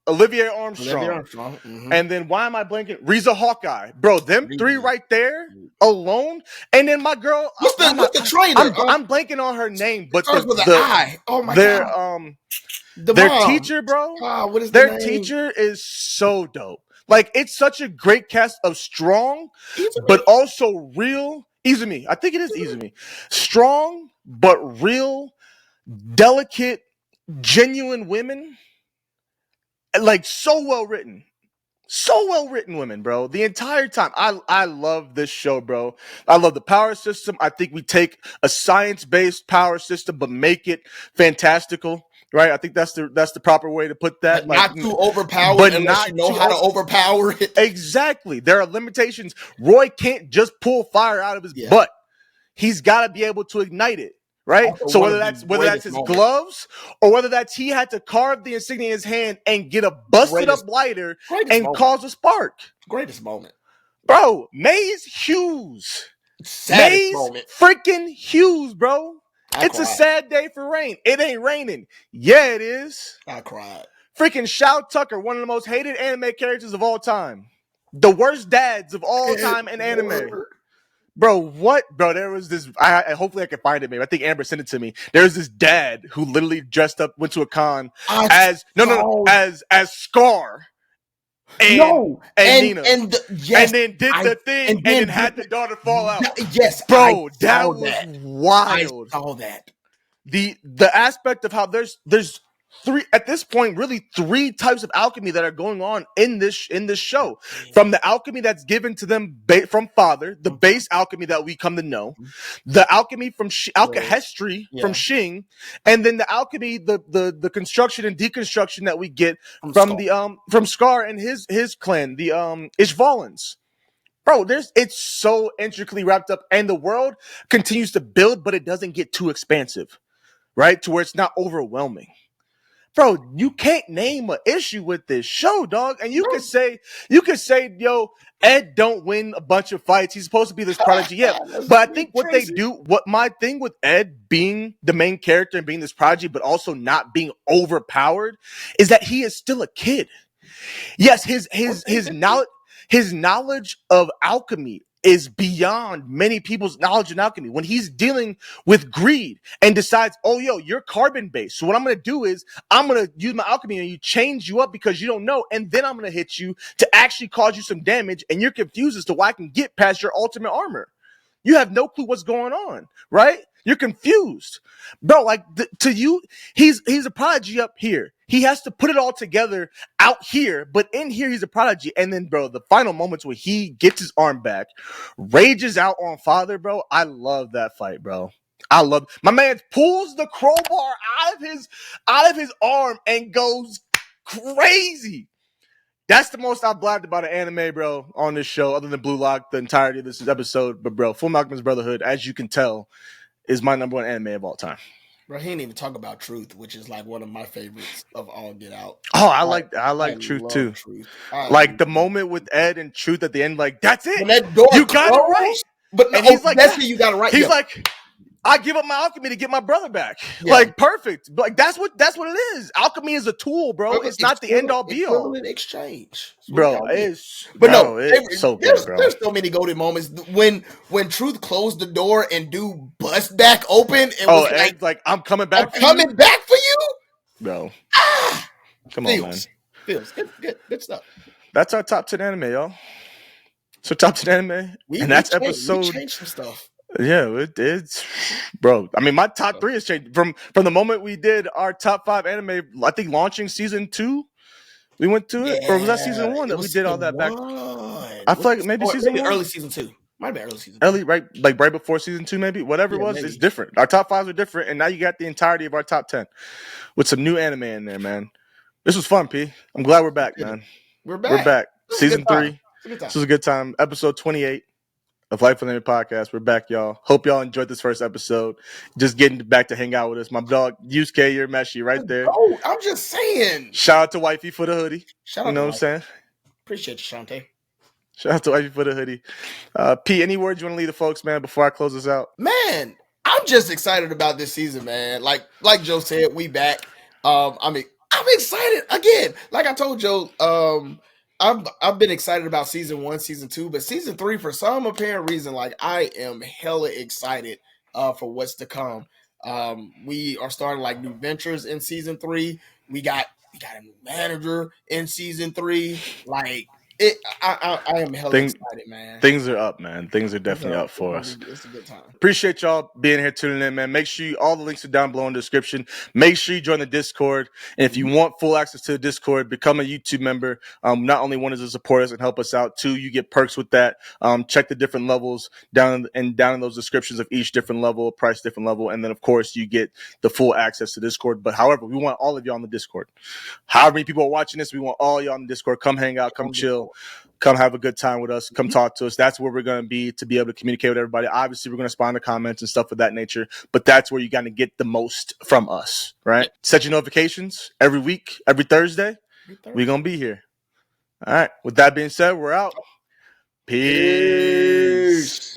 Olivier Armstrong. Mm-hmm. And then why am I blanking? Riza Hawkeye. Bro, them three right there alone. And then my girl. What's the trainer? I'm blanking on her name, but the eye. Oh my god. Their teacher, bro. What is their teacher is so dope. Like, it's such a great cast of strong, but also real. Izumi. I think it is Izumi. Strong, but real, delicate, genuine women. Like, so well written women, bro. The entire time. I love this show, bro. I love the power system. I think we take a science-based power system but make it fantastical. right? I think that's the proper way to put that. But not too overpowered but unless you know how to overpower it. Exactly. There are limitations. Roy can't just pull fire out of his butt. He's got to be able to ignite it, right? Also, so whether that's his gloves or whether that's he had to carve the insignia in his hand and get a busted up lighter and cause a spark. Greatest moment. Bro, Maze Hughes. Saddest moment. Freaking Hughes, bro. It's a sad day for rain. It ain't raining. Yeah, it is. I cried. Freaking Shao Tucker, one of the most hated anime characters of all time. The worst dads of all time in anime. Bro, what? Bro, there was this. Hopefully I can find it. Maybe I think Amber sent it to me. There was this dad who literally dressed up, went to a con as Scar. And Nina. And then did the thing and then had the daughter fall out. Yes, bro, that was wild. I saw that. The aspect of how there's three at this point, really three types of alchemy that are going on in this show. From the alchemy that's given to them from Father, the base alchemy that we come to know, the alchemy from alchemy from Shing, and then the alchemy, the construction and deconstruction that we get from Scar and his clan, the Ishvalans. Bro, it's so intricately wrapped up, and the world continues to build, but it doesn't get too expansive, right? To where it's not overwhelming. Bro, you can't name an issue with this show, dog. And you could say, yo, Ed don't win a bunch of fights. He's supposed to be this prodigy. Yeah. But I think what my thing with Ed being the main character and being this prodigy, but also not being overpowered, is that he is still a kid. Yes, his knowledge of alchemy is beyond many people's knowledge in alchemy. When he's dealing with greed and decides, oh, yo, you're carbon based. So what I'm going to do is I'm going to use my alchemy and you change you up because you don't know. And then I'm going to hit you to actually cause you some damage. And you're confused as to why I can get past your ultimate armor. You have no clue what's going on, right? You're confused. Bro, like to you, he's a prodigy up here. He has to put it all together out here, but in here, he's a prodigy. And then, bro, the final moments where he gets his arm back, rages out on Father, bro. I love that fight, bro. My man pulls the crowbar out of his arm and goes crazy. That's the most I've blabbed about an anime, bro, on this show, other than Blue Lock, the entirety of this episode. But, bro, Full Alchemist Brotherhood, as you can tell, is my number one anime of all time. Bro, he didn't even talk about Truth, which is like one of my favorites of all Get Out. Oh, I like Truth too. Like the moment with Ed and Truth at the end, like that's it. When that door you got it right. But no, he's like, that's you got it right. He's like, I give up my alchemy to get my brother back. Yeah. Like perfect. Like that's what it is. Alchemy is a tool, bro. It's not the end all be all. Exchange, bro. It's so good, bro. There's so many golden moments when Truth closed the door and dude bust back open and was like I'm coming back. Back for you, bro. Come on, man. Feels good stuff. That's our top 10 anime, y'all. So top 10 anime, and that's episode. We changed some stuff. Yeah, it's bro. I mean, my top 3 has changed from the moment we did our top 5 anime. I think launching season 2, we went to it, or was that season 1 that we did all that back? I feel like maybe season 1, early season 2. Might be early season 2. Right, like right before season 2, maybe. Whatever it was, it's different. Our top 5s are different, and now you got the entirety of our top 10 with some new anime in there, man. This was fun, P. I'm glad we're back, man. We're back. Season 3. This was a good time. Episode 28. Of Life with Limit Podcast. We're back, y'all. Hope y'all enjoyed this first episode. Just getting back to hang out with us. My dog, Yusuke, you're Meshi right there. Oh, I'm just saying. Shout out to Wifey for the hoodie. You know what I'm saying? Appreciate you, Shantae. Shout out to Wifey for the hoodie. P, any words you want to leave the folks, man, before I close this out? Man, I'm just excited about this season, man. Like Joe said, we back. I'm excited again. Like I told Joe, I've been excited about season 1, season 2, but season 3, for some apparent reason, like I am hella excited for what's to come. We are starting like new ventures in season 3. We got a new manager in season 3. Like I am hella excited, man. Things are up, man. Things are definitely up for us. It's a good time. Appreciate y'all being here, tuning in, man. Make sure all the links are down below in the description. Make sure you join the Discord. And if you want full access to the Discord, become a YouTube member. Not only one is to support us and help us out, two, you get perks with that. Check the different levels down in those descriptions of each different level, price different level. And then, of course, you get the full access to Discord. But however, we want all of you on the Discord. However many people are watching this, we want all y'all on the Discord. Come hang out, come chill. Come have a good time with us. Come talk to us. That's where we're going to be to be able to communicate with everybody. Obviously, we're going to respond to comments and stuff of that nature, but that's where you're going to get the most from us, right? Yeah. Set your notifications every week, every Thursday. We're going to be here. All right. With that being said, we're out. Peace.